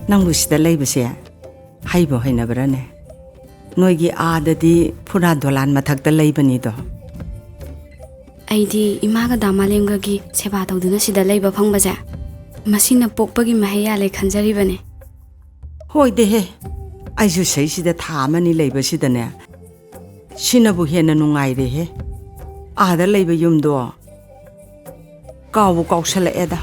ꯅꯪꯕꯨ ꯁꯤꯗ ꯂꯩꯕꯁꯦ ꯍꯩꯕ ꯍꯩꯅꯕ꯭ꯔꯅꯦ? ꯅꯣꯏꯒꯤ ꯑꯥꯗꯗꯤ ꯐꯨꯔꯥ ꯗꯣꯂꯥꯟ ꯃꯊꯛꯇ ꯂꯩꯕꯅꯤꯗꯣ. ꯑꯩꯗꯤ ꯏꯃꯥꯒ ꯗꯥꯃꯥꯂꯦꯝꯒꯒꯤ ꯁꯦꯕꯥ ꯇꯧꯗꯨꯅ ꯁꯤꯗ ꯂꯩꯕ ꯐꯪꯕꯁꯦ ꯃꯁꯤꯅ ꯄꯣꯛꯄꯒꯤ ꯃꯍꯩ ꯌꯥꯜꯂꯦ ꯈꯟꯖꯔꯤꯕꯅꯦ. ꯍꯣꯏꯗꯦꯍꯦ, ꯑꯩꯁꯨ ꯁꯩꯁꯤꯗ ꯊꯥ ꯑꯃꯅꯤ ꯂꯩꯕꯁꯤꯗꯅꯦ ꯁꯤꯅꯕꯨ ꯍꯦꯟꯅ ꯅꯨꯡꯉꯥꯏꯔꯦꯍꯦ. ꯑꯥꯗ ꯂꯩꯕ ꯌꯨꯝꯗꯣ ꯀꯥꯎꯕꯨ ꯀꯥꯎꯁꯜꯂꯛꯑꯦꯗ.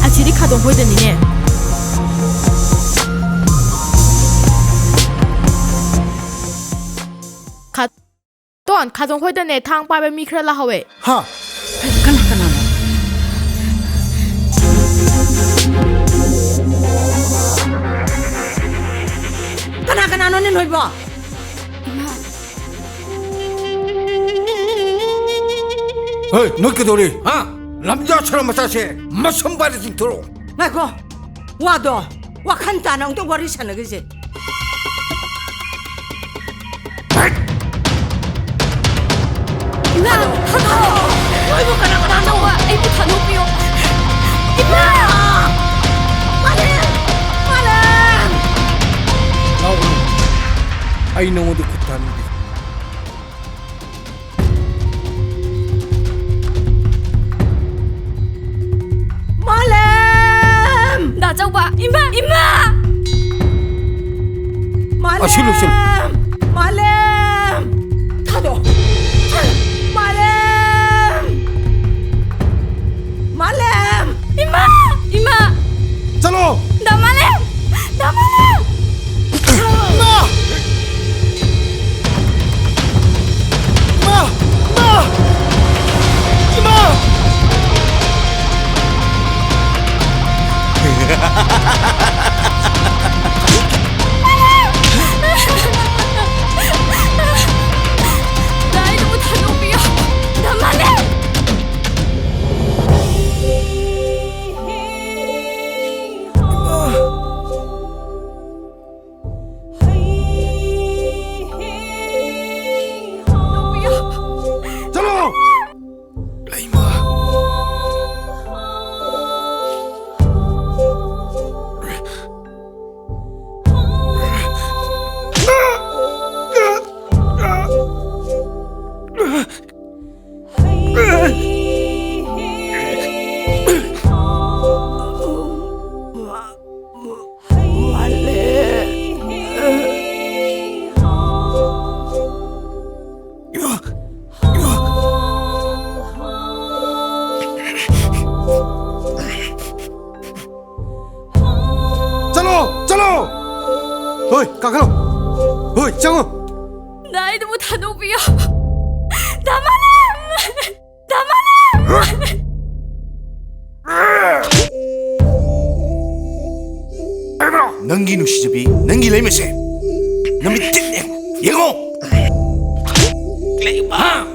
ꯑꯁꯤꯗꯤ ꯈꯥꯗꯣꯡ ꯍꯣꯏꯗꯅꯤꯅꯦ. ꯇꯣꯟ ꯈꯥꯗꯣꯡ ꯍꯣꯏꯗꯅꯦ ꯊꯥꯡ ꯄꯥꯏꯕ ꯃꯤ ꯈꯔ ꯂꯥꯛꯍꯧꯋꯦ. ꯍꯥ? ꯀꯅꯥꯅꯣ? ꯀꯅꯥꯅꯣꯅꯦ ꯅꯣꯏꯕꯣ? 이마. 어이, 너 깨돌이, 남자처럼 마사세, 마선발이 좀 들어. 아이고, 와도 와칸 따낭도 머리 사는 거지. 이마. 너희도 가나 나와. 이모 다 놓비요. 이마! 말해! 나오고, 아이 너무도 그딴데. 말렘! 나자와. 이마. 말렘! 실로. 말렘! 타도! 말렘! 이마. 자로! 나말렘. 나 이러고 다 놓비요. 나말렘. 자로! 라이마. 자로! 어이, 까까로! 어이, 장어! 나 이러고 다 놓비요. 나말렘. 넘기누 시접이 넘기려면서 넘이 뜯네 예고 레이마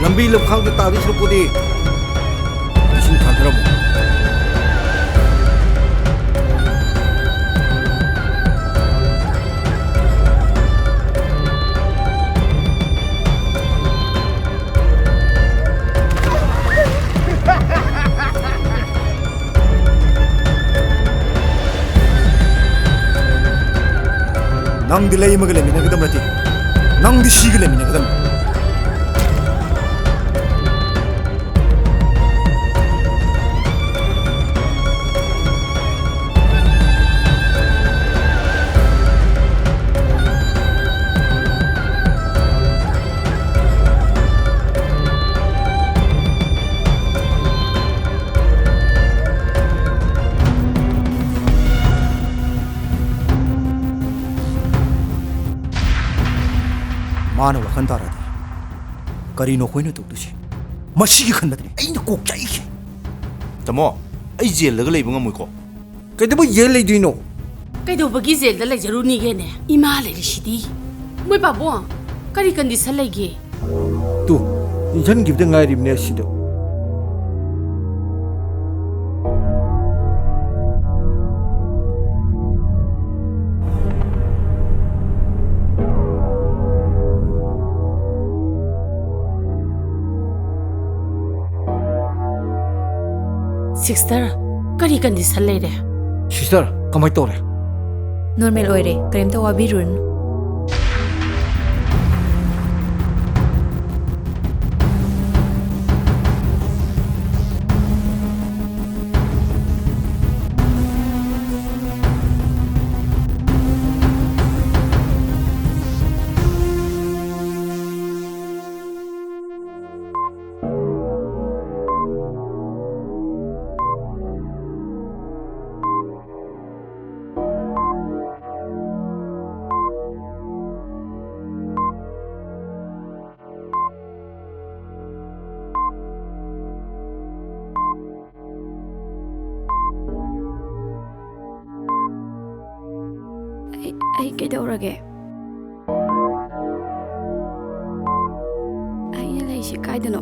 lambi lebkhang ke tadi serupudi isin kandramu ꯅꯪꯗꯤ ꯂꯩ ꯑꯃꯒ ꯂꯩꯃꯤꯟꯅꯒꯗꯕ ꯅꯠꯇꯦ ꯅꯪꯗꯤ ꯁꯤꯒ ꯂꯩꯃꯤꯟꯅꯒꯗꯕꯅꯤ मानो वखन तारादी करीनो खोइनो तौदुसी मसीगी खनबदनी अइना कोक चाइखे तमो अई जेल लगा लेब ngam ko कइदबो येल लेदिनो ꯀꯩꯗꯧꯕꯒꯤ ꯖꯦꯜꯗ ꯂꯩꯖꯔꯨꯅꯤꯒꯦꯅꯦ ꯏꯃꯥ ꯂꯩꯔꯤꯁꯤꯗꯤ ꯃꯣꯏ ꯄꯥꯕꯨꯡ ꯀꯔꯤ ꯀꯟꯗꯤꯁꯟ ꯂꯩꯒꯦ तू इंजन गिबदे ngairibne सिदो सिस्टर करी कंडीशन लेरे सिस्टर कमाय तोरे नॉर्मल ओइरे करीमता वाबिरुन ꯑꯩ ꯀꯩꯗꯧꯔꯒꯦ ꯑꯩꯅ ꯂꯩꯁꯤ ꯀꯥꯏꯗꯅꯣ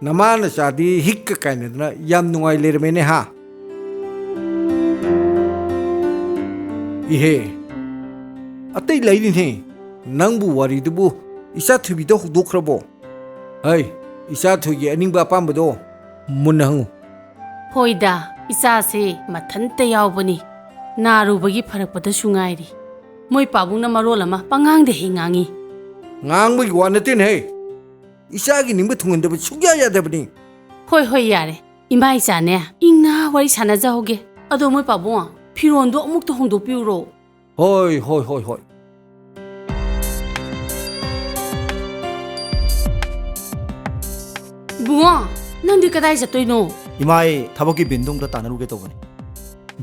नमान शादी हिक काइनदना याम नुंगाई लेरमेने हा इहे अतै लैरिने नंगबु वारिदुबु इसा थुबिदो हुदोख्रबो है इसा थुगी अनिंबा पामबदो मुनहंगु होइदा इचासे मथनते यावबनी नारुबगी फरकपदसु ngairi मोय पाबुंगना मरोल अमा पंगांगदे हिंगांगी ngang wa natin hey isa gi nimba thungan da sugya ya da bani होय होय यारे इमा इचाने इंगना वारी साना जाहोगे अदो मोय पाबुंग फिरोंदो अमुक तो होंदो पिउरो ꯍꯣꯏ ꯍꯣꯏ ꯍꯣꯏ ꯍꯣꯏ ꯕꯨꯡꯉꯣ ꯅꯪꯗꯤ ꯀꯗꯥꯏ ꯆꯠꯇꯣꯏꯅꯣ 이마에 타복기 빈동도 따누르게 또 보니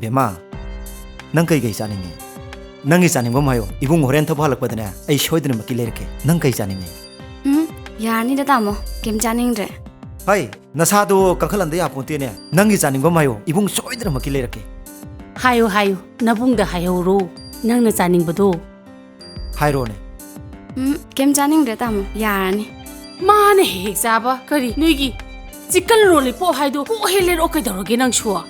베마 넌 그이게 짜닝이 넌이 짜닝 거 마요 이봉 호렌 터보 할락거든요 아이 쇼이드는 먹기 이렇게 넌 그이 짜닝이 ꯌꯥꯔꯅꯤꯗ ꯇꯥꯃꯣ ꯀꯩꯝ ꯆꯥꯅꯤꯡꯗ꯭ꯔꯦ 하이 나사도 깡클란데 야본테네 넌이 짜닝 거 마요 이봉 쇼이드는 먹기 이렇게 하요 하요 나붕다 하요로 낭나 짜닝버도 하이로네 ꯀꯩꯝ ꯆꯥꯅꯤꯡꯗ꯭ꯔꯦ ꯇꯥꯃꯣ ꯌꯥꯔꯅꯤ 마네 헥 잡아 그리 너기 치킨 롤리포 하이도 꼭 헬레로 그대로게 낭 추워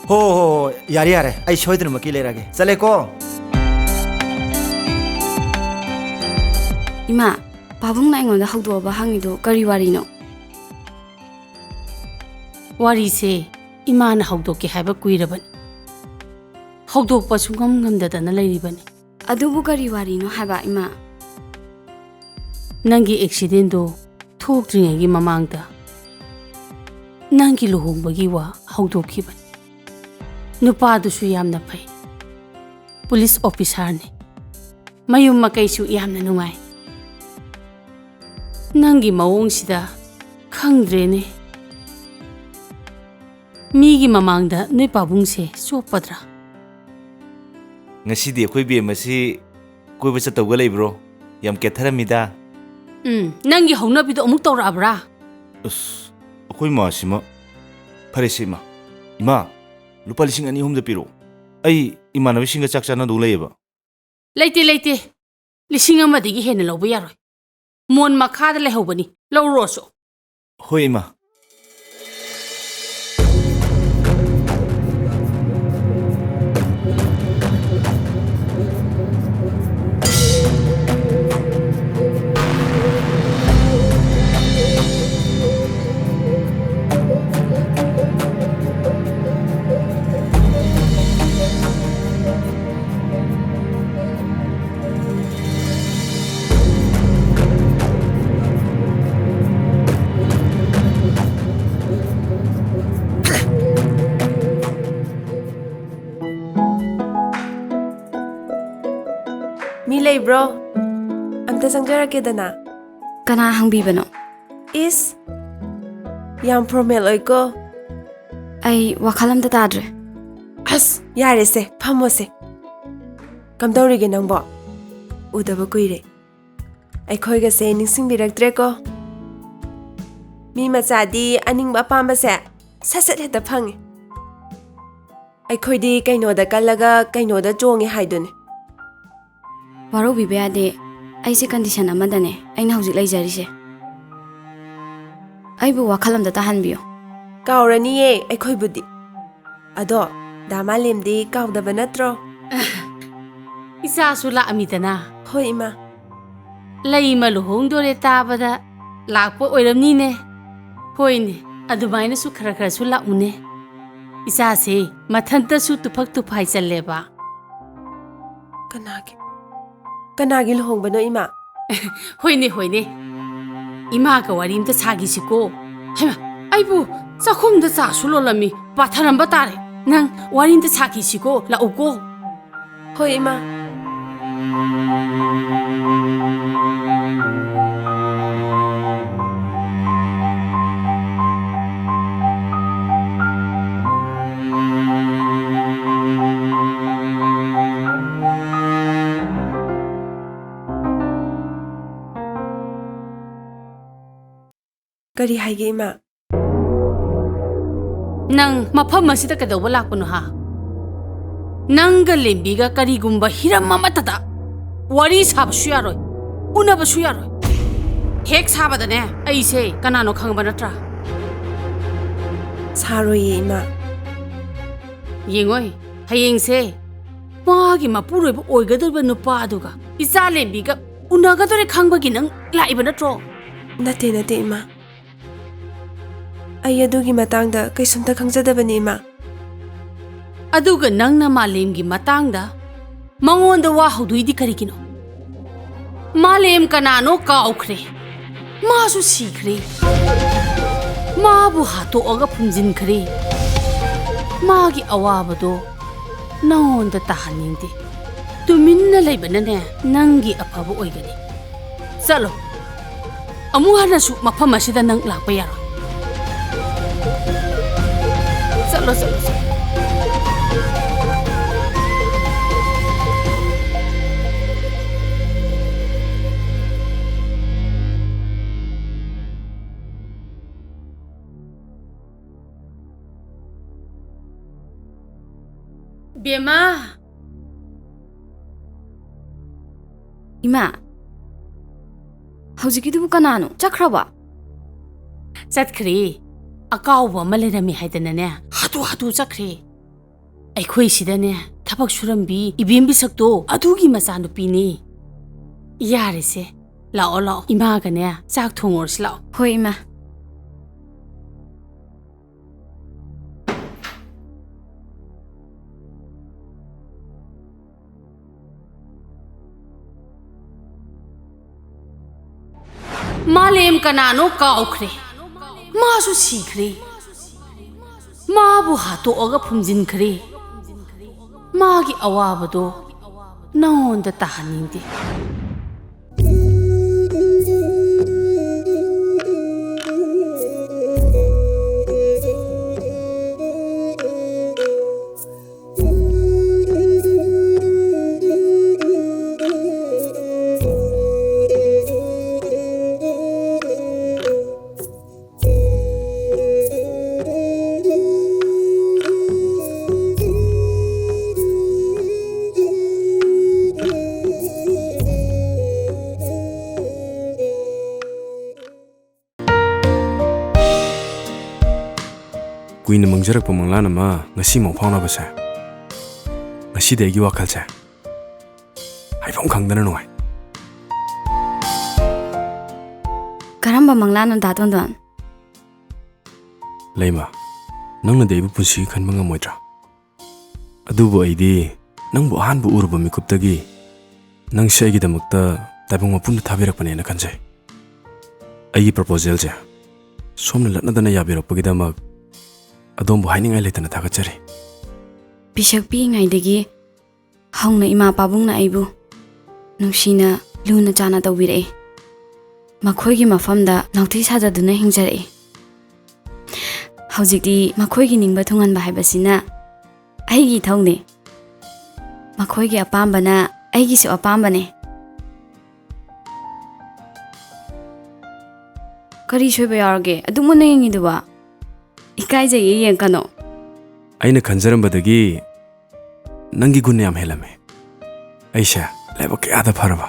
호호 야리 야래 아이 쇼이드는 먹기 이렇게 잘래고 이마 바붕나 ꯑꯩꯉꯣꯟꯗ ꯍꯧꯗꯣꯛꯑꯕ ꯍꯪꯉꯤꯗꯣ ꯀꯔꯤ ꯋꯥꯔꯤꯅꯣ 와리세 이마나 ꯍꯧꯗꯣꯛꯀꯦ 하이바 꾸이러버니 ꯍꯧꯗꯣꯛꯄ ꯁꯨꯡꯉꯝ ꯉꯝꯗꯗꯅ ꯂꯩꯔꯤꯕꯅꯤ ꯑꯗꯨꯕꯨ ꯀꯔꯤ ꯋꯥꯔꯤꯅꯣ ꯍꯥꯏꯕ ꯏꯃꯥ ꯅꯪꯒꯤ ꯑꯦꯛꯁꯤꯗꯦꯟꯗꯣ ꯊꯣꯛꯇ꯭ꯔꯤꯉꯩꯒꯤ ꯃꯃꯥꯡꯗ ꯅꯪꯒꯤ ꯂꯨꯍꯣꯡꯕꯒꯤ ꯋꯥ ꯍꯧꯗꯣꯛꯈꯤꯕꯅꯤ ꯅꯨꯄꯥꯗꯨꯁꯨ ꯌꯥꯝꯅ ꯐꯩ ꯄꯨꯂꯤꯁ ꯑꯣꯐꯤꯁꯥꯔꯅꯤ ꯃꯌꯨꯝ ꯃꯀꯩꯁꯨ ꯌꯥꯝꯅ ꯅꯨꯡꯉꯥꯏ ꯅꯪꯒꯤ ꯃꯑꯣꯡꯁꯤꯗ ꯈꯪꯗ꯭ꯔꯦꯅꯦ ꯃꯤꯒꯤ ꯃꯃꯥꯡꯗ ꯅꯣꯏ ꯄꯥꯕꯨꯡꯁꯦ ꯆꯣꯞꯄꯗ꯭ꯔꯥ ꯉꯁꯤꯗꯤ ꯑꯩꯈꯣꯏ ꯕꯦꯝ ꯑꯁꯤ ꯀꯣꯏꯕ ꯆꯠꯇꯧꯒ ꯂꯩꯕ꯭ꯔꯣ ꯌꯥꯝ ꯀꯦꯊꯔꯝꯃꯤꯗ ꯅꯪꯒꯤ ꯍꯧꯅꯕꯤꯗꯣ ꯑꯃꯨꯛ ꯇꯧꯔꯛꯑꯕ꯭ꯔꯥ ꯑꯁ ꯑꯩꯈꯣꯏ ꯃꯥꯁꯤꯃ ꯐꯔꯦꯁꯦ ꯏꯃꯥ ꯏꯃꯥ ꯂꯨꯄꯥ 2,200ꯗ ꯄꯤꯔꯛꯑꯣ ꯑꯩ ꯏꯃꯥꯟꯅꯕꯁꯤꯡꯒ ꯆꯥꯛ ꯆꯥꯅꯗꯧ ꯂꯩꯌꯦꯕ ꯂꯩꯇꯦ ꯂꯩꯇꯦ 1,000ꯗꯒꯤ ꯍꯦꯟꯅ ꯂꯧꯕ ꯌꯥꯔꯣꯏ ꯃꯣꯟ ꯃꯈꯥꯗ ꯂꯩꯍꯧꯕꯅꯤ ꯂꯧꯔꯣꯁꯨ ꯍꯣꯏ ꯏꯃꯥ ꯃꯤ ꯂꯩꯕ꯭ꯔꯣ ꯑꯝꯇ ꯆꯪꯖꯔꯛꯀꯦꯗꯅ ꯀꯅꯥ ꯍꯪꯕꯤꯕꯅꯣ ꯏꯁ ꯌꯥꯝ ꯐꯣꯔꯃꯦꯜ ꯑꯣꯏꯀꯣ ꯑꯩ ꯋꯥꯈꯜ ꯑꯝꯇ ꯇꯥꯗ꯭ꯔꯦ ꯑꯁ ꯌꯥꯔꯦꯁꯦ ꯐꯝꯃꯣꯁꯦ ꯀꯝꯗꯧꯔꯤꯒꯦ ꯅꯪꯕꯣ ꯎꯗꯕ ꯀꯨꯏꯔꯦ ꯑꯩꯈꯣꯏꯒꯁꯦ ꯅꯤꯡꯁꯤꯡꯕꯤꯔꯛꯇ꯭ꯔꯦꯀꯣ ꯃꯤ ꯃꯆꯥꯗꯤ ꯑꯅꯤꯡꯕ ꯑꯄꯥꯝꯕꯁꯦ ꯁꯠ ꯁꯠ ꯍꯦꯛꯇ ꯐꯪꯉꯦ ꯑꯩꯈꯣꯏꯗꯤ ꯀꯩꯅꯣꯗ ꯀꯜꯂꯒ ꯀꯩꯅꯣꯗ ꯆꯣꯡꯉꯦ ꯍꯥꯏꯗꯨꯅꯤ ꯋꯥꯔꯧꯕꯤꯕ ꯌꯥꯗꯦ ꯑꯩꯁꯦ ꯀꯟꯗꯤꯁꯟ ꯑꯃꯗꯅꯦ ꯑꯩꯅ ꯍꯧꯖꯤꯛ ꯂꯩꯖꯔꯤꯁꯦ ꯑꯩꯕꯨ ꯋꯥꯈꯜ ꯑꯝꯇ ꯇꯥꯍꯟꯕꯤꯌꯨ ꯀꯥꯎꯔꯅꯤꯌꯦ ꯑꯩꯈꯣꯏꯕꯨꯗꯤ ꯑꯗꯣ ꯗꯥꯃꯥꯂꯦꯝꯗꯤ ꯀꯥꯎꯗꯕ ꯅꯠꯇ꯭ꯔꯣ ꯏꯆꯥꯁꯨ ꯂꯥꯛꯑꯝꯃꯤꯗꯅ ꯍꯣꯏ ꯏꯃꯥ ꯂꯩꯃ ꯂꯨꯍꯣꯡꯗꯣꯔꯦ ꯇꯥꯕꯗ ꯂꯥꯛꯄ ꯑꯣꯏꯔꯝꯅꯤꯅꯦ ꯍꯣꯏꯅꯦ ꯑꯗꯨꯃꯥꯏꯅꯁꯨ ꯈꯔ ꯈꯔꯁꯨ ꯂꯥꯛꯎꯅꯦ ꯏꯆꯥꯁꯦ ꯃꯊꯟꯇꯁꯨ ꯇꯨꯐꯛ ꯇꯨꯐꯥꯏ ꯆꯜꯂꯦꯕ ꯀꯅꯥꯒꯤ ꯂꯨꯍꯣꯡꯕꯅꯣ ꯏꯃꯥ ꯍꯣꯏꯅꯦ ꯍꯣꯏꯅꯦ 이마가 와리 임다 사기시고 해마 아이고 짝홈다 자수 놀라미 바타람바 따래 난 와리 임다 사기시고 라오고 ꯍꯣꯏ ꯏꯃꯥ ꯀꯔꯤ ꯍꯥꯏꯒꯦ ꯏꯃꯥ ꯅꯪ ꯃꯐꯝ ꯑꯁꯤꯗ ꯀꯩꯗꯧꯕ ꯂꯥꯛꯄꯅꯣ ꯍꯥ ꯅꯪꯒ ꯂꯦꯝꯕꯤꯒ ꯀꯔꯤꯒꯨꯝꯕ ꯍꯤꯔꯝ ꯑꯃꯠꯇꯗ ꯋꯥꯔꯤ ꯁꯥꯕꯁꯨ ꯌꯥꯔꯣꯏ ꯎꯅꯕꯁꯨ ꯌꯥꯔꯣꯏ ꯍꯦꯛ ꯁꯥꯕꯗꯅꯦ ꯑꯩꯁꯦ ꯀꯅꯥꯅꯣ ꯈꯪꯕ ꯅꯠꯇ꯭ꯔꯥ ꯁꯥꯔꯣꯏꯌꯦ ꯏꯃꯥ ꯌꯦꯡꯉꯣꯏ ꯍꯌꯦꯡꯁꯦ ꯃꯥꯒꯤ ꯃꯄꯨꯔꯣꯏꯕ ꯑꯣꯏꯒꯗꯧꯔꯤꯕ ꯅꯨꯄꯥꯗꯨꯒ ꯏꯆꯥ ꯂꯦꯝꯕꯤꯒ ꯎꯅꯒꯗꯧꯔꯦ ꯈꯪꯕꯒꯤ ꯅꯪ ꯂꯥꯛꯏꯕ ꯅꯠꯇ꯭ꯔꯣ ꯅꯠꯇꯦ ꯅꯠꯇꯦ ꯏꯃꯥ ꯑꯩ ꯑꯗꯨꯒꯤ ꯃꯇꯥꯡꯗ ꯀꯩꯁꯨꯝꯇ ꯈꯪꯖꯗꯕꯅꯤ ꯏꯃꯥ ꯑꯗꯨꯒ ꯅꯪꯅ ꯃꯥꯂꯦꯝꯒꯤ ꯃꯇꯥꯡꯗ ꯃꯉꯣꯟꯗ ꯋꯥ ꯍꯧꯗꯣꯏꯗꯤ ꯀꯔꯤꯒꯤꯅꯣ ꯃꯥꯂꯦꯝ ꯀꯅꯥꯅꯣ ꯀꯥꯎꯈ꯭ꯔꯦ ꯃꯥꯁꯨ ꯁꯤꯈ꯭ꯔꯦ ꯃꯥꯕꯨ ꯍꯥꯠꯇꯣꯛꯑꯒ ꯐꯨꯝꯖꯤꯟꯈ꯭ꯔꯦ ꯃꯥꯒꯤ ꯑꯋꯥꯕꯗꯣ ꯅꯉꯣꯟꯗ ꯇꯥꯍꯟꯅꯤꯡꯗꯦ tuminna leibana nangi afaba oigani chalo amu hana su mafam asida nang lakpa yaro chalo chalo Bema Ima, hꯧजिकिदुबु कनानो चख्रबा चतखरी अकाउब अमा लेरमी हाइदनने हातु चखरे अखोई सिदने थबक सुरंबी इबेमबी सक्तो अदुगी मचा नुपीनी यारेसे लाओ लाओ इमागने चाक थोंगोरस लाओ होय इमा मालेम कनानो काउखरे मासु सीखरे माबु हातोअगा फुमजिनखरे मागी अवाबदो नौंद ताहनिंदे कुइन मंगजरक पमंगलान मा ngasi mo phawna basa ngasi de gi wakal cha haifong khangdana noi करम्बा मंगलानो दातोंदन leima nangna debu punsi khanba ngamoidra adubu aidi nangbu hanbu urba mikuptagi nang shaigi damakta tabung mapun thabirakpane na khanjai ai proposal ja somna latnadana yabirakpagi damak adom hainin ai letana thagachari बिशक पिङाइदगी हौना इमा पाबुंगना आइबु नुसिना लुना चाना तौबिरे मखोइगी मफमदा नौथि साजादुना हिंजरे हौजिकदी मखोइगी निंगबा थुंगनबा हाइबसिना आइगी थौने मखोइगी अपाम्बना आइगिसु अपाम्बने करी सोइबा यारगे अदुमना यंगिदुबा इकाइजे यें कनो aina khanjarambadagi nangi gunne am helame aisha leba kya da pharaba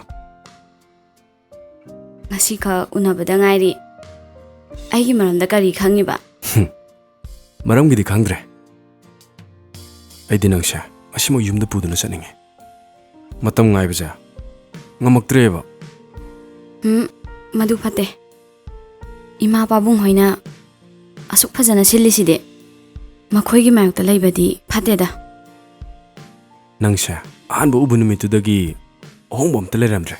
ngasi kha unabada ngairi aigi maramda kari khangiba maramgi di khangdre aidi nangsha asimo yumda puduna chaninge matam ngai baja ngamaktreba madu phate ima pabung hoina asuk phajana siliside मखोइगी मायक्ता लैबदी फातेदा नंगशा आनबो उबुनुमितुदगी अहोंबम तलेरमद्रे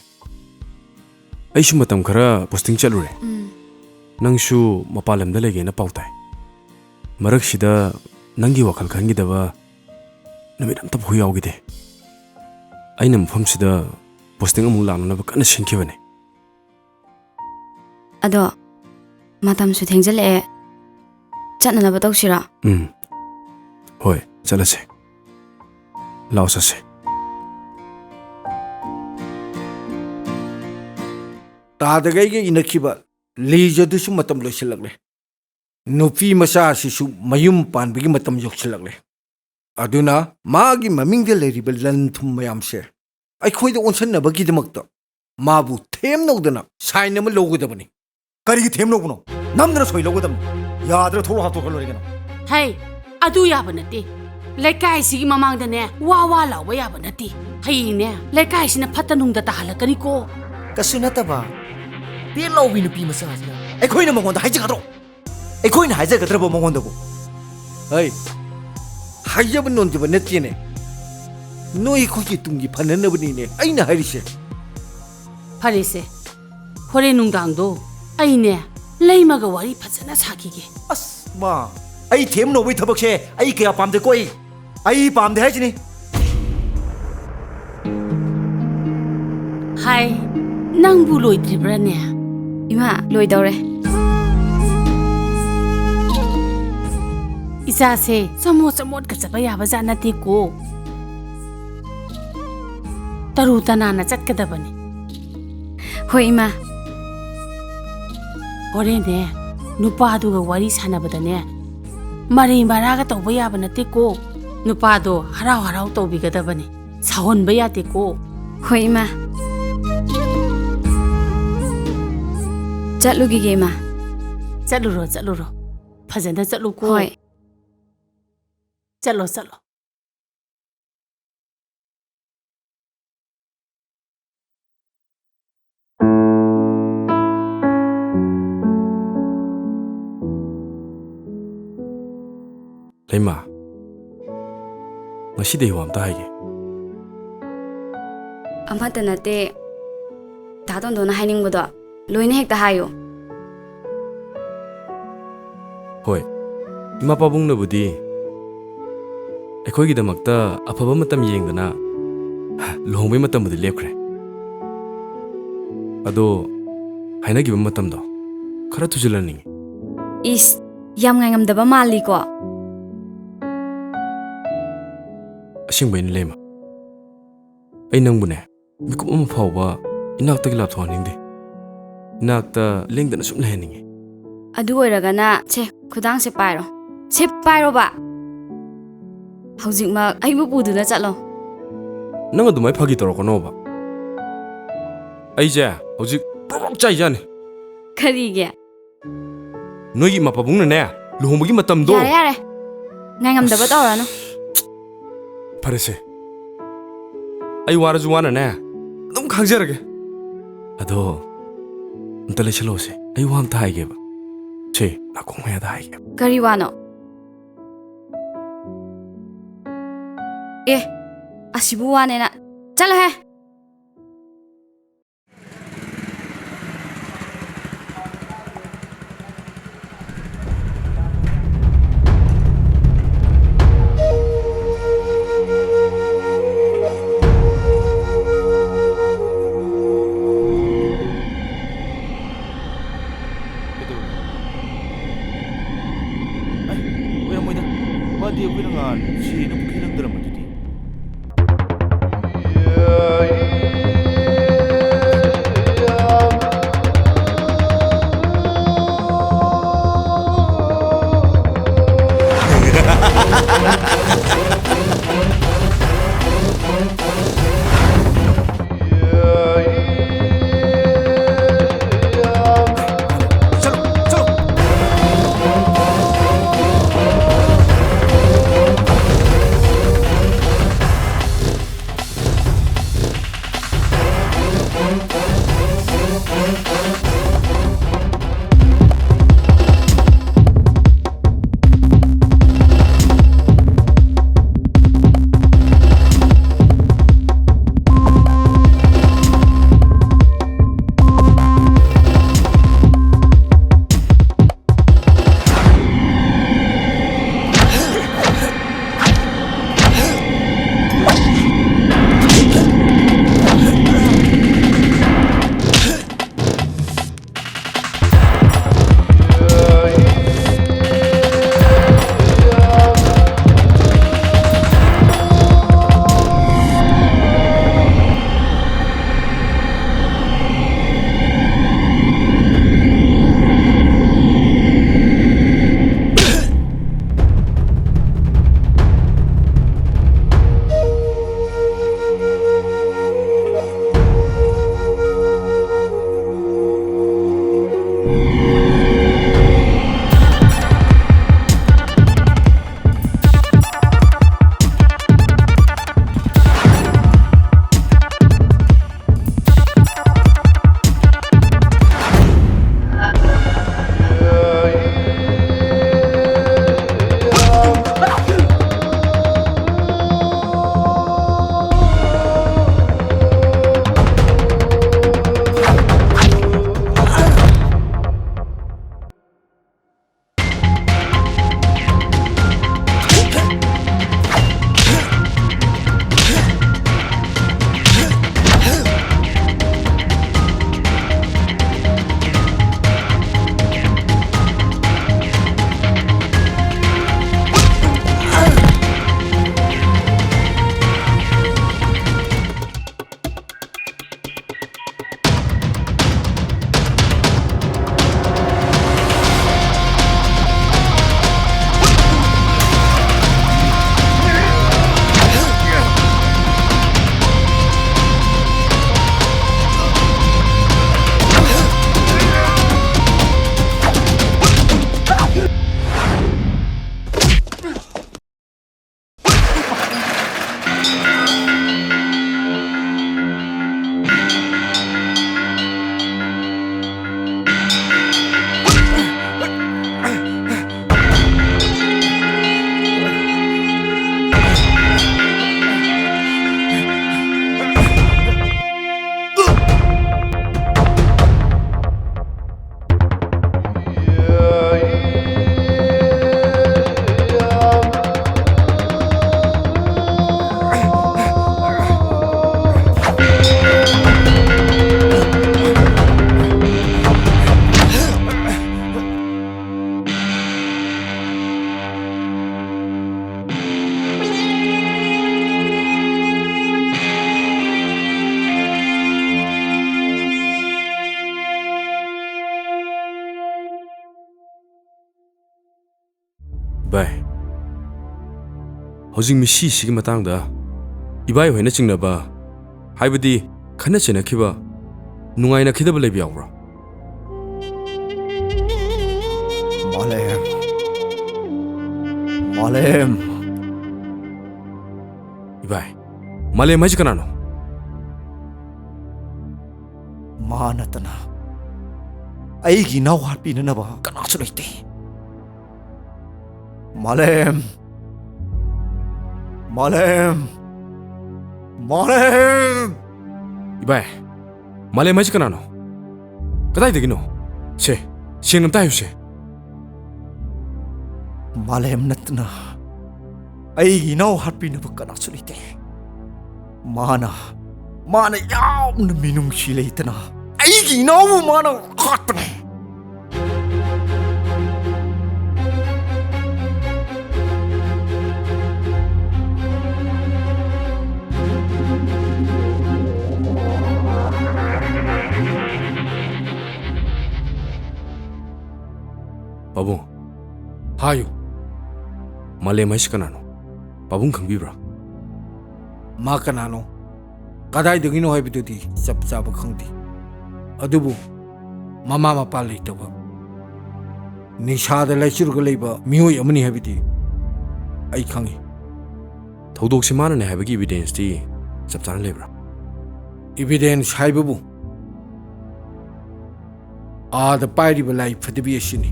आइसु मतम खरा posting चलुरे नंगसु मपालमदा लेगेना पाउताय मरकसिदा नंगी वखल खंगिदबा नमित अमता भु यावगिदे आइना मफमसिदा posting अमु लाननबा कन्ना सिनखिबने अदो मतमसु थेंजले चटननबा तौसिरा होय चलसे लाओ ससे तादगई के इनखिबा लीजदुसु मतम लोइसिलगले नुपी मसा सिसु मयुम पानबगी मतम योक्सिलगले अदुना मागी ममिंगदे लेरिबा लनथुम मयामसे अखोइद ओनसनबगी दमक्ता माबु थेम नौदना साइन अम लोगदबनी करिगी थेम नोबनो नमदना सोइ लोगदम यादरा थोरो हातो खलोरिगनो हाय अदु याबा नते लेकाई सिगी ममांगदने वा लावा याबा नते हाइने लेकाई सिना फतनुंगदा ताहलकनी को कसु नतबा पे लौबी नुपी मसाजना अखोइना मंगोंदा हाइजगदरो अखोइना हाइजगदरबो मंगोंदबो हई हाइजब नोंजब नतेने नोई खोकी तुंगी फननबनीने आइना हारिसे फरेसे होरे नुंगांगदो आइने लेइमागा वारी फजना साखिगे अस मा आई थेम नोबई थबकसे आई क्या पामदे कोई आई पामदे हाइजनी hai nang bu loi dribra ne Ima loidore. isa se samot ka chapa ya ba jana ti ko taru tanana chat ka da bani Hoi ima. ore ne nupa du ga wari sana ba da ne mari mara ga to ba ya ba na ti ko nupa do harau to bi ga da bani sahon ba ya ti ko Hoi ima. Chatlugi ge ima. chatlu ro phajana chatlu ko Hoi. chalo Leima. Ngasi dei wam ta haige. Amata nate. Dadon dona haining bodo. Loine hekta hayo. Hoi. Ima pabung na budi. ꯑꯩꯈꯣꯏꯒꯤꯗꯃꯛꯇ ꯑꯐꯕ ꯃꯇꯝ ꯌꯦꯡꯗꯅ ꯂꯨꯍꯣꯡꯕꯩ ꯃꯇꯝꯕꯨꯗꯤ ꯂꯦꯞꯈ꯭ꯔꯦ ꯑꯗꯣ ꯍꯥꯏꯅꯈꯤꯕ ꯃꯇꯝꯗꯣ ꯈꯔ ꯊꯨꯖꯤꯜꯍꯟꯅꯤꯡꯉꯤ Is yam ngamdaba mali ko. ꯑꯁꯦꯡꯕꯩꯅ ꯂꯩꯃ ꯑꯩ ꯅꯪꯕꯨꯅꯦ ꯃꯤꯀꯨꯞ ꯑꯃ ꯐꯥꯎꯕ ꯏꯅꯥꯛꯇꯒꯤ ꯂꯥꯞꯊꯣꯛꯍꯟꯅꯤꯡꯗꯦ ꯏꯅꯥꯛꯇ ꯂꯦꯡꯗꯅ ꯁꯨꯝ ꯂꯩꯍꯟꯅꯤꯡꯉꯤ Adu oiragana che khudang se pairo. Se pairo ba. Hauzik ma aibu puduna chatlo. ꯅꯪ ꯑꯗꯨꯃꯥꯏ ꯐꯥꯒꯤ ꯇꯧꯔꯛꯀꯅꯣꯕ ꯑꯩꯁꯦ ꯍꯧꯖꯤꯛ ꯄ꯭ꯔꯣꯛ ꯆꯥꯏꯖꯥꯅꯤ Karige. ꯅꯣꯏꯒꯤ ꯏꯃꯥ ꯄꯥꯕꯨꯡꯅꯅꯦ ꯂꯨꯍꯣꯡꯕꯒꯤ ꯃꯇꯝꯗꯣ Yare. Ngamdaba tawrano. ꯐꯔꯦꯁꯦ ꯑꯩ ꯋꯥꯔꯁꯨ ꯋꯥꯅꯅꯦ ꯑꯗꯨꯝ ꯈꯥꯡꯖꯔꯒꯦ ꯑꯗꯣ ꯑꯝꯇ ꯂꯩꯁꯜꯂꯣꯁꯦ ꯑꯩ ꯋꯥ ꯑꯝꯇ ꯍꯥꯏꯒꯦꯕ ꯁꯤ ꯅꯥꯀꯣꯡ ꯃꯌꯥꯗ ꯍꯥꯏꯒꯦꯕ Kari wano. Asibu wane na. Chalo he. ꯑꯣꯏꯔꯝꯃꯣꯏꯗ ꯃꯥꯗꯤ ꯑꯩꯈꯣꯏꯅ ꯉꯍꯥꯟ ꯁꯤꯅ ꯄꯨꯈ꯭ꯔꯤ ꯂꯪꯗꯔꯝꯕꯗꯨꯗꯤ ꯚꯥꯏ ꯍꯧꯖꯤꯛ ꯃꯤꯁꯤꯁꯤꯒꯤ ꯃꯇꯥꯡꯗ ꯏꯕꯥꯏ ꯍꯣꯏꯅ ꯆꯤꯡꯅꯕ ꯍꯥꯏꯕꯗꯤ ꯈꯟꯅ ꯆꯩꯅꯈꯤꯕ ꯅꯨꯡꯉꯥꯏꯅꯈꯤꯗꯕ ꯂꯩꯕ ꯌꯥꯎꯕ꯭ꯔꯣ? 마렘 마렘 이바이 말렘 하지 까나노? 마나타나 아이기 나와 비는나봐 까나서 있대 마렘 마렘 마렘 이바이 말렘 하지 까나노? 까다이 되기노? 세 시행남 따유세 마렘 나타나 아이기 나와 비는나봐 까나서 있대 마나 야음나 미농실에 있다나 아이기 너무 많아 핫네 바봉 하유 말렘 하지 까나노? 바봉 강비브라 마 까나노 कदाइदगिनो हाइबदुदी चप चाब खंगदी अदुबु ममा मपा लेतबा निशाद लाइचुरग लेबा मियोय अमनि हाइबदी आई खंगी थौदोक्सि मानने हाइबगी एविडेंस दी चप चाना लेब्रा एविडेंस हाइबबु आद पाइरिबा लाई फदबि असिनी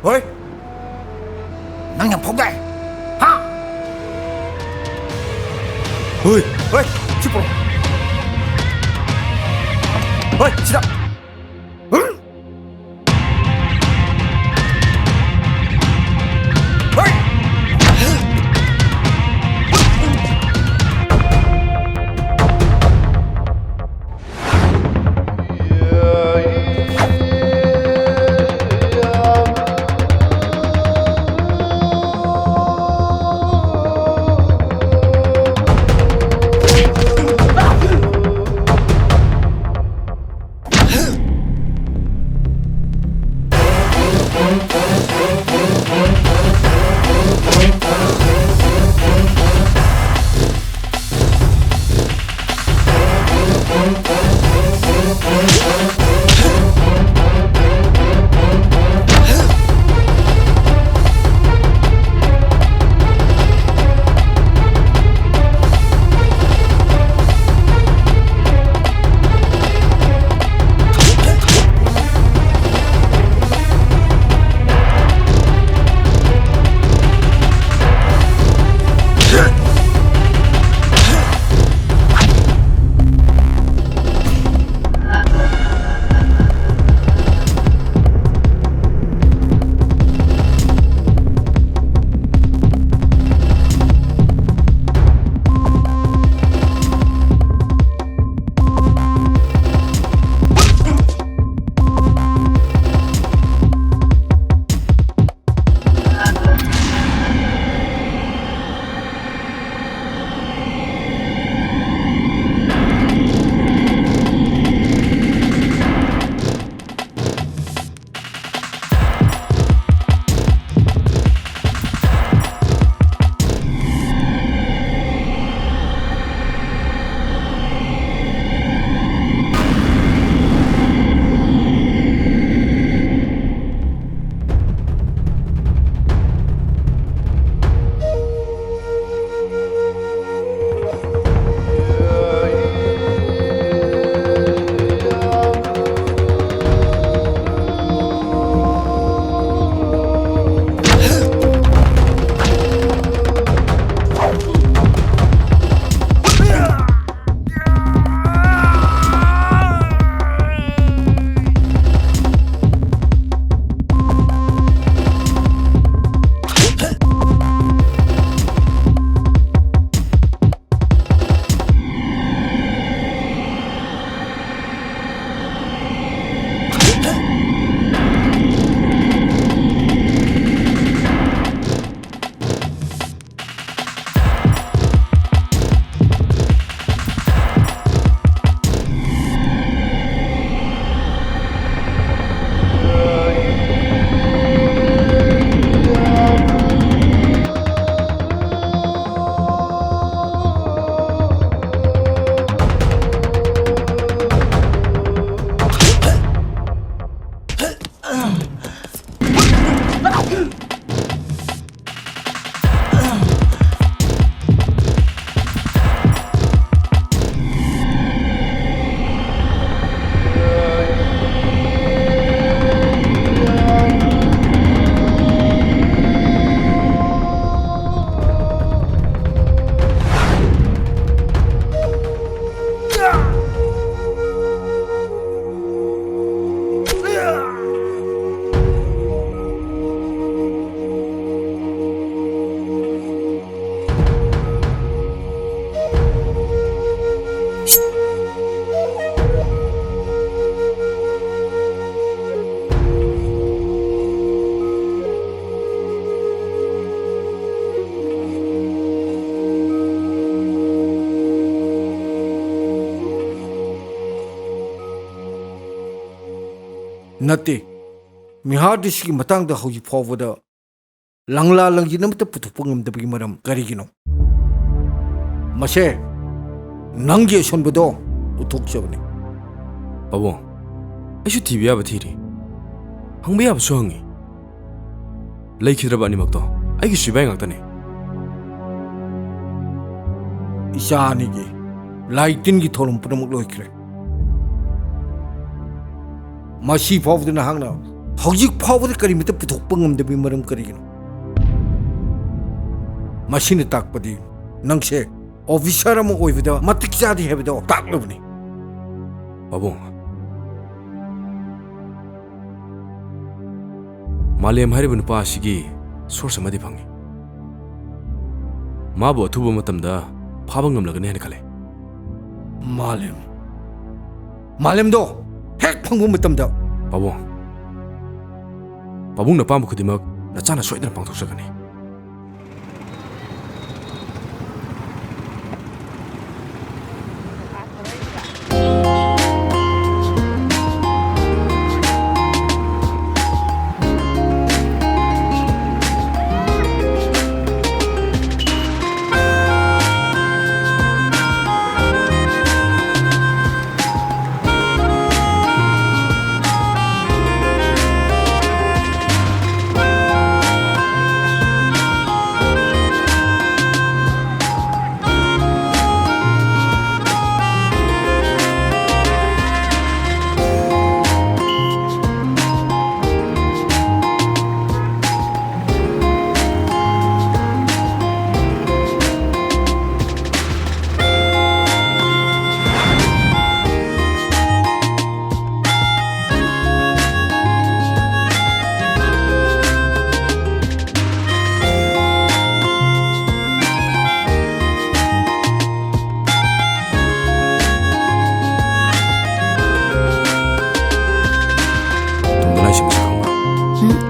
어이 낭냥 포기 하 어이 집으로 어이 지라 응 어이 नत्ते मिहादिसकी मतंग दा हौजी फावदा लंगला लंगी नमत पुथुप ngamdabagi maram karigino mase nangge sonbodo uthok chabni pabong aishu tv aba thiri hangbe aba so hangi leikhidra bani makto aigi sibai ngakta ne isani gi laitin gi thorum pramuk loikre masi फावद ना हांगना हौजिक फावद करी मित पुथोकप ngamdabagi maram karigino machine ताकपदी नंगसे officer अम ओइबदा मतिक जादी हेबदा ताकलबनी pabong malem haribu nupa asigi source amadi phangi mabu athuba matamda phaba ngamlagani hena khale मालेम दो हेक फंगु मतमदा pabong pabong na pambu khudimak na chana soidana pangthok sakani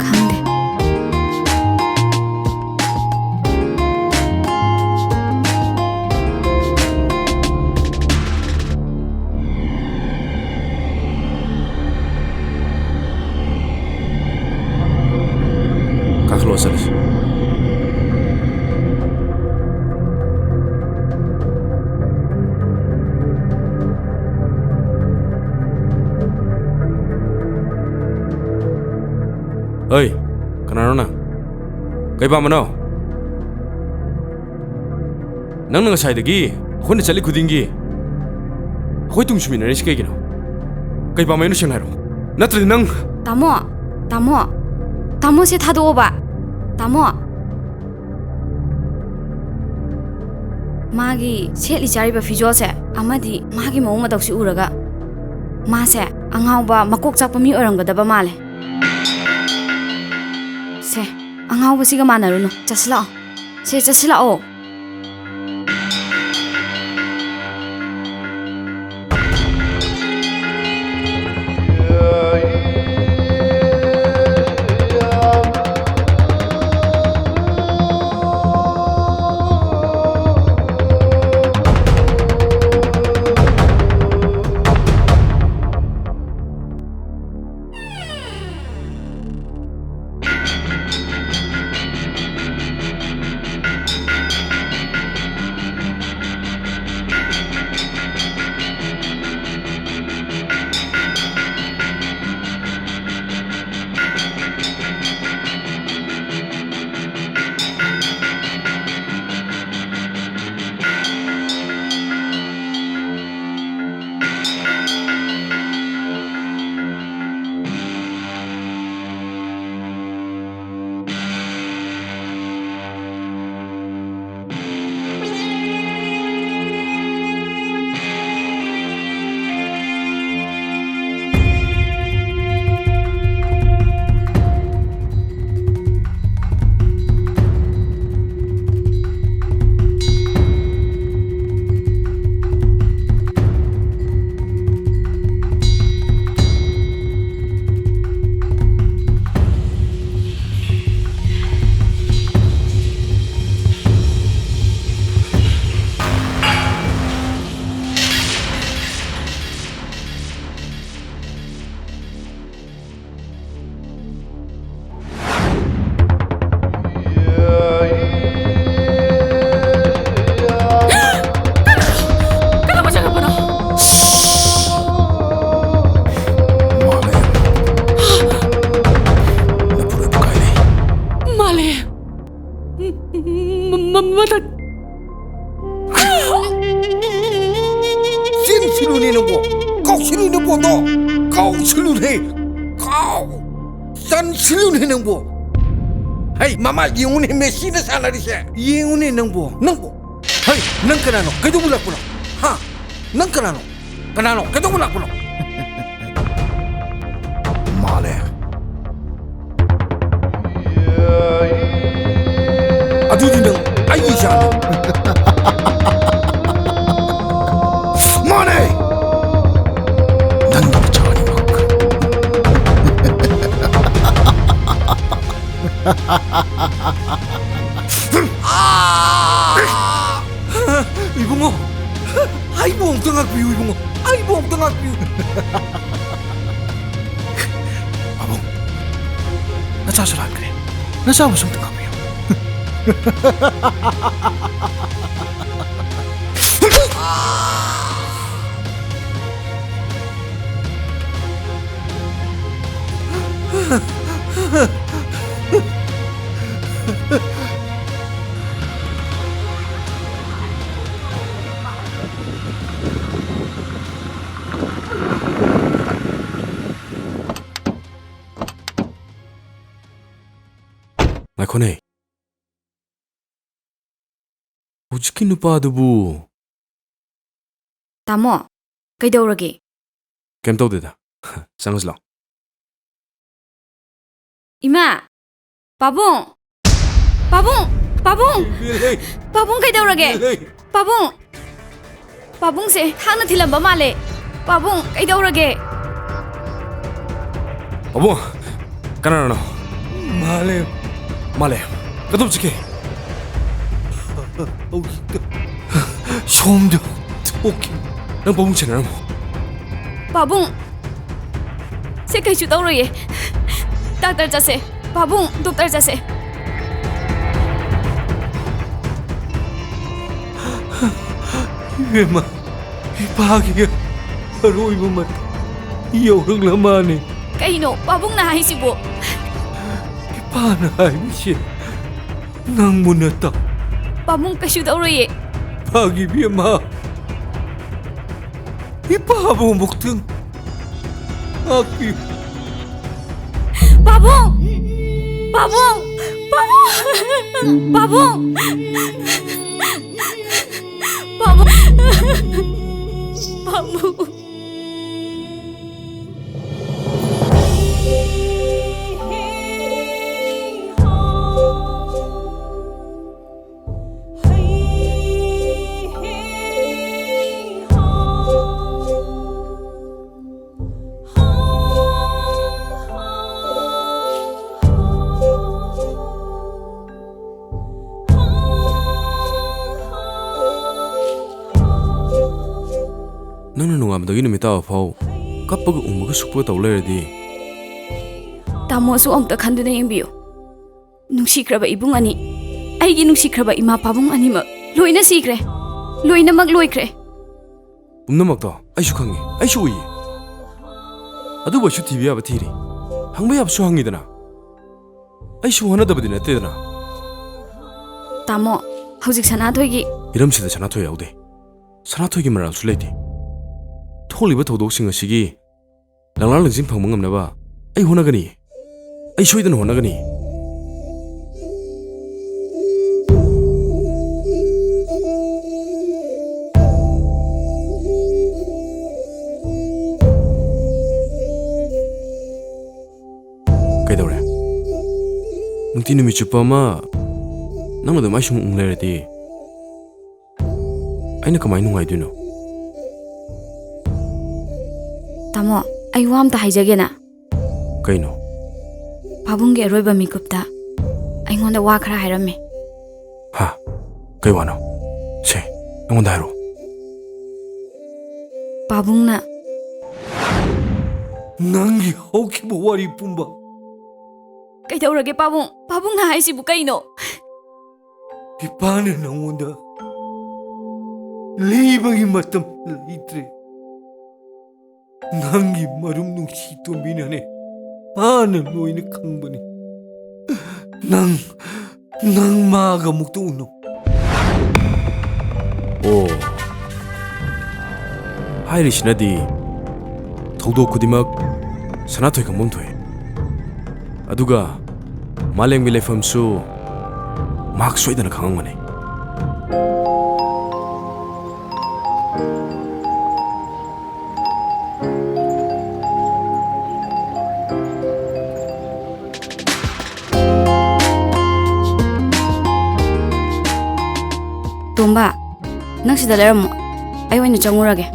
khangde kakhlo asalis Oi, kanano na? Kay ba mano? Nang nangasay dagi, ako na chali kudingi. Ako'y tungsumi na rin si kay gino. Kay ba may no siyang haro? Natali nang... Tamo se thado ba? Tamo magi seli chari ba fijo se amadi magi mo ma dawsi uraga ma se angau ba makok chakpa mi oramgadaba male se angau ba siga manaruno chasla o 짠 실루네 능보. 헤이 마마 이용네 메시나 살라리세. 이용네 능보. 헤이 능 그나노 그도 불락구나. 하. 능 그나노. 그도 불락구나. 말해. 아두디 능 아이샤. 말해. 난 너무 잘하니 막. 이봉호, 아이고 엉뚱한 비유 이봉호, 아이고 엉뚱한 비유. 아봉, 나 자살 안 그래. 나 싸움 좀 엉뚱한 비유. 나코네. hujiki nupadubu Tamo, kaidaurage? kem tawdeda. Sangaslo. Ima! Pabung! Pabung! Pabung! Pabung kaidaurage? Pabung! Pabung se thana thilamba male. Pabung kaidaurage? Pabung, kanano? 말해. Male. Kadum chike. 좀더 토끼. Nang pabung chena mo. Pabung! Se kaisu dauraye. Doctor jase. Pabung, doctor jase. 이마 이파기야 바로 이번만 여름라마네 Kaino, pabung na haisibo. 이파나 아이시 낭문했다 Pabung kaisu dauraye. 파기 비마 이파보 목등 아기 Pabung! Pabung! Pabung! Pabung! Pabung! Pabung! Nang nanungamdagi numita apaw. Kapag umaga sukpo tawlerdi. Tamo su amta khanduna yengbiyo. Nungsikraba ibung ani. Aigi nungsikraba ima pabung ani ma. Loina sikre. Loina mag loikre. Umnamakta aishu khangi. Aishu uyi. Adu bashu TV aba thiri. Hangba yab su hangidana. Aishu hanadabadi natedana. Tamo, haujik sanathoigi. 이름시다 전화토 야우데. 산화토기 말할 수 레이디. 톨리버 도독싱 시기 랑랑릉진 방문감나봐. 아이 호나가니. 아이 쇼이든 호나가니. 그래도래. 뭉티님이 주빠마 나무도 마시 웅래래디. 아이나 그만이 농아이드노. Tamo, ai wam ta haijagena. Kaino. Pabungge aroiba mikupta. Aingonda wa khara hairame. 하. Kai wano. Se. 응원다 해로. Pabungna 낭기 호키 뭐와리 뿜바 kaidaurage pabung? Pabungna haisibu kaino? 이파는 낭원다 레이방이 맞담 레이트레 낭기 마름 뭉치도 미나네 아는 노이네 강번이 낭 마가 목도 우노 오. 하이리 시나디. 더도 그디막 산화토이 강범토에. ꯑꯗꯨꯒ ꯃꯥꯂꯦꯝꯒꯤ ꯂꯩꯐꯝꯁꯨ ꯃꯍꯥꯛ ꯁꯣꯏꯗꯅ ꯈꯪꯉꯝꯒꯅꯤ. ꯇꯣꯝꯕ, ꯅꯪ ꯁꯤꯗ ꯂꯩꯔꯝꯃꯣ. ꯑꯩ ꯑꯣꯏꯅ ꯆꯪꯉꯨꯔꯒꯦ.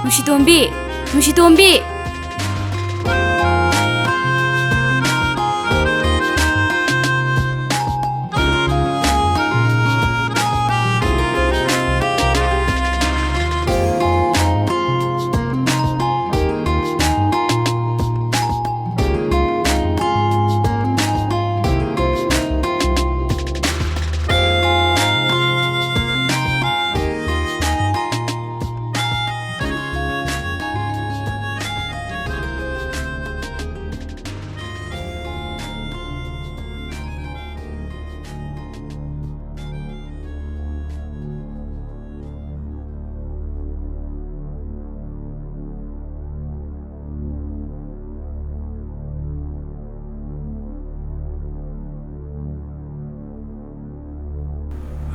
ꯅꯨꯡꯁꯤꯇꯣꯝꯕꯤ, ꯅꯨꯡꯁꯤꯇꯣꯝꯕꯤ.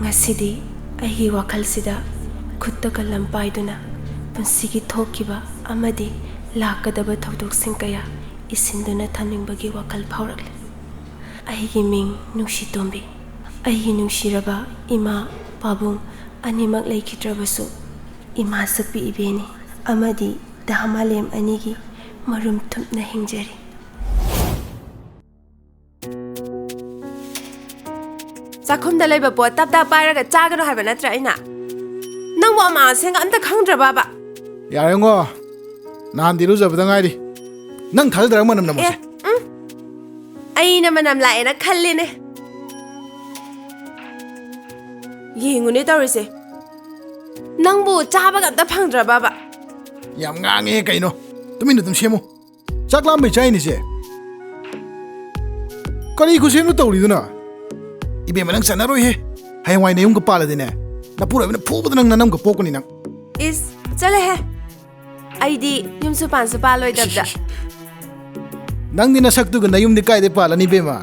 ꯉꯁꯤꯗꯤ ꯑꯩꯒꯤ ꯋꯥꯈꯜꯁꯤꯗ ꯈꯨꯠꯇꯒ ꯂꯝꯄꯥꯏꯗꯨꯅ ꯄꯨꯟꯁꯤꯒꯤ ꯊꯣꯛꯈꯤꯕ ꯑꯃꯗꯤ ꯂꯥꯛꯀꯗꯕ ꯊꯧꯗꯣꯛꯁꯤꯡ ꯀꯌꯥ ꯏꯁꯤꯟꯗꯨꯅ ꯊꯝꯅꯤꯡꯕꯒꯤ ꯋꯥꯈꯜ ꯐꯥꯎꯔꯛꯂꯦ. ꯑꯩꯒꯤ ꯃꯤꯡ ꯅꯨꯡꯁꯤꯇꯣꯝꯕꯤ. ꯑꯩꯒꯤ ꯅꯨꯡꯁꯤꯔꯕ ꯏꯃꯥ ꯄꯥꯕꯨꯡ ꯑꯅꯤꯃꯛ ꯂꯩꯈꯤꯗ꯭ꯔꯕꯁꯨ ꯏꯃꯥ ꯁꯛꯄꯤ ꯏꯕꯦꯅꯤ ꯑꯃꯗꯤ ꯗꯥꯃꯥꯂꯦꯝ ꯑꯅꯤꯒꯤ ꯃꯔꯨꯝ ꯊꯨꯞꯅ ꯍꯤꯡꯖꯔꯤ. ꯆꯥꯛꯈꯨꯝꯗ ꯂꯩꯕ ꯄꯣꯠ ꯇꯞ ꯇꯞ ꯄꯥꯏꯔꯒ ꯆꯥꯒꯅꯣ ꯍꯥꯏꯕ ꯅꯠꯇ꯭ꯔꯥ ꯑꯩꯅ? ꯅꯪꯕꯨ ꯑꯃꯥ ꯑꯁꯦꯡꯒ ꯑꯝꯇ ꯈꯪꯗ꯭ꯔꯕꯕ? ꯌꯥꯔꯦꯉꯣ, ꯅꯍꯥꯟꯗꯤ ꯏꯔꯨꯖꯕꯗ ꯉꯥꯏꯔꯤ. ꯅꯪ ꯊꯥꯖꯗ꯭ꯔꯒ ꯃꯅꯝ ꯅꯝꯃꯣꯁꯦ. ꯑꯩꯅ ꯃꯅꯝ ꯂꯥꯛꯑꯦꯅ ꯈꯜꯂꯤꯅꯦ. ꯌꯦꯡꯉꯨꯅꯦ ꯇꯧꯔꯤꯁꯦ. ꯅꯪꯕꯨ ꯆꯥꯕꯒ ꯑꯝꯇ ꯐꯪꯗ꯭ꯔꯕꯕ? ꯌꯥꯝ ꯉꯥꯡꯉꯦ ꯀꯩꯅꯣ. ꯇꯨꯃꯤꯟꯅ ꯑꯗꯨꯝ ꯁꯦꯝꯃꯨ. ꯆꯥꯛ ꯂꯥꯝꯕꯩ ꯆꯥꯏꯅꯤꯁꯦ. ꯀꯔꯤ ꯈꯨꯁꯦꯝꯅꯣ ꯇꯧꯔꯤꯗꯨꯅ? 이베면 ꯅꯪ ꯆꯠꯅꯔꯣꯏꯍꯦ. ꯍꯌꯦꯡꯋꯥꯏ ꯅꯌꯨꯝꯒ ꯄꯥꯜꯂꯗꯤꯅꯦ, ꯅꯄꯨꯔꯣꯏꯕꯅ ꯐꯨꯕꯗ ꯅꯪ ꯅꯅꯝꯒ ꯄꯣꯛꯀꯅꯤ ꯅꯪ. ꯏꯁ, ꯆꯠꯂꯦꯍꯦ. ꯑꯩꯗꯤ ꯌꯨꯝꯁꯨ ꯄꯥꯟꯁꯨ ꯄꯥꯜꯂꯣꯏꯗꯕꯗ. ꯅꯪꯗꯤ ꯅꯁꯛꯇꯨꯒ ꯅꯌꯨꯝꯗꯤ ꯀꯥꯏꯗꯩ ꯄꯥꯜꯂꯅꯤ ꯏꯕꯦꯝꯃ?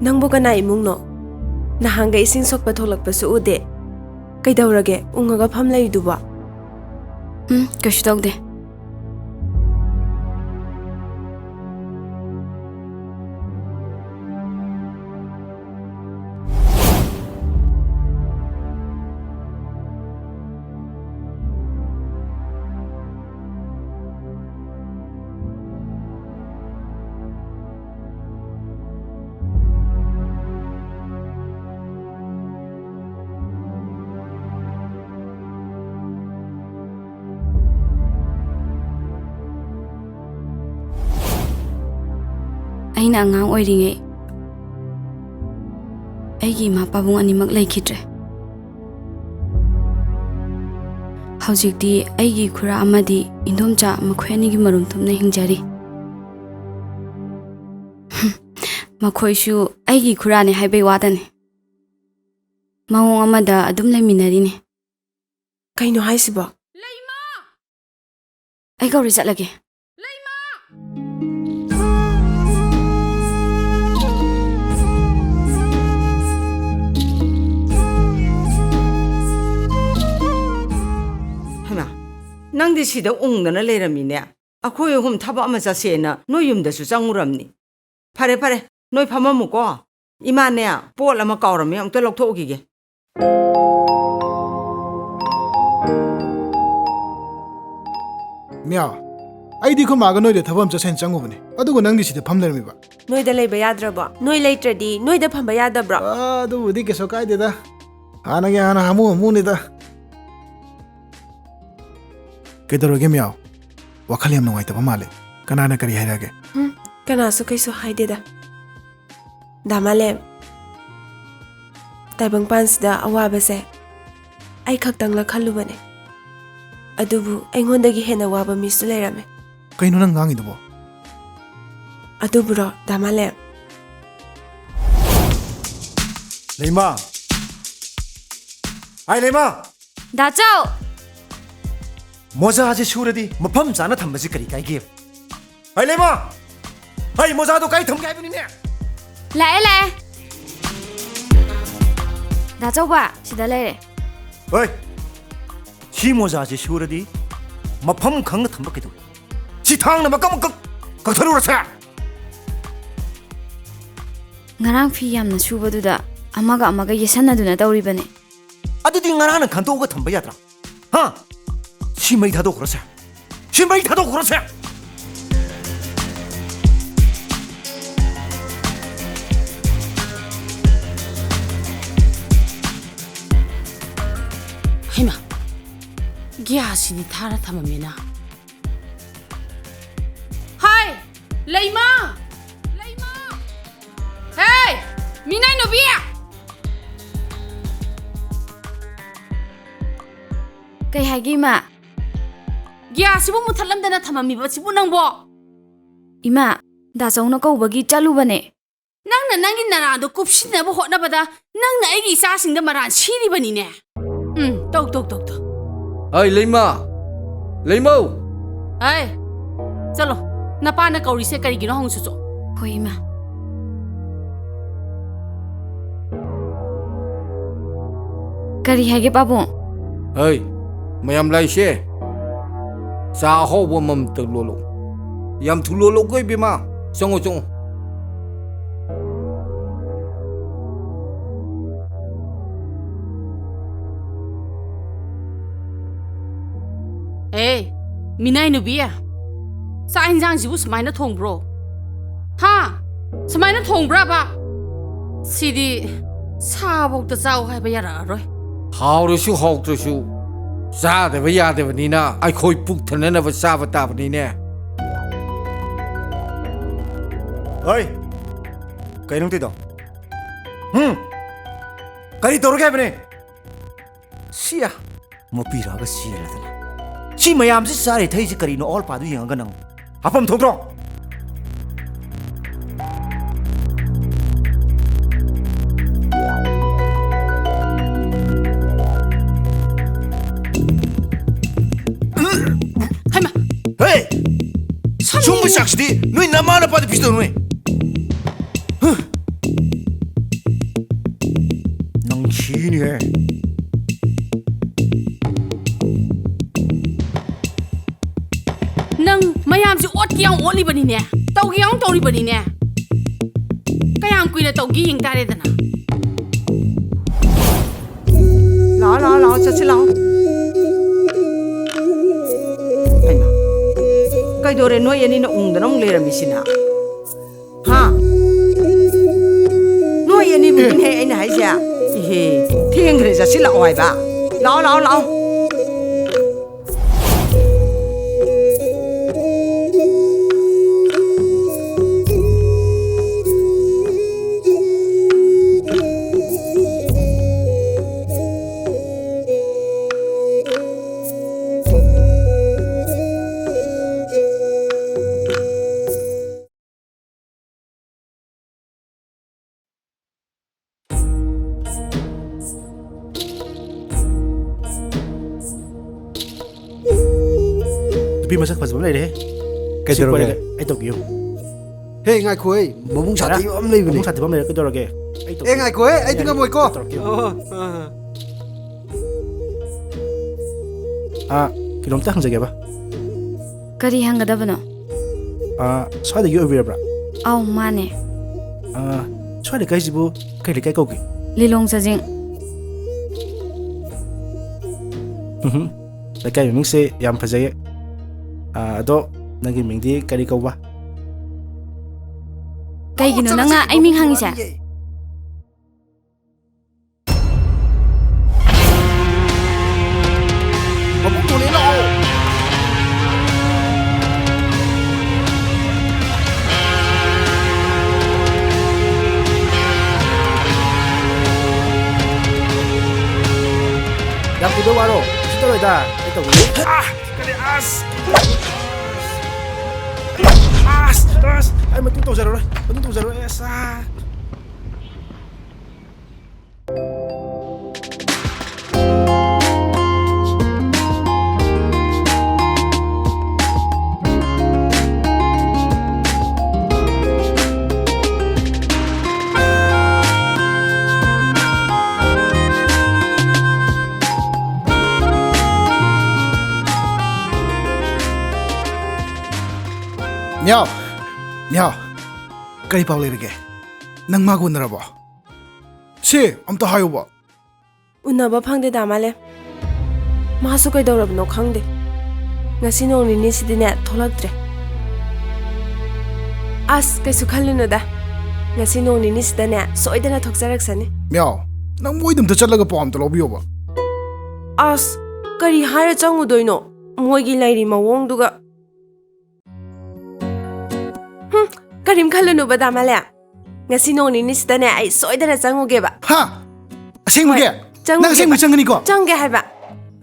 ꯅꯪꯕꯨ ꯀꯅꯥ ꯏꯃꯨꯡꯅꯣ? ꯅꯍꯥꯟꯒ ꯏꯁꯤꯡ ꯁꯣꯛꯄ ꯊꯣꯛꯂꯛꯄꯁꯨ ꯎꯗꯦ. ꯀꯩꯗꯧꯔꯒꯦ ꯎꯡꯉꯒ ꯐꯝ ꯂꯩꯗꯨꯕꯣ? ꯀꯩꯁꯨ ꯇꯧꯗꯦ. ꯑꯩꯅ ꯑꯉꯥꯡ ꯑꯣꯏꯔꯤꯉꯩ ꯑꯩꯒꯤ ꯏꯃꯥ ꯄꯥꯕꯨꯡ ꯑꯅꯤꯃꯛ ꯂꯩꯈꯤꯗ꯭ꯔꯦ. ꯍꯧꯖꯤꯛꯇꯤ ꯑꯩꯒꯤ ꯈꯨꯔꯥ ꯑꯃꯗꯤ ꯏꯟꯗꯣꯝꯆꯥ ꯃꯈꯣꯏ ꯑꯅꯤꯒꯤ ꯃꯔꯨꯝ ꯊꯨꯞꯅ ꯍꯤꯡꯖꯔꯤ. ꯃꯈꯣꯏꯁꯨ ꯑꯩꯒꯤ ꯈꯨꯔꯥꯅꯦ ꯍꯥꯏꯕꯩ ꯋꯥꯗꯅꯤ. ꯃꯑꯣꯡ ꯑꯃꯗ ꯑꯗꯨꯝ ꯂꯩꯃꯤꯟꯅꯔꯤꯅꯦ. ꯀꯩꯅꯣ ꯍꯥꯏꯁꯤꯕꯣ? ꯑꯩ ꯀꯧꯔꯤ ꯆꯠꯂꯒꯦ. ꯅꯪꯗꯤ ꯁꯤꯗ ꯎꯪꯗꯅ ꯂꯩꯔꯝꯃꯤꯅꯦ ꯑꯩꯈꯣꯏ ꯑꯍꯨꯝ ꯊꯕꯛ ꯑꯃ ꯆꯠꯁꯦꯅ ꯅꯣꯏ ꯌꯨꯝꯗꯁꯨ ꯆꯪꯉꯨꯔꯝꯅꯤ ꯐꯔꯦ ꯐꯔꯦ ꯅꯣꯏ ꯐꯝꯃꯝꯃꯨꯀꯣ 이만네 ꯄꯣꯠ ꯑꯃ ꯀꯥꯎꯔꯝꯃꯤ ꯑꯝꯇ ꯂꯧꯊꯣꯛꯎꯈꯤꯒꯦ ꯃꯤꯌꯥ ꯑꯩꯗꯤ ꯈꯨꯃꯥꯒ ꯅꯣꯏꯗ ꯊꯕꯛ ꯑꯃ ꯆꯠꯁꯦꯅ ꯆꯪꯉꯨꯕꯅꯦ ꯑꯗꯨꯒ ꯅꯪꯗꯤ ꯁꯤꯗ ꯐꯝ ꯂꯩꯔꯝꯃꯤꯕ ꯅꯣꯏꯗ ꯂꯩꯕ ꯌꯥꯗ꯭ꯔꯕꯣ ꯅꯣꯏ ꯂꯩꯇ꯭ꯔꯗꯤ ꯅꯣꯏꯗ ꯐꯝꯕ ꯌꯥꯗꯕ꯭ꯔꯣ ꯑꯗꯨꯕꯨꯗꯤ ꯀꯩꯁꯨ ꯀꯥꯏꯗꯦꯗ ꯍꯥꯟꯅꯒꯤ ꯍꯥꯟꯅ ꯍꯥꯃꯨ ꯍꯥꯃꯨꯅꯤꯗ ꯀꯩꯗꯧꯔꯒꯦ ꯃꯤꯌꯥꯎ ꯋꯥꯈꯜ ꯌꯥꯝ ꯅꯨꯡꯉꯥꯏꯇꯕ ꯃꯥꯜꯂꯦ ꯀꯅꯥꯅ ꯀꯔꯤ ꯍꯥꯏꯔꯛꯑꯒꯦ ꯀꯅꯥꯁꯨ ꯀꯩꯁꯨ ꯍꯥꯏꯗꯦꯗ ꯗꯥꯃꯥꯂꯦꯝ ꯇꯥꯏꯕꯪꯄꯥꯟꯁꯤꯗ ꯑꯋꯥꯕꯁꯦ ꯑꯩ ꯈꯛꯇꯪꯂ ꯈꯜꯂꯨꯕꯅꯦ ꯑꯗꯨꯕꯨ ꯑꯩꯉꯣꯟꯗꯒꯤ ꯍꯦꯟꯅ ꯋꯥꯕ ꯃꯤꯁꯨ ꯂꯩꯔꯝꯃꯦ ꯀꯩꯅꯣ ꯅꯪ ꯉꯥꯡꯉꯤꯗꯨꯕꯣ ꯑꯗꯨꯕꯨꯔꯣ ꯗꯥꯃꯥꯂꯦꯝ ꯂꯩꯃ ꯑꯩ ꯂꯩꯃ ꯗꯥꯆꯧ ꯃꯣꯖꯥꯁꯦ ꯁꯨꯔꯗꯤ ꯃꯐꯝ ꯆꯥꯅ ꯊꯝꯕꯁꯤ ꯀꯔꯤ ꯀꯥꯏꯒꯦ ꯑꯩ ꯂꯩꯃ ꯑꯩ ꯃꯣꯖꯥꯗꯣ ꯀꯥꯏ ꯊꯝꯒꯦ ꯍꯥꯏꯕꯅꯤꯅꯦ ꯂꯥꯛꯑꯦ ꯗꯥꯆꯧꯕ ꯁꯤꯗ ꯂꯩꯔꯦ ꯍꯣꯏ ꯁꯤ ꯃꯣꯖꯥꯁꯦ ꯁꯨꯔꯗꯤ ꯃꯐꯝ ꯈꯪꯅ ꯊꯝꯕ ꯀꯩꯗꯧꯏ ꯁꯤ ꯊꯥꯡꯅ ꯃꯀꯛ ꯃꯀꯛ ꯀꯛꯊꯠꯂꯨꯔꯁꯦ ꯉꯔꯥꯡ ꯐꯤ ꯌꯥꯝꯅ ꯁꯨꯕꯗꯨꯗ ꯑꯃꯒ ꯑꯃꯒ ꯌꯦꯁꯟꯅꯗꯨꯅ ꯇꯧꯔꯤꯕꯅꯦ ꯑꯗꯨꯗꯤ ꯉꯔꯥꯡꯅ ꯈꯟꯇꯣꯛꯑꯒ ꯊꯝꯕ ꯌꯥꯗ꯭ꯔꯥ ꯍꯥ ꯁꯤ ꯃꯩ ꯊꯥꯗꯣꯛꯈ꯭ꯔꯁꯦ ꯁꯤ ꯃꯩ ꯊꯥꯗꯣꯛꯈ꯭ꯔꯁꯦ ꯍꯩꯃꯥ ꯒ꯭ꯌꯥꯁꯁꯤꯗꯤ ꯊꯥꯔ ꯊꯝꯃꯝꯃꯤꯅ ꯍꯥꯏ ꯂꯩꯃ ꯂꯩꯃ ꯍꯦ ꯃꯤꯅꯥꯏ ꯅꯨꯕꯤ ꯀꯩ ꯍꯥꯏꯒꯦ ꯏꯃꯥ ꯒ꯭ꯌꯥꯁꯁꯤꯕꯨ ꯃꯨꯊꯠꯂꯝꯗꯅ ꯊꯝꯃꯝꯃꯤꯕꯁꯤꯕꯨ ꯅꯪꯕꯣ ꯏꯃꯥ ꯗꯥꯆꯧꯅ ꯀꯧꯕꯒꯤ ꯆꯠꯂꯨꯕꯅꯦ ꯅꯪꯅ ꯅꯪꯒꯤ ꯅꯔꯥꯗꯣ ꯀꯨꯞꯁꯤꯟꯅꯕ ꯍꯣꯠꯅꯕꯗ ꯅꯪꯅ ꯑꯩꯒꯤ ꯏꯆꯥꯁꯤꯡꯗ ꯃꯔꯥꯟ ꯁꯤꯔꯤꯕꯅꯤꯅꯦ ꯇꯧ ꯑꯩ ꯂꯩꯃ ꯂꯩꯃꯧ ꯑꯩ ꯆꯠꯂꯣ ꯅꯄꯥꯅ ꯀꯧꯔꯤꯁꯦ ꯀꯔꯤꯒꯤꯅꯣ ꯍꯪꯁꯨ ꯍꯣꯏ ꯏꯃꯥ ꯀꯔꯤ ꯍꯥꯏꯒꯦ ꯄꯥꯕꯨꯡ ꯑꯩ ꯃꯌꯥꯝ ꯂꯥꯏꯁꯦ ꯆꯥ ꯑꯍꯥꯎꯕ ꯑꯃꯃꯝꯇ ꯂꯣꯜꯂꯛꯎ ꯌꯥꯝ ꯊꯨ ꯂꯣꯜꯂꯛꯎꯀꯣ ꯏꯕꯦꯝꯃ ꯆꯪꯉꯣ ꯆꯪꯉꯣ ꯑꯦ ꯃꯤꯅꯥꯏ ꯅꯨꯕꯤ ꯆꯥꯛ ꯏꯟꯖꯥꯡꯁꯤꯕꯨ ꯁꯨꯃꯥꯏꯅ ꯊꯣꯡꯕ꯭ꯔꯣ ꯍꯥ ꯁꯨꯃꯥꯏꯅ ꯊꯣꯡꯕ꯭ꯔꯕ ꯁꯤꯗꯤ ꯁꯥꯐꯧꯗ ꯆꯥꯎ ꯍꯥꯏꯕ ꯌꯥꯔꯛꯑꯔꯣꯏ ꯍꯥꯎꯔꯁꯨ ꯍꯥꯎꯇ꯭ꯔꯁꯨ ꯆꯥꯗꯕ ꯌꯥꯗꯕꯅꯤꯅ ꯑꯩꯈꯣꯏ ꯄꯨꯛ ꯊꯟꯅꯅꯕ ꯆꯥꯕ ꯇꯥꯕꯅꯤꯅꯦ ꯍꯣꯏ ꯀꯩꯅꯣ ꯇꯧꯗꯣ ꯀꯔꯤ ꯇꯧꯔꯒꯦ ꯍꯥꯏꯕꯅꯦ ꯁꯤꯌꯥ ꯃꯄꯤꯔꯛꯑꯒ ꯆꯦꯜꯂꯗꯅ ꯁꯤ ꯃꯌꯥꯝꯁꯤ ꯆꯥꯔꯤ ꯊꯩꯁꯤ ꯀꯔꯤꯅꯣ ꯑꯋꯥꯜ ꯄꯥꯗꯨ ꯌꯦꯡꯉꯒ ꯅꯪ ꯍꯥꯐꯝ ꯊꯣꯛꯇ꯭ꯔꯣ ꯍꯩꯃꯥ ꯍꯦ ꯁꯨꯝꯕ ꯆꯥꯛꯁꯤꯗꯤ ꯅꯣꯏ ꯅꯃꯥ ꯅꯄꯥꯗ ꯄꯤꯖꯗꯧꯅꯦ ꯅꯪ ꯁꯤꯅꯤꯍꯦ ꯅꯪ ꯃꯌꯥꯝꯁꯤ ꯑꯣꯠꯀꯤ ꯌꯥꯝ ꯑꯣꯠꯂꯤꯕꯅꯤꯅꯦ ꯇꯧꯒꯦ ꯌꯥꯝ ꯇꯧꯔꯤꯕꯅꯤꯅꯦ ꯀꯌꯥꯝ ꯀꯨꯏꯅ ꯇꯧꯒꯦ ꯌꯦꯡ ꯇꯥꯔꯦꯗꯅ ꯂꯥꯛꯑꯣ ꯆꯠꯁꯤ ꯂꯥꯛꯑꯣ ꯍꯩꯃꯥ ꯀꯩꯗꯧꯔꯦ ꯅꯣꯏ ꯑꯅꯤꯅ ꯎꯪꯗꯅ ꯑꯃꯨꯛ ꯂꯩꯔꯝꯃꯤꯁꯤꯅ ꯍꯥ ꯅꯣꯏ ꯑꯅꯤꯕꯨꯅꯦ ꯑꯩꯅ ꯍꯥꯏꯁꯦ 이ሄ ꯊꯦꯡꯈ꯭ꯔꯦ ꯆꯠꯁꯤ ꯂꯥꯛꯑꯣ ꯍꯥꯏꯕ ꯂꯥꯛꯑꯣ ꯅꯨꯄꯤ ꯃꯁꯛ ꯐꯖꯕ ꯂꯩꯔꯦ ꯀꯩꯗꯧꯔꯒꯦ ꯑꯩ ꯇꯧꯒꯦꯌꯨ ꯍꯦ ꯉꯥꯏꯈꯣ ꯍꯦ ꯃꯕꯨꯡ ꯁꯥꯊꯤꯕ ꯑꯃ ꯂꯩꯕꯅꯤ ꯃꯕꯨꯡ ꯁꯥꯊꯤꯕ ꯑꯃ ꯂꯩꯔꯦ ꯀꯩꯗꯧꯔꯒꯦ ꯑꯦ ꯉꯥꯏꯈꯣ ꯍꯦ ꯑꯩꯗꯤ ꯉꯝꯃꯣꯏꯀꯣ ꯀꯩꯅꯣꯝꯇ ꯍꯪꯖꯒꯦꯕ ꯀꯔꯤ ꯍꯪꯒꯗꯕꯅꯣ ꯁ꯭ꯋꯥꯏꯗꯒꯤ ꯑꯣꯏꯕꯤꯔꯕ꯭ꯔꯥ ꯑꯥꯎ ꯃꯥꯅꯦ ꯁ꯭ꯋꯥꯏ ꯂꯩꯀꯥꯏꯁꯤꯕꯨ ꯀꯩ ꯂꯩꯀꯥꯏ ꯀꯧꯒꯦ ꯂꯤꯂꯣꯡ ꯆꯥꯖꯤꯡ ꯂꯩꯀꯥꯏ ꯃꯃꯤꯡꯁꯦ ꯌꯥꯝ ꯐꯖꯩꯌꯦ ꯑꯗꯣ ꯅꯪꯒꯤ ꯃꯤꯡꯗꯤ ꯀꯔꯤ ꯀꯧꯕ ꯀꯩꯒꯤꯅꯣ ꯅꯪꯅ ꯑꯩ ꯃꯤꯡ ꯍꯪꯉꯤꯁꯦ ꯌꯥꯝ ꯀꯨꯏꯗꯧ ꯋꯥꯔꯣ ꯀꯩꯁꯨ ꯇꯧꯔꯣꯏꯗ ꯑꯩ ꯇꯧꯒꯦ ꯀꯔꯤ ꯑꯩ ꯃꯇꯨꯡ ꯇꯧꯖꯔꯔꯣꯏ ꯃꯤꯌꯥꯎ ꯃꯤꯌꯥꯎ ꯀꯔꯤ ꯄꯥꯎ ꯂꯩꯔꯒꯦ ꯅꯪ ꯃꯥꯒ ꯎꯅꯔꯕꯣ ꯁꯤ ꯑꯝꯇ ꯍꯥꯏꯌꯨꯕ ꯎꯅꯕ ꯐꯪꯗꯦ ꯃꯥꯂꯦ ꯃꯥꯁꯨ ꯀꯩꯗꯧꯔꯕꯅꯣ ꯈꯪꯗꯦ ꯉꯁꯤ ꯅꯣꯡ ꯅꯤꯅꯤꯁꯤꯗꯤꯅꯦ ꯊꯣꯛꯂꯛꯇ꯭ꯔꯦ ꯑꯁ ꯀꯩꯁꯨ ꯈꯜꯂꯨꯅꯨꯗ ꯉꯁꯤ ꯅꯣꯡ ꯅꯤꯅꯤꯁꯤꯗꯅꯦ ꯁꯣꯏꯗꯅ ꯊꯣꯛꯆꯔꯛꯁꯅꯤ ꯃꯤꯌꯥꯎ ꯅꯪ ꯃꯣꯏꯗ ꯑꯝꯇ ꯆꯠꯂꯒ ꯄꯥꯎ ꯑꯝꯇ ꯂꯧꯕꯤꯌꯣꯕ ꯑꯁ ꯀꯔꯤ ꯍꯥꯏꯔ ꯆꯪꯉꯨꯗꯣꯏꯅꯣ ꯃꯣꯏꯒꯤ ꯂꯩꯔꯤ ꯃꯑꯣꯡꯗꯨꯒ ꯀꯔꯤꯝ ꯈꯜꯂꯨꯅꯨꯕ ꯗꯥꯃꯥꯂꯦ ꯉꯁꯤ ꯅꯣꯡ ꯅꯤꯅꯤꯁꯤꯗꯅꯦ ꯑꯩ ꯁꯣꯏꯗꯅ ꯆꯪꯉꯨꯒꯦꯕ ꯍꯥ ꯑꯁꯦꯡꯕꯒꯤ ꯅꯪ ꯑꯁꯦꯡꯕ ꯆꯪꯒꯅꯤꯀꯣ ꯆꯪꯒꯦ ꯍꯥꯏꯕ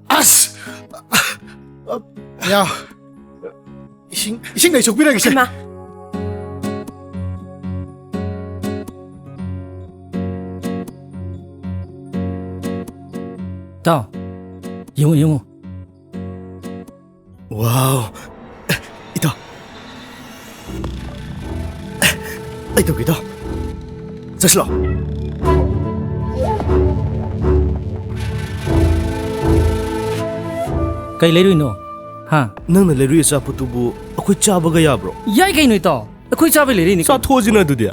ꯑꯁ ꯃꯤꯌꯥꯎ ꯏꯁꯤꯡ ꯂꯩꯁꯣꯛꯄꯤꯔꯒꯦꯁꯦ ꯏꯃꯥ ꯇꯥꯎ ꯌꯦꯡꯉꯨ 와우. 이다. 아이 또 기다. 자실라. ꯀꯩ ꯂꯩꯔꯨꯏꯅꯣ ꯍꯥ ꯅꯪꯅ ꯂꯩꯔꯨꯏ ꯑꯆꯥꯄꯣꯠꯇꯨꯕꯨ ꯑꯩꯈꯣꯏ ꯆꯥꯕꯒ ꯌꯥꯕ꯭ꯔꯣ ꯌꯥꯏ ꯀꯩꯅꯣ ꯏꯇꯥꯎ ꯑꯩꯈꯣꯏ ꯆꯥꯕꯩ ꯂꯩꯔꯤꯅꯤ ꯆꯥꯊꯣꯛꯑꯁꯤꯅ ꯑꯗꯨꯗꯤ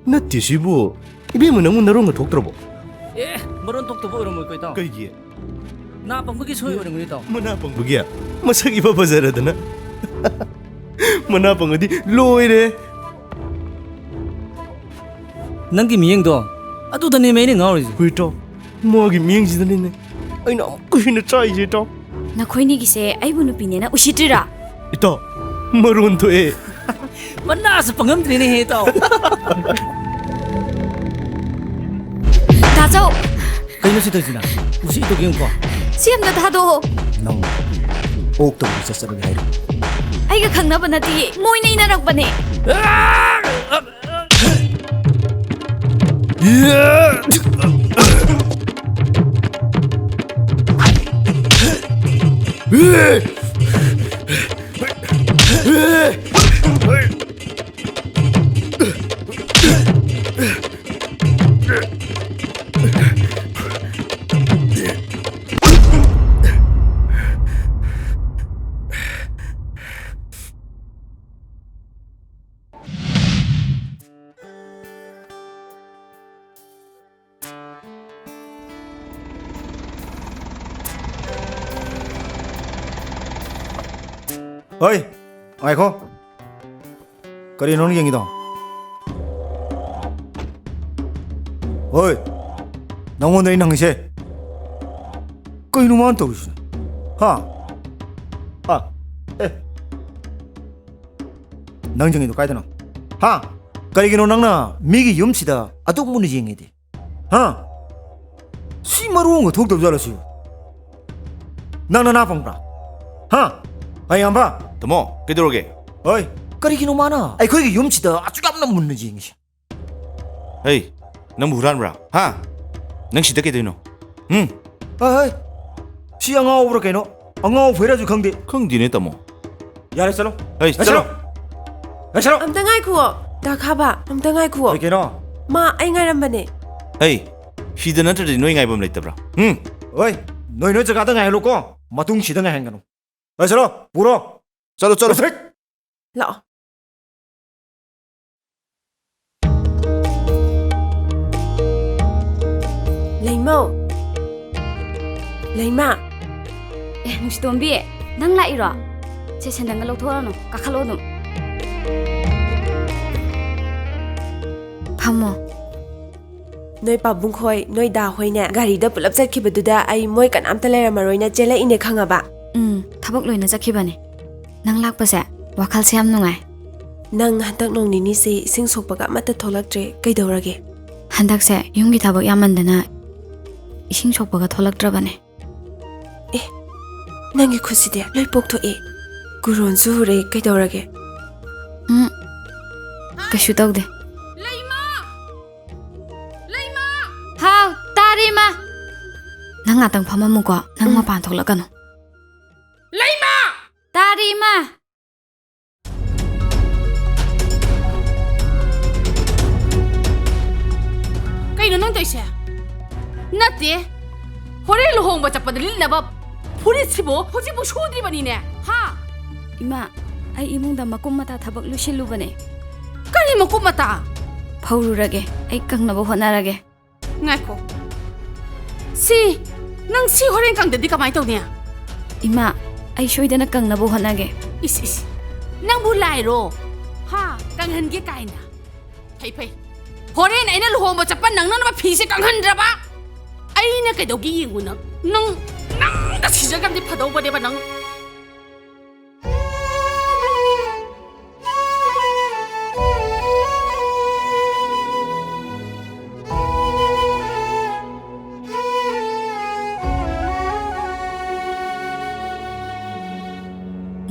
ꯅꯠꯇꯦ ꯁꯤꯕꯨ 이ቤ면 너무 너런가 독더라고. ꯑꯦ ꯃꯔꯣꯟ ꯊꯣꯛꯇꯕ ꯑꯣꯏꯔꯝꯃꯣꯏꯀꯣ ꯏꯇꯥꯎ 그이게 나 ꯄꯪꯕꯒꯤ ꯁꯣꯏ 어른이 ꯇꯥꯎ 머나빵부기야. 머sắc 입어 버저러드나. 머나빵 어디 로이래. ꯅꯪꯒꯤ ꯃꯤꯌꯦꯡꯗꯣ ꯑꯗꯨꯗꯅꯦ ꯃꯩꯅ ꯉꯥꯎꯔꯤꯁꯦ 그이ട്ടോ. 뭐하기 미행지더니네. 아이나 그이나 짜이지ട്ടോ. ꯅꯈꯣꯏꯅꯤꯒꯤꯁꯦ ꯑꯩꯕꯨ ꯅꯨꯄꯤꯅꯦꯅ ꯎꯁꯤꯠꯇ꯭ꯔꯤꯔꯥ 이따 머론도 해. ꯃꯅꯥꯁꯨ ꯄꯪꯉꯝꯗ꯭ꯔꯦꯅꯦꯍꯦ ꯏꯇꯥꯎ ꯇꯥꯖꯧ ꯀꯩꯅꯣ ꯁꯤ ꯇꯧꯔꯤꯁꯤꯅ ꯃꯁꯤ ꯏꯇꯧ ꯌꯦꯡꯉꯨꯀꯣ ꯁꯤ ꯑꯝꯇ ꯊꯥꯗꯣꯛꯑꯣ ꯅꯪ ꯑꯣꯛꯇꯕꯨ ꯆꯠꯆꯔꯒꯦ ꯍꯥꯏꯔꯣ ꯑꯩꯒ ꯈꯪꯅꯕ ꯅꯠꯇꯤꯌꯦ ꯃꯣꯏꯅ ꯏꯅꯔꯛꯄꯅꯦ 어이, 아이고. 그리 노는 경이다. 어이, 너무 내 낭세. 그 이놈만 또 있어. 하, 에. 낭정이도 가이드나. 하, 그리기노 낭나 미기 염치다. 아또 문이 쟁이디. 하, 시마루온 거 독도 잘하시오. 낭나 나방라. 하, 아이 안 봐. 더모 그대로게. 어이, 그리기노 많아. 아이 거기 염치다. 아주 깜나 묻는 쟁이시. 에이, 너무 후란브라. 하, 능 시득게 되노. 응. 어이, 시양아 오브라 개노. 엉아 회라주 강대. 강디네 더모. 야래살로. 에이, 야래살로. 야래살로. ꯑꯝꯇ ꯉꯥꯏꯈꯨꯑꯣ ꯗꯥꯈꯥꯕ ꯑꯝꯇ ꯉꯥꯏꯈꯨꯑꯣ 개노. ꯃꯥ ꯑꯩ ꯉꯥꯏꯔꯝꯕꯅꯦ 에이, 시드 너트리 너희 가이범 레이더브라. 응. 어이, 너희 저가다 가해놓고 ꯃꯇꯨꯡꯁꯤꯗ ꯉꯥꯏꯍꯟꯒꯅꯨ ꯆꯠꯂꯣ ꯄꯨꯔꯣ चलो चलो ꯂꯥꯛꯑꯣ ꯂꯩꯃꯧ ꯂꯩꯃ ꯑꯦ ꯅꯨꯡꯁꯤꯇꯣꯝꯕꯤ ꯅꯪ ꯂꯥꯛꯏꯔꯣ ꯁꯦ ꯁꯦꯟꯗꯟꯒ ꯂꯧꯊꯣꯛꯑꯅꯨ ꯀꯥꯈꯠꯂꯣ ꯑꯗꯨꯝ ꯐꯝꯃꯣ ꯅꯣꯏ ꯄꯥꯕꯨꯡ ꯈꯣꯏ ꯅꯣꯏ ꯗꯥ ꯍꯣꯏꯅꯦ ꯒꯥꯔꯤꯗ ꯄꯨꯂꯞ ꯆꯠꯈꯤꯕꯗꯨꯗ ꯑꯩ ꯃꯣꯏ ꯀꯅꯥꯝꯇ ꯂꯩꯔꯝꯃꯔꯣꯏꯅ ꯆꯦꯜꯂꯛꯏꯅꯦ ꯈꯪꯉꯕ ꯊꯕꯛ ꯂꯣꯏꯅ ꯆꯠꯈꯤꯕꯅꯦ ꯅꯪ ꯂꯥꯛꯄꯁꯦ ꯋꯥꯈꯜꯁꯦ ꯌꯥꯝ ꯅꯨꯡꯉꯥꯏ ꯅꯪ ꯍꯟꯗꯛ ꯅꯣꯡ ꯅꯤꯅꯤꯁꯦ ꯏꯁꯤꯡ ꯁꯣꯛꯄꯒ ꯑꯃꯠꯇ ꯊꯣꯛꯂꯛꯇ꯭ꯔꯦ ꯀꯩꯗꯧꯔꯒꯦ ꯍꯟꯗꯛꯁꯦ ꯌꯨꯝꯒꯤ ꯊꯕꯛ ꯌꯥꯝꯃꯟꯗꯅ 이싱 촉바가 톨락드라바네. ꯅꯪꯒꯤ ꯈꯨꯠꯁꯤꯗꯤ ꯂꯣꯏ ꯄꯣꯛꯊꯣꯛꯑꯦ ꯒꯨꯔꯣꯟꯁꯨ ꯍꯨꯔꯦ ꯀꯩꯗꯧꯔꯒꯦ ꯀꯩꯁꯨ ꯇꯧꯗꯦ. ꯂꯩꯃ ꯍꯥꯎ ꯇꯥꯔꯦ ꯏꯃꯥ. ꯅꯪ ꯉꯥꯛꯇꯪ ꯐꯝꯃꯝꯃꯨꯀꯣ. ꯅꯪ ꯃꯄꯥꯟ ꯊꯣꯛꯂꯛꯀꯅꯨ. ꯂꯩꯃ ꯇꯥꯔꯦ ꯏꯃꯥ. ꯀꯩꯅꯣ ꯅꯪ ꯇꯧꯏꯁꯦ? ꯅꯠꯇꯦ. ꯍꯣꯔꯦꯟ ꯂꯨꯍꯣꯡꯕ ꯆꯠꯄꯗ ꯂꯤꯠꯅꯕ ꯐꯨꯔꯤꯠꯁꯤꯕꯨ ꯍꯧꯖꯤꯛꯄꯨ ꯁꯨꯗ꯭ꯔꯤꯕꯅꯤꯅꯦ. ꯍꯥ? 이마, 아이 이몽다 마꼼마다 다박 루실루바네. ꯀꯔꯤ ꯃꯀꯨꯞ ꯃꯇꯥ? ꯐꯧꯔꯨꯔꯒꯦ. ꯑꯩ ꯀꯪꯅꯕ ꯍꯣꯠꯅꯔꯒꯦ. ꯉꯥꯏꯈꯣ. ꯅꯪ ꯍꯣꯔꯦꯟ ꯀꯪꯗꯗꯤ ꯀꯃꯥꯏ ꯇꯧꯅꯤ? 이마, ꯑꯩ ꯁꯣꯏꯗꯅ ꯀꯪꯅꯕ ꯍꯣꯠꯅꯒꯦ. 이씨. ꯅꯪꯕꯨ ꯂꯥꯏꯔꯣ? ꯍꯥ, ꯀꯪꯍꯟꯒꯦ ꯀꯥꯏꯅ. ꯐꯩ. ꯍꯣꯔꯦꯟ ꯑꯩꯅ ꯂꯨꯍꯣꯡꯕ ꯆꯠꯄ ꯅꯪꯅꯕ ꯐꯤꯁꯦ ꯀꯪꯍꯟꯗ꯭ꯔꯕ? ꯑꯩꯅ ꯀꯩꯗꯧꯒꯤ ꯌꯦꯡꯉꯨ ꯅꯪꯗ ꯁꯤꯖꯒꯝꯗꯤ ꯐꯗꯧꯕꯅꯦꯕ ꯅꯪ.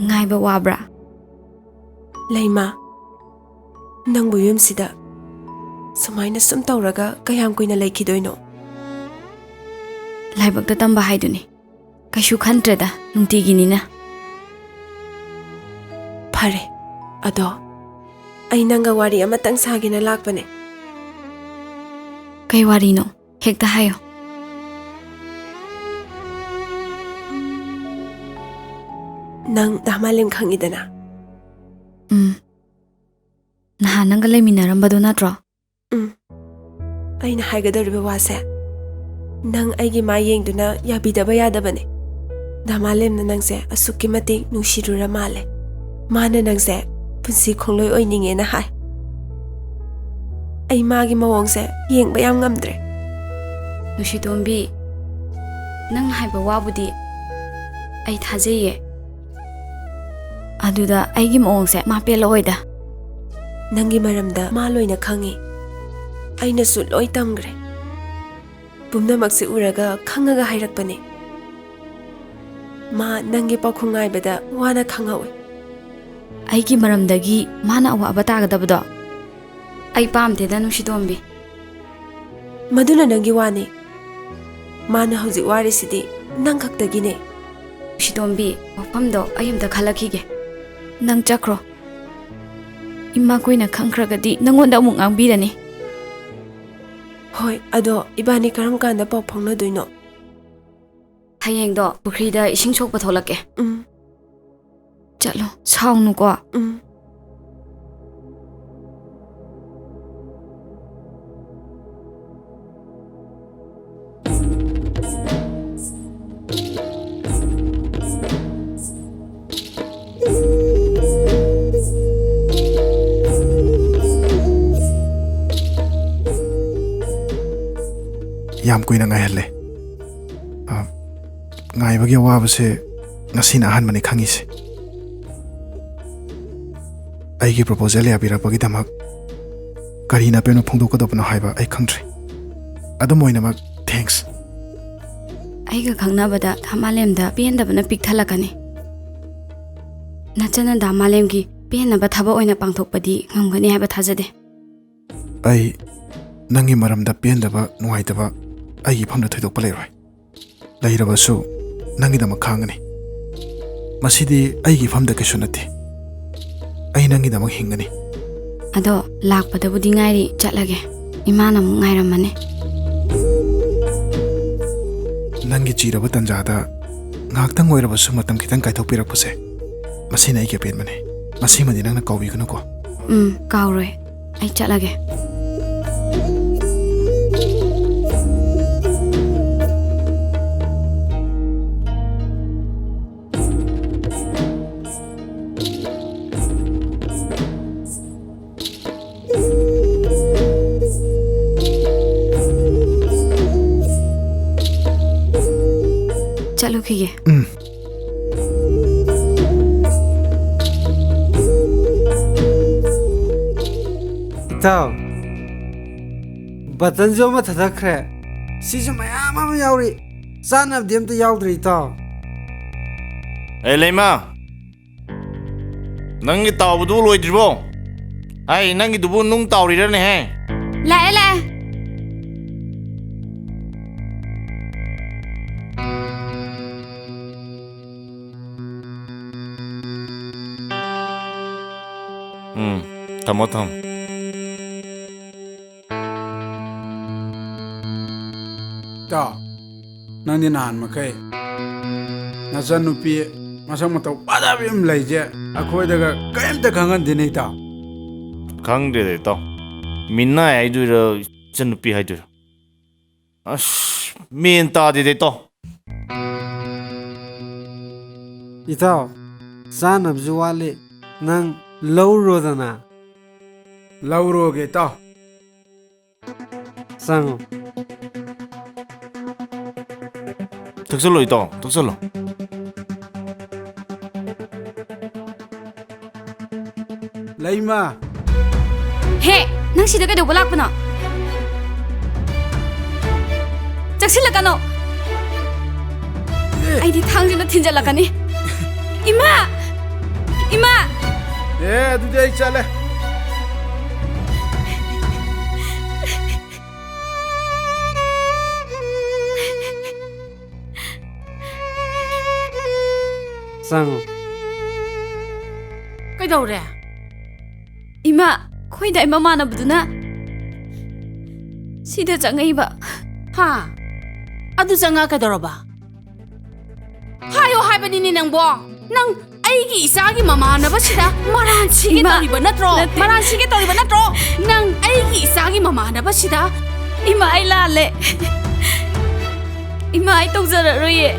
ngaiba wabra. ꯂꯩꯃ ꯅꯪꯕꯨ ꯌꯨꯝꯁꯤꯗ ꯁꯨꯃꯥꯏꯅ ꯁꯨꯝ ꯇꯧꯔꯒ ꯀꯌꯥꯝ ꯀꯨꯏꯅ ꯂꯩꯈꯤꯗꯣꯏꯅꯣ? ꯂꯥꯏꯕꯛꯇ ꯇꯝꯕ ꯍꯥꯏꯗꯨꯅꯤ. ꯀꯩꯁꯨ ꯈꯟꯗ꯭ꯔꯦꯗ ꯅꯨꯡꯇꯤꯒꯤꯅꯤꯅ. ꯐꯔꯦ. ꯑꯗꯣ ꯑꯩ ꯅꯪꯒ ꯋꯥꯔꯤ ꯑꯃꯇꯪ ꯁꯥꯒꯦꯅ ꯂꯥꯛꯄꯅꯦ. ꯀꯩ ꯋꯥꯔꯤꯅꯣ? ꯍꯦꯛꯇ ꯍꯥꯏꯌꯣ. ꯅꯪ ꯗꯥꯃꯥꯂꯦꯝ ꯈꯪꯉꯤꯗꯅ? ꯅꯍꯥꯟ ꯅꯪꯒ ꯂꯩꯃꯤꯟꯅꯔꯝꯕꯗꯣ ꯅꯠꯇ꯭ꯔꯣ? ꯑꯩꯅ ꯍꯥꯏꯒꯗꯧꯔꯤꯕ ꯋꯥꯁꯦ ꯅꯪ ꯑꯩꯒꯤ ꯃꯥ ꯌꯦꯡꯗꯨꯅ ꯌꯥꯕꯤꯗꯕ ꯌꯥꯗꯕꯅꯦ. ꯗꯥꯃꯥꯂꯦꯝꯅ ꯅꯪꯁꯦ ꯑꯁꯨꯛꯀꯤ ꯃꯇꯤꯛ ꯅꯨꯡꯁꯤꯔꯨꯔ ꯃꯥꯜꯂꯦ. ꯃꯥꯅ ꯅꯪꯁꯦ ꯄꯨꯟꯁꯤ ꯈꯣꯡꯂꯣꯏ ꯑꯣꯏꯅꯤꯡꯉꯦꯅ ꯍꯥꯏ. ꯑꯩ ꯃꯥꯒꯤ ꯃꯑꯣꯡꯁꯦ ꯌꯦꯡꯕ ꯌꯥꯝ ꯉꯝꯗ꯭ꯔꯦ. ꯅꯨꯡꯁꯤꯇꯣꯝꯕꯤ, ꯅꯪ ꯍꯥꯏꯕ ꯋꯥꯕꯨꯗꯤ ꯑꯩ ꯊꯥꯖꯩꯌꯦ. ꯑꯗꯨꯗ ꯑꯩꯒꯤ ꯃꯑꯣꯡꯁꯦ ꯃꯥ ꯄꯦꯜꯂꯛꯑꯣꯏꯗ. ꯅꯪꯒꯤ ꯃꯔꯝꯗ ꯃꯥ ꯂꯣꯏꯅ ꯈꯪꯉꯤ. ꯑꯩꯅꯁꯨ ꯂꯣꯏ ꯇꯝꯈ꯭ꯔꯦ. ꯄꯨꯝꯅꯃꯛꯁꯦ ꯎꯔꯒ ꯈꯪꯉꯒ ꯍꯥꯏꯔꯛꯄꯅꯦ. ꯃꯥ ꯅꯪꯒꯤ ꯄꯥꯎꯈꯨꯝ ꯉꯥꯏꯕꯗ ꯋꯥꯅ ꯈꯪꯍꯧꯏ. ꯑꯩꯒꯤ ꯃꯔꯝꯗꯒꯤ ꯃꯥꯅ ꯑꯋꯥꯕ ꯇꯥꯒꯗꯕꯗꯣ ꯑꯩ ꯄꯥꯝꯗꯦꯗ ꯅꯨꯡꯁꯤꯇꯣꯝꯕꯤ. ꯃꯗꯨꯅ ꯅꯪꯒꯤ ꯋꯥꯅꯤ. ꯃꯥꯅ ꯍꯧꯖꯤꯛ ꯋꯥꯔꯤꯁꯤꯗꯤ ꯅꯪ ꯈꯛꯇꯒꯤꯅꯦ. ꯅꯨꯡꯁꯤꯇꯣꯝꯕꯤ, ꯋꯥꯐꯝꯗꯣ ꯑꯩ ꯑꯝꯇ ꯈꯜꯂꯛꯈꯤꯒꯦ. ꯅꯪ ꯆꯠꯈ꯭ꯔꯣ. ꯏꯃꯥ ꯀꯣꯏꯅ ꯈꯪꯈ꯭ꯔꯒꯗꯤ ꯅꯪꯉꯣꯟꯗ ꯑꯃꯨꯛ ꯉꯥꯡꯕꯤꯔꯅꯤ. ꯍꯣꯏ, ꯑꯗꯣ ꯏꯕꯥꯅꯤ ꯀꯔꯝ ꯀꯥꯟꯗ ꯄꯥꯎ ꯐꯥꯎꯅꯗꯣꯏꯅꯣ? ꯍꯌꯦꯡꯗꯣ ꯄꯨꯈ꯭ꯔꯤꯗ ꯏꯁꯤꯡ ꯁꯣꯛꯄ ꯊꯣꯛꯂꯛꯀꯦ. ꯆꯠꯂꯣ, ꯁꯥꯎꯅꯨꯀꯣ. ꯌꯥꯝ ꯀꯨꯏꯅ ꯉꯥꯏꯍꯜꯂꯦ. ꯉꯥꯏꯕꯒꯤ ꯑꯋꯥꯕꯁꯦ ꯉꯁꯤꯅ ꯑꯍꯥꯟꯕꯅꯤ ꯈꯪꯉꯤꯁꯦ. ꯑꯩꯒꯤ ꯄ꯭ꯔꯣꯄꯣꯖꯦꯜ ꯌꯥꯕꯤꯔꯛꯄꯒꯤꯗꯃꯛ ꯀꯔꯤꯅ ꯑꯄꯦꯟꯕ ꯐꯣꯡꯗꯣꯛꯀꯗꯕꯅꯣ ꯍꯥꯏꯕ ꯑꯩ ꯈꯪꯗ꯭ꯔꯦ. ꯑꯗꯨꯝ ꯑꯣꯏꯅꯃꯛ ꯊꯦꯡꯛꯁ. ꯑꯩꯒ ꯈꯪꯅꯕꯗ ꯗꯥꯃꯥꯂꯦꯝꯗ ꯄꯦꯟꯗꯕꯅ ꯄꯤꯛꯊꯜꯂꯛꯀꯅꯤ. ꯅꯆꯟꯅ ꯗꯥꯃꯥꯂꯦꯝꯒꯤ ꯄꯦꯟꯅꯕ ꯊꯕꯛ ꯑꯣꯏꯅ ꯄꯥꯡꯊꯣꯛꯄꯗꯤ ꯉꯝꯒꯅꯤ ꯍꯥꯏꯕ ꯊꯥꯖꯗꯦ. ꯑꯩ ꯅꯪꯒꯤ ꯃꯔꯝꯗ ꯄꯦꯟꯗꯕ ꯅꯨꯡꯉꯥꯏꯇꯕ ꯑꯩꯒꯤ ꯏꯐꯝꯗ ꯊꯣꯏꯗꯣꯛꯄ ꯂꯩꯔꯣꯏ. ꯂꯩꯔꯕꯁꯨ ꯅꯪꯒꯤꯗꯃꯛ ꯈꯥꯡꯒꯅꯤ. ꯃꯁꯤꯗꯤ ꯑꯩꯒꯤ ꯏꯐꯝꯗ ꯀꯩꯁꯨ ꯅꯠꯇꯦ. ꯑꯩ ꯅꯪꯒꯤꯗꯃꯛ ꯍꯤꯡꯒꯅꯤ. ꯑꯗꯣ ꯂꯥꯛꯄꯗꯕꯨꯗꯤ ꯉꯥꯏꯔꯤ. ꯆꯠꯂꯒꯦ. ꯏꯃꯥꯅ ꯑꯃꯨꯛ ꯉꯥꯏꯔꯝꯃꯅꯤ. ꯅꯪꯒꯤ ꯆꯤꯔꯕ ꯇꯟꯖꯥꯗ ꯉꯥꯏꯍꯥꯛꯇꯪ ꯑꯣꯏꯔꯕꯁꯨ ꯃꯇꯝ ꯈꯤꯇꯪ ꯀꯥꯏꯊꯣꯛꯄꯤꯔꯛꯄꯁꯦ ꯃꯁꯤꯅ ꯑꯩꯒꯤ ꯑꯄꯦꯟꯕꯅꯤ ꯃꯁꯤꯃꯗꯤ ꯅꯪꯅ ꯀꯥꯎꯕꯤꯒꯅꯨꯀꯣ ꯀꯥꯎꯔꯣꯏ ꯑꯩ ꯆꯠꯂꯒꯦ चलूखिगे इताव बटन जो मा थदखरे सिजु मयाम अमा यावरी चानब देमते यावद्रि इताव ए लेमा नंगी तावदु लोइद्रिबो आई नंगी दुबु नुंग तावरिरने हे लाए लाए थमो थम ता नंदी नान मखै नजन नुपी मसक मतौ पादाबिम लैजे अखोइदगा कयमते खंगन दिनै ता खंगदे दे तो मिन्ना आइदुर चनुपी हाइदुर अस मेन ता दे तो इताव चानब जुवाले नंग लौरोदना लौरोगे ता संगो थक्सलो इतो थक्सलो लैमा हे नंग सिदा कदौ लाकपना चक्सिलकनो आइदि थांजिना थिंजलकनी इमा इमा ए अदुदि आई चले संगो कइदौरे इमा खोइदा इमा मानबदुना सिदा चंगैबा हा अदु चंगा कइदौरबा हायो हाइबनिनि नंबो नंग अईगी इसागी ममानबसिदा मरान सिगे तौरिबा नत्रो मरान सिगे तौरिबा नत्रो नंग अईगी इसागी ममानबसिदा इमा आई लाले इमा आई तौजररोये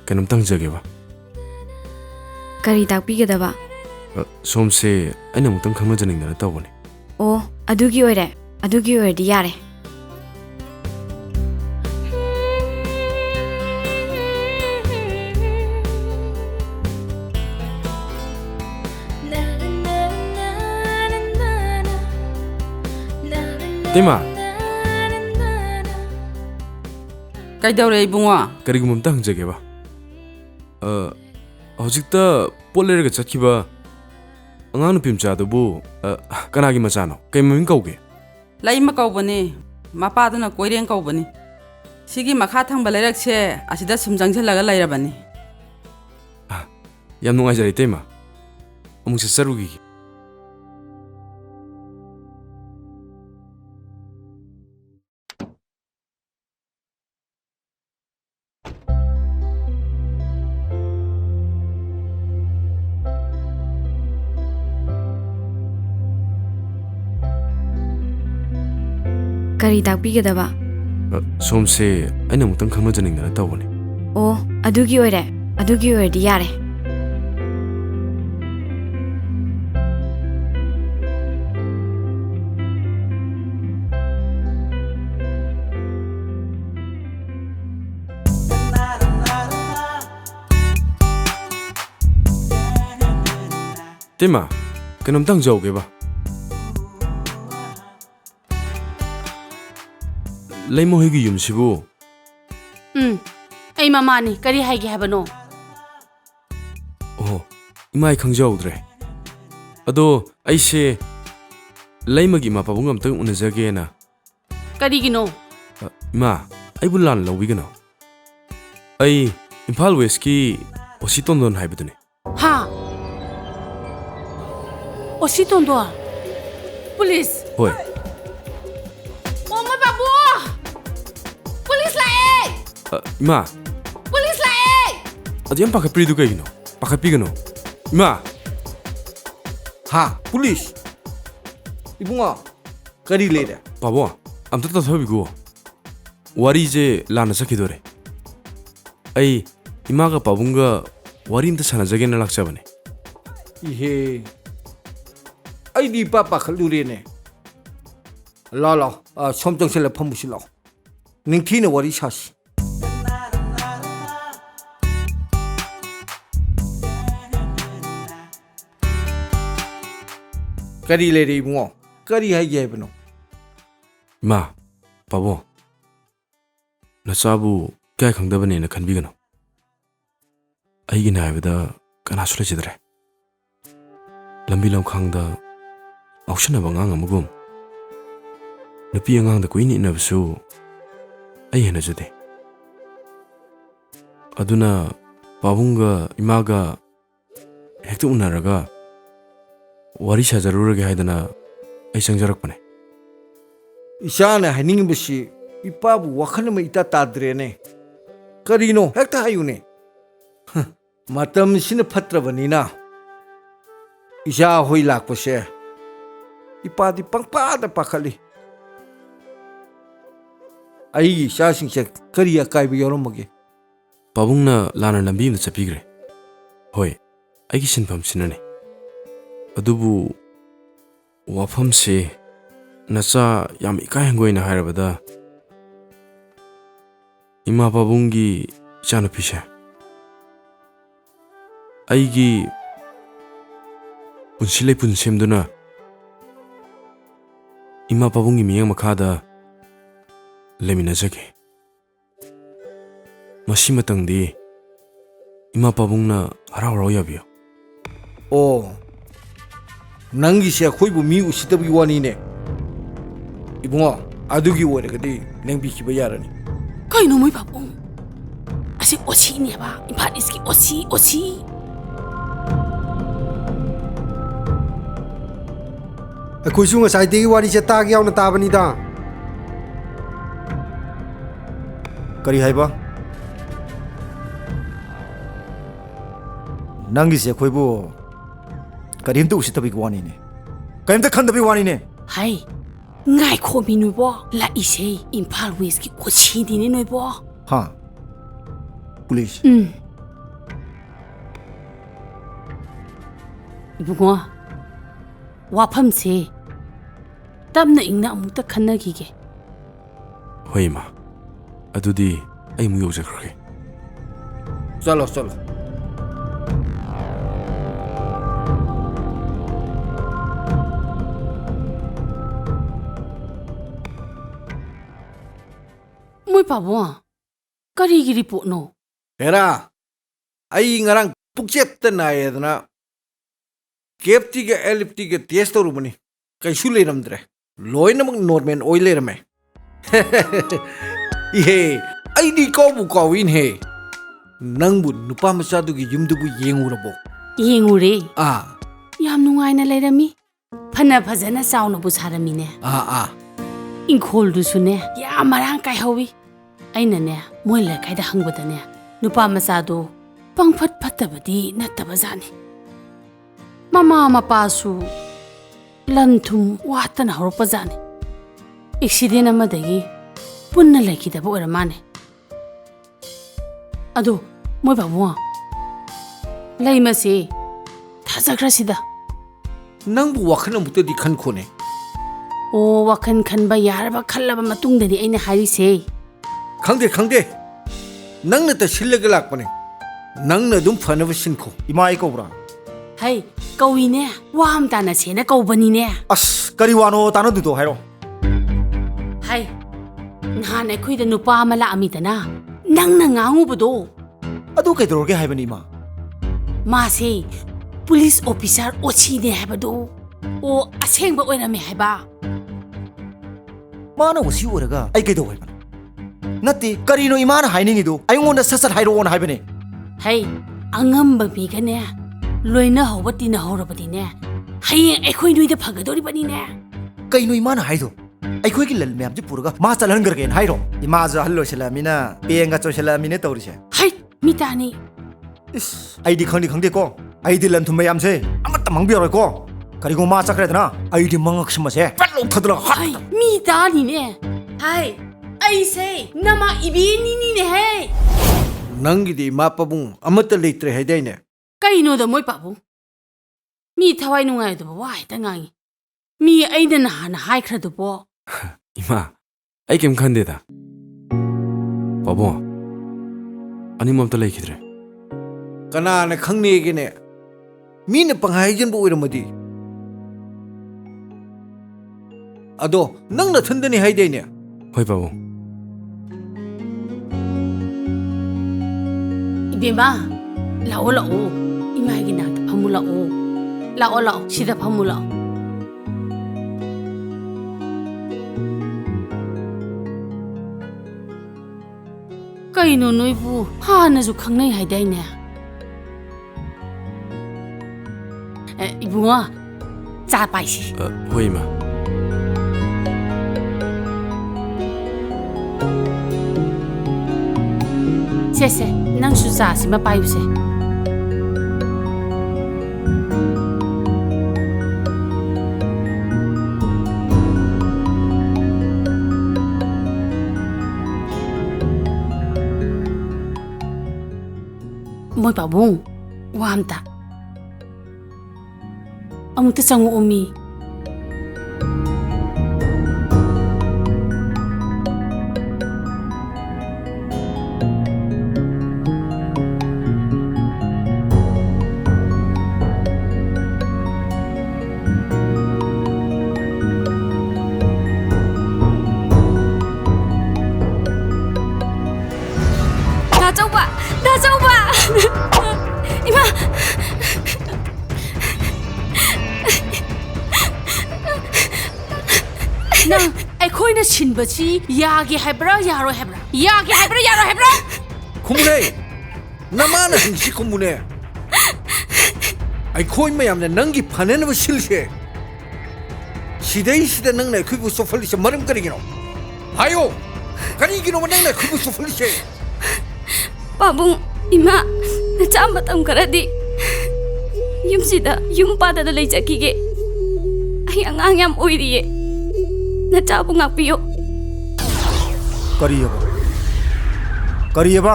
कनमतंग जगेबा करी ताकपीगदबा सोमसे अैना मुतंग खंगना जनिंगना तवबने ओ अदुगी ओइरे अदुगी ओइरदि यारे तेमा कइदौरे इबुंगा करिगुमतंग जगेबा हौजिकता पोट लेरगा चतखिबा अङां नुपि मचादुबु कनागी मचानो कै ममिंग कौगे लैमा कौबनी मपादुना कोइरेंग कौबनी सिगी मखा थंबा लेरकसे असिदा सुम जंगझलगा लैरबनी याम नुंगाइजरे तेमा अमुक से सरुगी ꯀꯔꯤ ꯇꯥꯛꯄꯤꯒꯗꯕ? ꯁꯣꯝꯁꯦ ꯑꯩꯅ ꯑꯃꯨꯛꯇꯪ ꯈꯪꯅꯖꯅꯤꯡꯗꯅ ꯇꯧꯕꯅꯤ. ꯑꯣ, ꯑꯗꯨꯒꯤ ꯑꯣꯏꯔꯦ. ꯑꯗꯨꯒꯤ ꯑꯣꯏꯔꯗꯤ ꯌꯥꯔꯦ. ꯇꯤꯃꯥ, ꯀꯩꯅꯣꯝꯇꯪ ꯍꯪꯖꯍꯧꯒꯦꯕ. ꯂꯩꯃꯍꯣꯏꯒꯤ ꯌꯨꯝꯁꯤꯕꯨ ꯑꯩ ꯃꯃꯥꯅꯤ. ꯀꯔꯤ ꯍꯥꯏꯒꯦ ꯍꯥꯏꯕꯅꯣ? ꯑꯣ, ꯏꯃꯥ ꯑꯩ ꯈꯪꯖꯍꯧꯗ꯭ꯔꯦ. ꯑꯗꯣ ꯑꯩꯁꯦ ꯂꯩꯃꯒꯤ ꯏꯃꯥ ꯄꯥꯕꯨꯡ ꯑꯝꯇꯪ ꯎꯅꯖꯒꯦꯅ. ꯀꯔꯤꯒꯤꯅꯣ? ꯏꯃꯥ, ꯑꯩꯕꯨ ꯂꯥꯟꯅ ꯂꯧꯕꯤꯒꯅꯣ. ꯑꯩ ꯏꯝꯐꯥꯜ ꯋꯦꯁꯀꯤ ꯑꯣꯁꯤ ꯇꯣꯟꯗꯣꯟ ꯍꯥꯏꯕꯗꯨꯅꯤ. ꯍꯥ? ꯑꯣꯁꯤ ꯇꯣꯟꯗꯣꯟ? ꯄꯨꯂꯤꯁ? ꯍꯣꯏ. ꯃꯣꯏ ꯄꯥꯕꯨꯡ! ꯄꯨꯂꯤꯁ ꯂꯥꯛꯑꯦ! ꯏꯃꯥ! ꯄꯨꯂꯤꯁ ꯂꯥꯛꯑꯦ! ꯑꯗꯨ ꯌꯥꯝ ꯄꯥꯈꯠꯄꯤꯔꯤꯗꯨ ꯀꯩꯒꯤꯅꯣ? ꯄꯥꯈꯠꯄꯤꯒꯅꯣ. ꯏꯃꯥ! ꯍꯥ, ꯄꯨꯂꯤꯁ! ꯏꯕꯨꯡꯉꯣ, ꯀꯔꯤ ꯂꯩꯔꯦ? ꯄꯥꯕꯨꯡ, ꯑꯝꯇ ꯇꯥꯊꯕꯤꯈꯣ. ꯋꯥꯔꯤꯁꯦ ꯂꯥꯟꯅ ꯆꯠꯈꯤꯗꯣꯔꯦ. ꯑꯩ ꯏꯃꯥꯒ ꯄꯥꯕꯨꯡꯒ ꯋꯥꯔꯤ ꯑꯝꯇ ꯁꯥꯟꯅꯖꯒꯦꯅ ꯂꯥꯛꯆꯕꯅꯦ. 이해 아이디 빠빠 칼루리네 라라 아 섬정실에 펌부실라 닝티네 워리 샤시 까리 레리 붕어 까리 하이게 해보노. 이마, 바보. 나짜부 깨 강다바네나 간비가노. 아이긴 하이보다 까나 술래지더래. lambi lamkhangda aushana bangang amagum nupi angangda koini nabasu ai hena jade aduna pabunga imaga hektu unaraga wari sajarurage haidana ai sangjarakpane isana haningibusi ipabu wakhanama ita tadrene karino hekta hayune matam sina phatrabanina इशा होई लाकपसे इपादी पंगपादा पाखली आईगी शासिंगसे करी अकाइबे योरमगे. पाबुंगना लाना लंबी में चपीग्रे. होय, आईगी सिनफम सिनने. अदुबु वाफम से नचा याम इकाय हंगोइना हायरबदा इमा पाबुंगी चानुपिसे आईगी punsilai punsemduna ima pabungi miyang makada leminajage masi matangdi ima pabungna harau yabiyo. Oh, nangi se khoibu mi usitabi wani ne. Ibungo adugi oregadi nengbi kiba yarani. Kaino moi pabung? Asi osi ni ba? Imphal iski osi. ꯑꯩꯈꯣꯏꯁꯨ ꯉꯁꯥꯏꯗꯒꯤ ꯋꯥꯔꯤꯁꯦ ꯇꯥꯒꯦ ꯌꯥꯎꯅ ꯇꯥꯕꯅꯤꯗ. ꯀꯔꯤ ꯍꯥꯏꯕ? ꯅꯪꯒꯤꯁꯦ ꯑꯩꯈꯣꯏꯕꯨ ꯀꯔꯤꯝꯇ ꯎꯁꯤꯠꯇꯕꯒꯤ ꯋꯥꯅꯤꯅꯦ. ꯀꯔꯤꯝꯇ ꯈꯟꯗꯕꯒꯤ ꯋꯥꯅꯤꯅꯦ. ꯍꯥꯏ, ꯉꯥꯏꯈꯣ ꯃꯤ ꯅꯣꯏꯕꯣ. ꯂꯥꯛꯏꯁꯦ ꯏꯝꯐꯥꯜ ꯋꯦꯁꯀꯤ ꯑꯣꯁꯤꯗꯤꯅꯦ ꯅꯣꯏꯕꯣ. ꯍꯥ? ꯄꯨꯂꯤꯁ? 이bungo 와팜세 땀나 잉나 아무ta 칸나기게. होय मा अदुदी आई मु योजखरे. चलो moi pabo karigi report no Hera आई ngarang pukchepta naedna केप्टी के एलिप्टी के टेस्ट तौरुबनी कैसु लेरमद्रे लोइनमक नॉर्मल ओइ लेरमे इहे आईडी कौबु कौइन हे नंगबु नुपा मचादुगी युमदुबु येंगुरबो येंगुरे याम नुंगाइना लेरमी फना फजना चाउनबु सारमीने इंखोल दुसुने या मरांग काइहौवी आइनने मोइ लखाइदा हंगबदने नुपा मचादो पंगफट फत्तबदी नत्तबजानी mama mapasu lam thum watan horpajani accident ꯑꯃꯗꯒꯤ ꯄꯨꯟꯅ ꯂꯩꯈꯤꯗꯕ ꯑꯣꯏꯔ ꯃꯥꯅꯦ ꯑꯗꯣ ꯃꯣꯏ ꯄꯥꯕꯨꯡ ꯂꯩꯃꯁꯦ ꯊꯥꯖꯈ꯭ꯔꯁꯤꯗ ꯅꯪꯕꯨ ꯋꯥꯈꯜ ꯑꯃꯨꯛꯇꯗꯤ ꯈꯟꯈꯣꯅꯦ ꯑꯣ ꯋꯥꯈꯜ ꯈꯟꯕ ꯌꯥꯔꯕ ꯈꯜꯂꯕ ꯃꯇꯨꯡꯗꯗꯤ ꯑꯩꯅ ꯍꯥꯏꯔꯤꯁꯦ ꯈꯪꯗꯦ ꯈꯪꯗꯦ ꯅꯪꯅ ꯇꯁꯤꯜꯂꯒ ꯂꯥꯛꯄꯅꯦ ꯅꯪꯅ ꯑꯗꯨꯝ ꯐꯅꯕ ꯁꯤꯟꯈꯣ ꯏꯃꯥ ꯑꯩ ꯀꯧꯕ꯭ꯔꯥ ꯍꯩ ꯀꯧꯏꯅꯦ ꯋꯥ ꯑꯃ ꯇꯥꯟꯅꯁꯦꯅ ꯀꯧꯕꯅꯤꯅꯦ ꯑꯁ ꯀꯔꯤ ꯋꯥꯅꯣ ꯇꯥꯟꯅꯗꯨꯗꯣ ꯍꯥꯏꯔꯣ ꯍꯩ ꯅꯍꯥꯟ ꯑꯩꯈꯣꯏꯗ ꯅꯨꯄꯥ ꯑꯃ ꯂꯥꯛꯑꯝꯃꯤꯗꯅ ꯅꯪꯅ ꯉꯥꯡꯉꯨꯕꯗꯣ ꯑꯗꯨ ꯀꯩꯗꯧꯔꯒꯦ ꯍꯥꯏꯕꯅꯤ ꯏꯃꯥ ꯃꯥꯁꯦ ꯄꯨꯂꯤꯁ ꯑꯣꯐꯤꯁꯥꯔ ꯑꯣꯁꯤꯅꯦ ꯍꯥꯏꯕꯗꯣ ꯑꯣ ꯑꯁꯦꯡꯕ ꯑꯣꯏꯔꯝꯃꯦ ꯍꯥꯏꯕ ꯃꯥꯅ ꯋꯥꯁꯤ ꯑꯣꯏꯔꯒ ꯑꯩ ꯀꯩꯗꯧ ꯍꯥꯏꯕꯅꯣ ꯅꯠꯇꯦ ꯀꯔꯤꯅꯣ ꯏꯃꯥꯅ ꯍꯥꯏꯅꯤꯡꯉꯤꯗꯣ ꯑꯩꯉꯣꯟꯗ ꯁꯠ ꯁꯠ ꯍꯥꯏꯔꯛꯑꯣꯅ ꯍꯥꯏꯕꯅꯦ ꯍꯩ ꯑꯉꯝꯕ ꯃꯤꯒꯅꯦ ꯂꯣꯏꯅꯍꯧꯕ ꯇꯤꯟꯅꯍꯧꯔꯕꯗꯤꯅꯦ ꯍꯌꯦꯡ ꯑꯩꯈꯣꯏ ꯅꯣꯏꯗ ꯐꯒꯗꯧꯔꯤꯕꯅꯤꯅꯦ ꯀꯩꯅꯣ ꯏꯃꯥꯅ ꯍꯥꯏꯗꯣ ꯑꯩꯈꯣꯏꯒꯤ ꯂꯜ ꯃꯌꯥꯝꯁꯦ ꯄꯨꯔꯒ ꯃꯥ ꯆꯠꯍꯟꯈ꯭ꯔꯒꯦꯅ ꯍꯥꯏꯔꯣ ꯏꯃꯥꯁꯨ ꯑꯍꯜ ꯑꯣꯏꯁꯜꯂꯛꯑꯃꯤꯅ ꯄꯦꯡꯒ ꯆꯣꯏꯁꯜꯂꯛꯑꯃꯤꯅ ꯇꯧꯔꯤꯁꯦ ꯍꯩ ꯃꯤꯇꯥꯅꯤ इस आईडी खंडी खंडे को आईडी लन थुम मयाम से अमत मंगबियरो को करिगो मा चक्रेदना आईडी मंगक समसे पल्लो थदला हाय मीतानी ने हाय ऐसे नमा इबेनी ने है नंगिदी मा पाबुंग अमत लेत्रे हैदैने कइनो द मोय पाबुंग मी थवाई नुंगाय दो वाय ता ngangi मी अइना नहाना हाइख्रदुबो इमा आई केम खंदेदा पाबुंग अनिममता लेखिद्रे कनाने खंगनेगेने मीने पंगाइजनबो ओइरमदि अदो नंगना थंदनी हाइदैने होय पाबुंग इबेमा लाओ लाओ इमागी नाक फमु लाओ लाओ लाओ सिदा फमु लाओ कइनो नोइबु हानाजु खंगनै हाइदैने इबुङा चा पाइसि होय मा से नंसु चासी मा पाइबसे मोय पाबुंग वामता अमुक्ता चंगु ओमी दाजौबा इमा ना अखोइना सिनबची यागे हाइब्रा यारो हाइब्रा यागे हाइब्रा यारो हाइब्रा खुमुने नमाना हिंसी खुमुने अखोइ मयामने नंगी फनेनबो सिलसे सिदै सिदा नंना अखोइबु सोफलिसे मरम करिगिनो हायो करिगिनो नंना अखोइबु सोफलिसे पाबुंग इमा नचा मतम करदी युमसिदा युम पाददा लेजकीगे आई अंगांग याम ओइरिये नचा बु ngakpiyo करियबा करियबा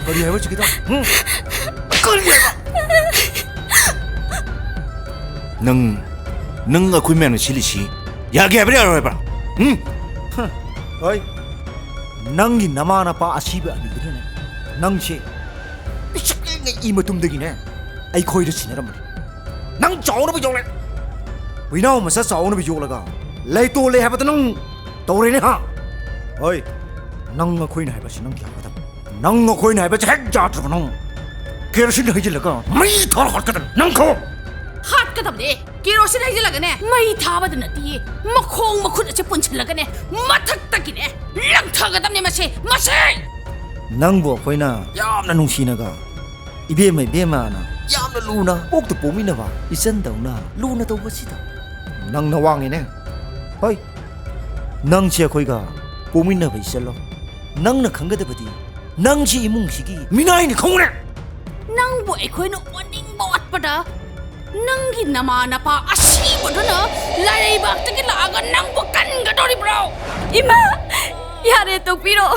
करियबा चिकिता करियबा नंग अखुइ मैन सिलिसी यागे हाइब्रा यारो हाइब्रा ओइ नंगी नमाना पा असीबा अनिदुने नंगसे इचके इ मतुमदगिने आई खोइद सिनरमनि नंग चाउनबो जोले विनाव मसा चाउनबो जोलगा लैतो ले हाबत नंग तौरेने हा ओइ नंग खोइन हाइबासि नंग याबदा नंग खोइन हाइबासि हेक जात्र नंग केरोसिन हैजिलगा मै थर हटकदन नंगखो हाट कदबदे केरोसिन हैजिलगने मै थाबद नती मखोंग मखुद अचे पुनछलगने मथक तकिने लंगथगदमने मसे मसे नंगबो खोइना यामना नुंसिनगा इबेमै बेमाना यामना लुना ओक्तो पोमिनबा इचनदौना लुना तौबसिदा नंगना वांगिने होय नंगसे खोइगा पोमिनबा इचलो नंगना खंगदबदी नंगसी इमुंगसिगी मिनाइनि खौने नंगबो एखोइनो ओनिंग बवटपदा ꯅꯪꯒꯤ ꯅꯃꯥ ꯅꯄꯥ ꯑꯁꯤꯕꯗꯨꯅ ꯂꯥꯏꯔꯩꯕꯥꯛꯇꯒꯤ ꯂꯥꯛꯑꯒ ꯅꯪꯕꯨ ꯀꯟꯒꯗꯧꯔꯤꯕ꯭ꯔꯣ? ꯏꯃꯥ ꯌꯥꯔꯦ ꯇꯣꯛꯄꯤꯔꯣ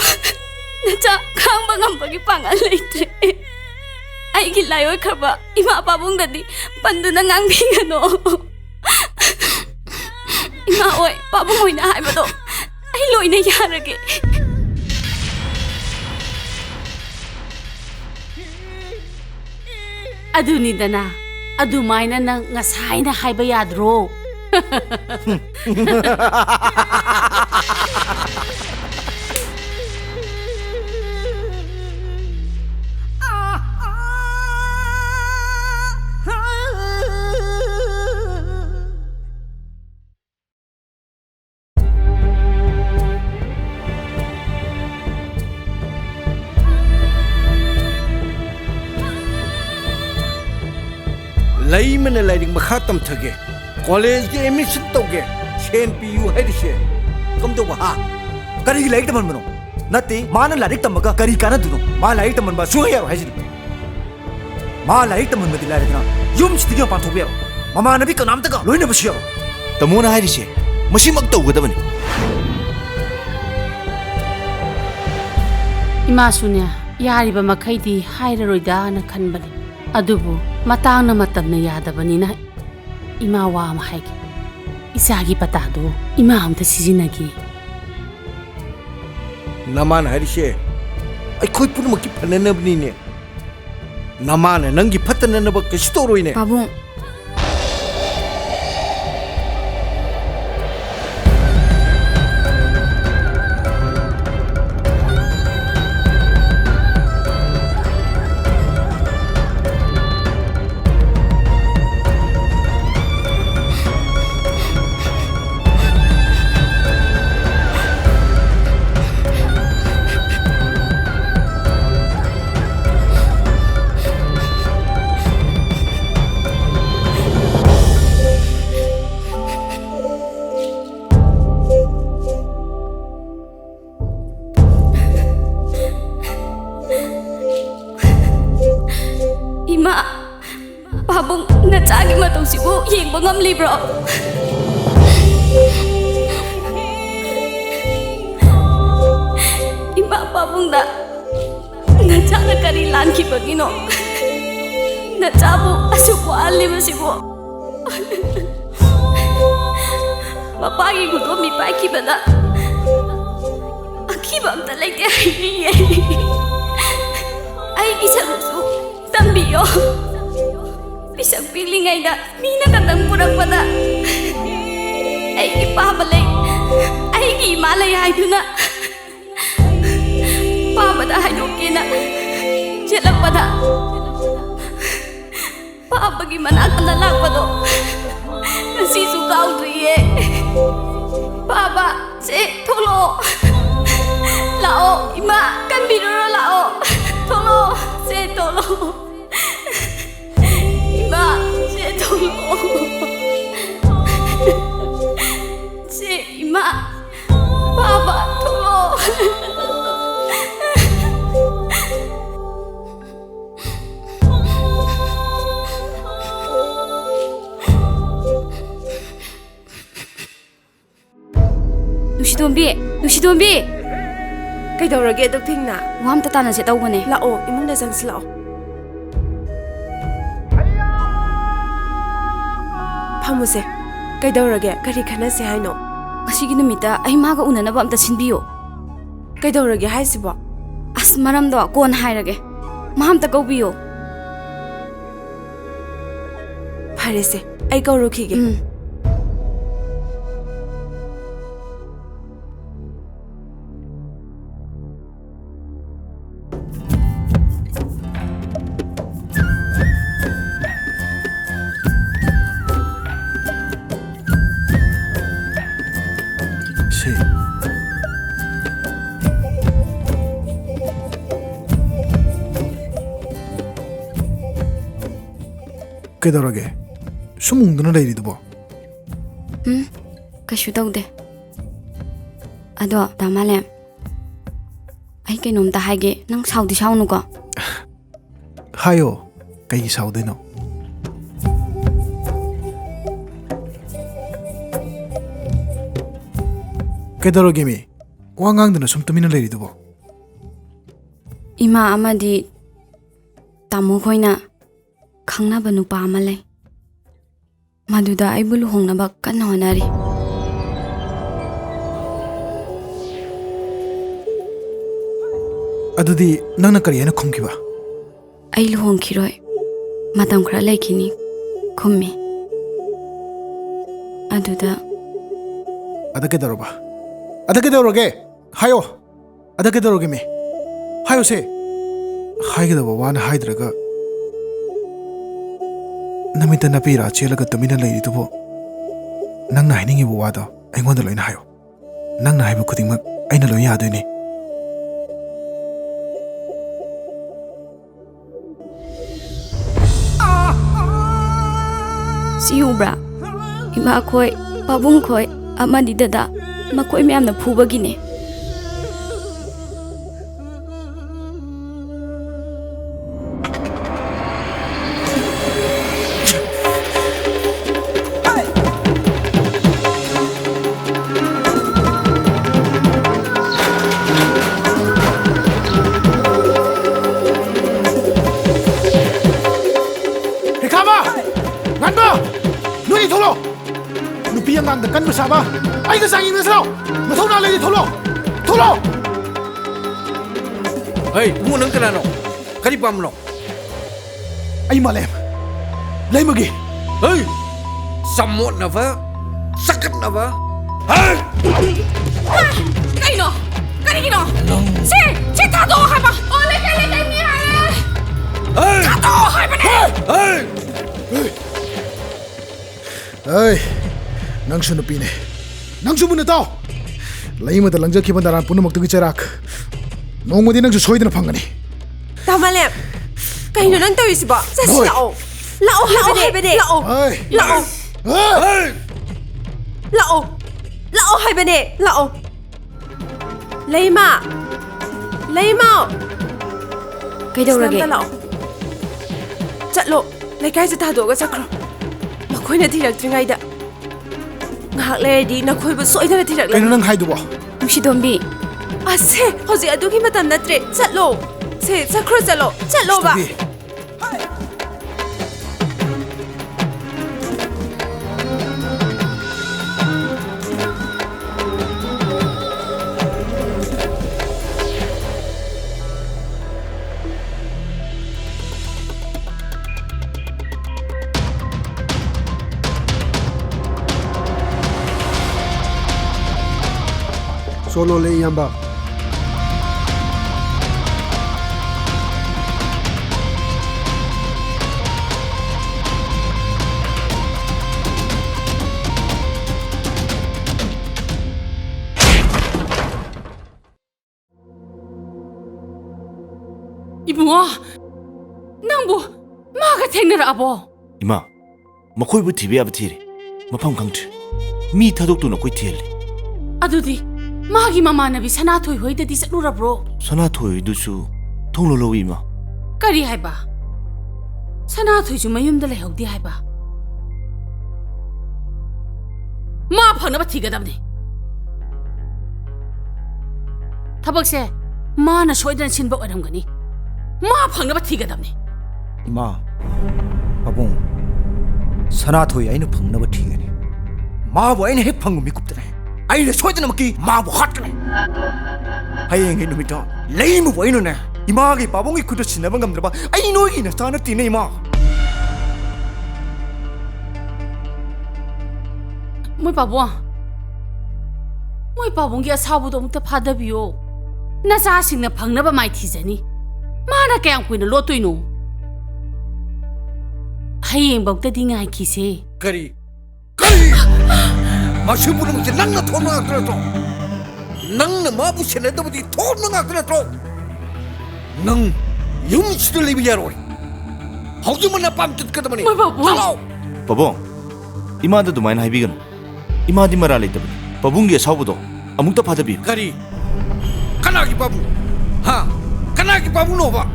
ꯅꯆꯥ ꯈꯥꯡꯕ ꯉꯝꯕꯒꯤ ꯄꯥꯡꯒꯜ ꯂꯩꯇ꯭ꯔꯦ ꯑꯩꯒꯤ ꯂꯥꯏꯑꯣꯏꯈ꯭ꯔꯕ ꯏꯃꯥ ꯄꯥꯕꯨꯡꯗꯗꯤ ꯄꯟꯗꯨꯅ ꯉꯥꯡꯕꯤꯒꯅꯣ ꯏꯃꯥ ꯍꯣꯏ ꯄꯥꯕꯨꯡ ꯍꯣꯏꯅ ꯍꯥꯏꯕꯗꯣ ꯑꯩ ꯂꯣꯏꯅ ꯌꯥꯔꯒꯦ ꯑꯗꯨꯅꯤꯗꯅ ꯑꯗꯨꯃꯥꯏꯅ ꯅꯪ ꯉꯁꯥꯏꯅ ꯍꯥꯏꯕ ꯌꯥꯗ꯭ꯔꯣ? ꯂꯩꯃꯅ ꯂꯥꯏꯔꯤꯛ ꯃꯈꯥ ꯇꯝꯊꯒꯦ ꯀꯣꯂꯦꯖꯀꯤ ꯑꯦꯗꯃꯤꯁꯟ ꯇꯧꯒꯦ ꯁꯦꯟ ꯄꯤꯌꯨ ꯍꯥꯏꯔꯤꯁꯦ ꯀꯝꯗꯧꯕ ꯍꯥ? ꯀꯔꯤꯒꯤ ꯂꯥꯏꯔꯤꯛ ꯇꯝꯍꯟꯕꯅꯣ? ꯅꯠꯇꯦ ꯃꯥꯅ ꯂꯥꯏꯔꯤꯛ ꯇꯝꯃꯒ ꯀꯔꯤ ꯀꯥꯟꯅꯗꯣꯏꯅꯣ? ꯃꯥ ꯂꯥꯏꯔꯤꯛ ꯇꯝꯍꯟꯕ ꯁꯨꯡꯌꯥ ꯌꯥꯔꯣꯏ ꯍꯥꯏꯁꯤꯅꯤ. ꯃꯥ ꯂꯥꯏꯔꯤꯛ ꯇꯝꯍꯟꯕꯗꯤ ꯂꯥꯏꯔꯗꯅ ꯌꯨꯝꯁꯤꯗꯒꯤ ꯃꯄꯥꯟ ꯊꯣꯛꯄ ꯌꯥꯔꯣꯏ. ꯃꯃꯥꯟꯅꯕꯤ ꯀꯅꯥꯝꯇꯒ ꯂꯣꯏꯅꯕꯁꯨ ꯌꯥꯔꯣꯏ. ꯇꯥꯃꯣꯅ ꯍꯥꯏꯔꯤꯁꯦ ꯃꯁꯤꯃꯛ ꯇꯧꯒꯗꯕꯅꯤ. ꯏꯃꯥꯁꯨꯅꯦ ꯌꯥꯔꯤꯕ ꯃꯈꯩꯗꯤ ꯍꯥꯏꯔꯔꯣꯏꯗꯥꯅ ꯈꯟꯕꯅꯤ. ꯑꯗꯨꯕꯨ ꯃꯇꯥꯡꯅ ꯃꯇꯝꯅ ꯌꯥꯗꯕꯅꯤꯅ ꯏꯃꯥ ꯋꯥ ꯑꯃ ꯍꯥꯏꯒꯦ. ꯏꯆꯥꯒꯤ ꯄꯇꯥꯗꯣ ꯏꯃꯥ ꯑꯝꯇ ꯁꯤꯖꯤꯟꯅꯒꯦ. ꯅꯃꯥꯅ ꯍꯥꯏꯔꯤꯁꯦ ꯑꯩꯈꯣꯏ ꯄꯨꯝꯅꯃꯛꯀꯤ ꯐꯅꯅꯕꯅꯤꯅꯦ. ꯅꯃꯥꯅ ꯅꯪꯒꯤ ꯐꯠꯇꯅꯅꯕ ꯀꯩꯁꯨ ꯇꯧꯔꯣꯏꯅꯦ. ꯄꯥꯕꯨꯡ pabung nacagi matong sibu yeng bangam libro ima pabung da nacaga kari lanki bagino nacabu asupo ali masibu mapagi gudo mi paki bada akiba amta leke ai isarusu tambiyo Pisang piling ay na mina katang purang pada ay ipabalay ay imalay ay doon na papada ay doon na silang pada papagi manak na lang pa do nasisukaw tuye papa si tolo lao ima kan binuro lao tolo si tolo Ima, saya tolong. Ima, Papa tolong. Nushi Dombi. Kaidaurage dok thingna. Wam ta tana se tawbane. Lao, imungda jangsi lao. Pamuse, kaidaurage kari khanase haino. Asigi numita ai maga unanaba amta sinbiyo. Kaidaurage haisibo. As maramdo kon hairage. Mahamta kaubiyo. Pharese, ai kaurukhige. Kaidaurage sumungduna leiridubo Kashu tawde Ado tamale ai kainomta haige nang saudi saunu ko Hayo kai saudeno ꯀꯩꯗꯧꯔꯒꯦꯃꯤ ꯋꯥ ꯉꯥꯡꯗꯅ ꯁꯨꯝ ꯇꯨꯃꯤꯟꯅ ꯂꯩꯔꯤꯗꯨꯕꯣ ꯏꯃꯥ ꯑꯃꯗꯤ ꯇꯥꯃꯣ ꯈꯣꯏꯅ ꯈꯪꯅꯕ ꯅꯨꯄꯥ ꯑꯃ ꯂꯩ ꯃꯗꯨꯗ ꯑꯩꯕꯨ ꯂꯨꯍꯣꯡꯅꯕ ꯀꯟꯅ ꯍꯣꯠꯅꯔꯤ ꯑꯗꯨꯗꯤ ꯅꯪꯅ ꯀꯔꯤ ꯍꯥꯏꯅ ꯈꯨꯝꯈꯤꯕ ꯑꯩ ꯂꯨꯍꯣꯡꯈꯤꯔꯣꯏ ꯃꯇꯝ ꯈꯔ ꯂꯩꯈꯤꯅꯤ ꯈꯨꯝꯃꯤ ꯑꯗꯨꯗ ꯑꯗ ꯀꯩꯗꯧꯔꯕ ꯑꯗ ꯀꯩꯗꯧꯔꯒꯦ ꯍꯥꯏꯌꯣ ꯑꯗ ꯀꯩꯗꯧꯔꯒꯦꯃꯤ ꯍꯥꯏꯌꯣꯁꯦ ꯍꯥꯏꯒꯗꯕ ꯋꯥꯅ ꯍꯥꯏꯗ꯭ꯔꯒ ꯅꯃꯤꯠꯇ ꯅꯄꯤꯔꯥ ꯆꯦꯜꯂꯒ ꯇꯨꯃꯤꯟꯅ ꯂꯩꯔꯤꯗꯨꯕꯨ ꯅꯪꯅ ꯍꯥꯏꯅꯤꯡꯉꯤꯕ ꯋꯥꯗꯣ ꯑꯩꯉꯣꯟꯗ ꯂꯣꯏꯅ ꯍꯥꯏꯌꯣ ꯅꯪꯅ ꯍꯥꯏꯕ ꯈꯨꯗꯤꯡꯃꯛ ꯑꯩꯅ ꯂꯣꯏ ꯌꯥꯗꯣꯏꯅꯤ ꯁꯤ ꯎꯕ꯭ꯔꯥ ꯏꯃꯥ ꯈꯣꯏ ꯄꯥꯕꯨꯡ ꯈꯣꯏ ꯑꯃꯗꯤ ꯗꯗꯥ ꯃꯈꯣꯏ ꯃꯌꯥꯝꯅ ꯐꯨꯕꯒꯤꯅꯦ ꯅꯨꯄꯤ ꯑꯉꯥꯡꯗ ꯀꯟꯕ ꯁꯥꯕ ꯑꯩꯒ ꯆꯥꯡꯌꯦꯡꯅꯁꯤꯔꯣ ꯃꯊꯧꯅꯥ ꯂꯩꯔꯤ ꯊꯣꯛꯂꯣ ꯊꯣꯛꯂꯣ ꯍꯩ ꯏꯕꯨꯡꯉꯣ ꯅꯪ ꯀꯅꯥꯅꯣ ꯀꯔꯤ ꯄꯥꯝꯕꯅꯣ ꯑꯩ ꯃꯥꯂꯦꯝ ꯂꯩꯃꯒꯤ ꯍꯩ ꯆꯃꯣꯠꯅꯕ ꯆꯀꯠꯅꯕ ꯀꯩꯅꯣ ꯀꯔꯤꯒꯤꯅꯣ ꯁꯤ ꯊꯥꯗꯣꯛꯑꯣ ꯍꯥꯏꯕ ꯑꯣ ꯂꯩꯀꯥꯏ ꯃꯤ ꯍꯥꯏꯔꯦ ꯊꯥꯗꯣꯛꯑꯣ ꯍꯥꯏꯕꯅꯦ ꯑꯩ ꯅꯪꯁꯨ ꯅꯨꯄꯤꯅꯦ ꯅꯪꯁꯨ ꯃꯨꯟꯅ ꯇꯥꯎ ꯂꯩꯃꯗ ꯂꯪꯖꯈꯤꯕ ꯅꯔꯥꯟ ꯄꯨꯝꯅꯃꯛꯇꯨꯒꯤ ꯆꯩꯔꯥꯛ ꯅꯣꯡꯃꯗꯤ ꯅꯪꯁꯨ ꯁꯣꯏꯗꯅ ꯐꯪꯒꯅꯤ ꯇꯥꯃꯥꯂꯦꯝ ꯀꯩꯅꯣ ꯅꯪ ꯇꯧꯔꯤꯁꯤꯕꯣ ꯆꯠꯁꯤ ꯂꯥꯛꯑꯣ ꯂꯥꯛꯑꯣ ꯍꯥꯏꯕꯅꯦ ꯂꯥꯛꯑꯣ ꯂꯥꯛꯑꯣ ꯂꯥꯛꯑꯣ ꯂꯥꯛꯑꯣ ꯍꯥꯏꯕꯅꯦ ꯂꯥꯛꯑꯣ ꯂꯩꯃ ꯂꯩꯃ ꯀꯩꯗꯧꯔꯒꯦ ꯂꯥꯛꯑꯣ ꯆꯠꯂꯣ ꯂꯩꯀꯥꯏꯁꯦ ꯊꯥꯗꯣꯛꯑꯒ ꯆꯠꯈ꯭ꯔꯣ ꯃꯈꯣꯏꯅ ꯊꯤꯔꯛꯇ꯭ꯔꯤꯉꯩꯗ ꯉꯥꯏꯍꯥꯛ ꯂꯩꯔꯗꯤ ꯅꯈꯣꯏꯕꯨ ꯁꯣꯏꯗꯅ ꯊꯤꯔꯛꯂꯦ ꯀꯩꯅꯣ ꯅꯪ ꯍꯥꯏꯗꯨꯕꯣ ꯅꯨꯡꯁꯤꯗꯣꯝꯕꯤ ꯑꯁꯦ ꯍꯧꯖꯤꯛ ꯑꯗꯨꯒꯤ ꯃꯇꯝ ꯅꯠꯇ꯭ꯔꯦ ꯆꯠꯂꯣ ꯁꯦ ꯆꯠꯈ꯭ꯔꯣ ꯆꯠꯂꯣ ꯆꯠꯂꯣꯕ ꯁꯣꯂꯣ ꯂꯩ ꯏꯌꯥꯝꯕ 이붕어, 낭부 마가 탱내라보. 이마, 마코이부 TV야부 티리, 마팜 강트, 미 타독도 너코이 티엘리. 아두디, 마기 마마나비 사나토이 호이데디 셀루라브로. 사나토이 두수 통로로 이마. 까리 하이바. 사나토이 좀 마윤들 해오디 하이바. 마 방나바 티가답니. 타박세 마나 소이드는 신복 어렴거니. 마 방나바 티가답니. 이마, 바봉, 사나토이 아이는 방나바 티가니. 마부 아이는 핵방금 미kup더네. 아이는 소이드는 먹기 마부 핫더네. 하이행이 놈이다. 레이무 보이노네. 이마기 바봉이 그도 지나ban 감들봐. 아이 노이기는 사나 뛰네 이마. 뭐이 바봉기 아사부도 못해 파다비요. 나 자식나 방나바 마이 티자니. 마나 그냥 꾸이는 로또이노. 하이행 먹다디 nga이 기세. 그리 마시부는 무슨 낭나 돈나 그래도 낭나 마부시네 더부디 돈나 그래도 낭 용치들 리비야로 하우지만 나 빰뜻 그다마니 뭐 바보 바봉 이마한테도 많이 하이비건 이마한테 말 알리 때문에 바봉기의 사부도 아무것도 받아비 그리 까나기 바부 하 까나기 바부 노바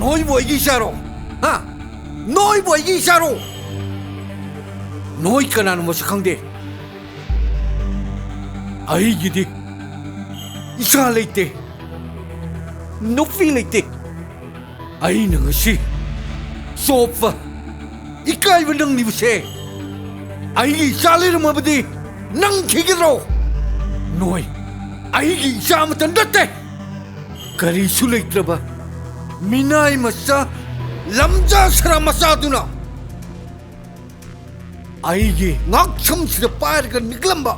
너희 뭐 이기샤로 하 너희 뭐 이기샤로 너희 까나는 뭐시 강대 ꯑꯩꯒꯤꯗꯤ ꯏꯆꯥ ꯂꯩꯇꯦ ꯅꯨꯄꯤ ꯂꯩꯇꯦ ꯑꯩꯅ ꯉꯁꯤ ꯆꯣꯞꯄ ꯏꯀꯥꯏꯕ ꯅꯪꯂꯤꯕꯁꯦ ꯑꯩꯒꯤ ꯏꯆꯥ ꯂꯩꯔꯝꯃꯕꯗꯤ ꯅꯪ ꯊꯤꯒꯗ꯭ꯔꯣ ꯅꯣꯏ ꯑꯩꯒꯤ ꯏꯆꯥ ꯑꯃꯇ ꯅꯠꯇꯦ ꯀꯔꯤꯁꯨ ꯂꯩꯇ꯭ꯔꯕ ꯃꯤꯅꯥꯏ ꯃꯆꯥ ꯂꯝꯖꯥ ꯁꯔꯥ ꯃꯆꯥꯗꯨꯅ ꯑꯩꯒꯤ ꯉꯥꯛꯁꯝꯁꯤꯗ ꯄꯥꯏꯔꯒ ꯅꯤꯛꯂꯝꯕ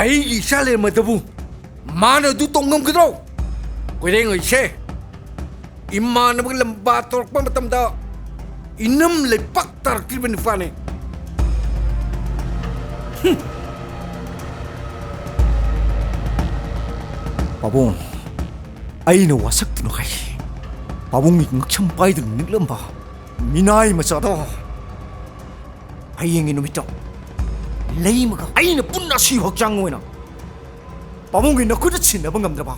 ꯑꯩꯒꯤ ꯏꯆꯥ ꯂꯩꯔꯝꯃꯗꯕꯨ ꯃꯥꯅ ꯑꯗꯨ ꯇꯧꯉꯝꯒꯗ꯭ꯔꯣ ꯀꯣꯏꯔꯦꯡꯉꯩꯁꯦ ꯏꯃꯥꯟꯅꯕꯒ ꯂꯝꯕꯥ ꯇꯧꯔꯛꯄ ꯃꯇꯝꯗ ꯏꯅꯝ ꯂꯩꯄꯥꯛ ꯇꯥꯔꯛꯇ꯭ꯔꯤꯕ ꯅꯨꯄꯥꯅꯤ ꯄꯥꯕꯨꯡ ꯑꯩꯅ ꯋꯥꯁꯛꯇꯨꯅ ꯍꯥꯏ ꯄꯥꯕꯨꯡꯒꯤ ꯉꯛꯁꯝ ꯄꯥꯏꯗꯨꯅ ꯅꯤꯛꯂꯝꯕ ꯃꯤꯅꯥꯏ ꯃꯆꯥꯗꯣ ꯍꯌꯦꯡꯒꯤ ꯅꯨꯃꯤꯠꯇ ꯂꯩꯃꯒ ꯑꯩꯅ ꯄꯨꯟꯅ ꯑꯁꯤꯕ ꯍꯛꯆꯥꯡ ꯑꯣꯏꯅ ꯄꯥꯕꯨꯡꯒꯤ ꯅꯈꯨꯠꯇ ꯁꯤꯟꯅꯕ ꯉꯝꯗ꯭ꯔꯕ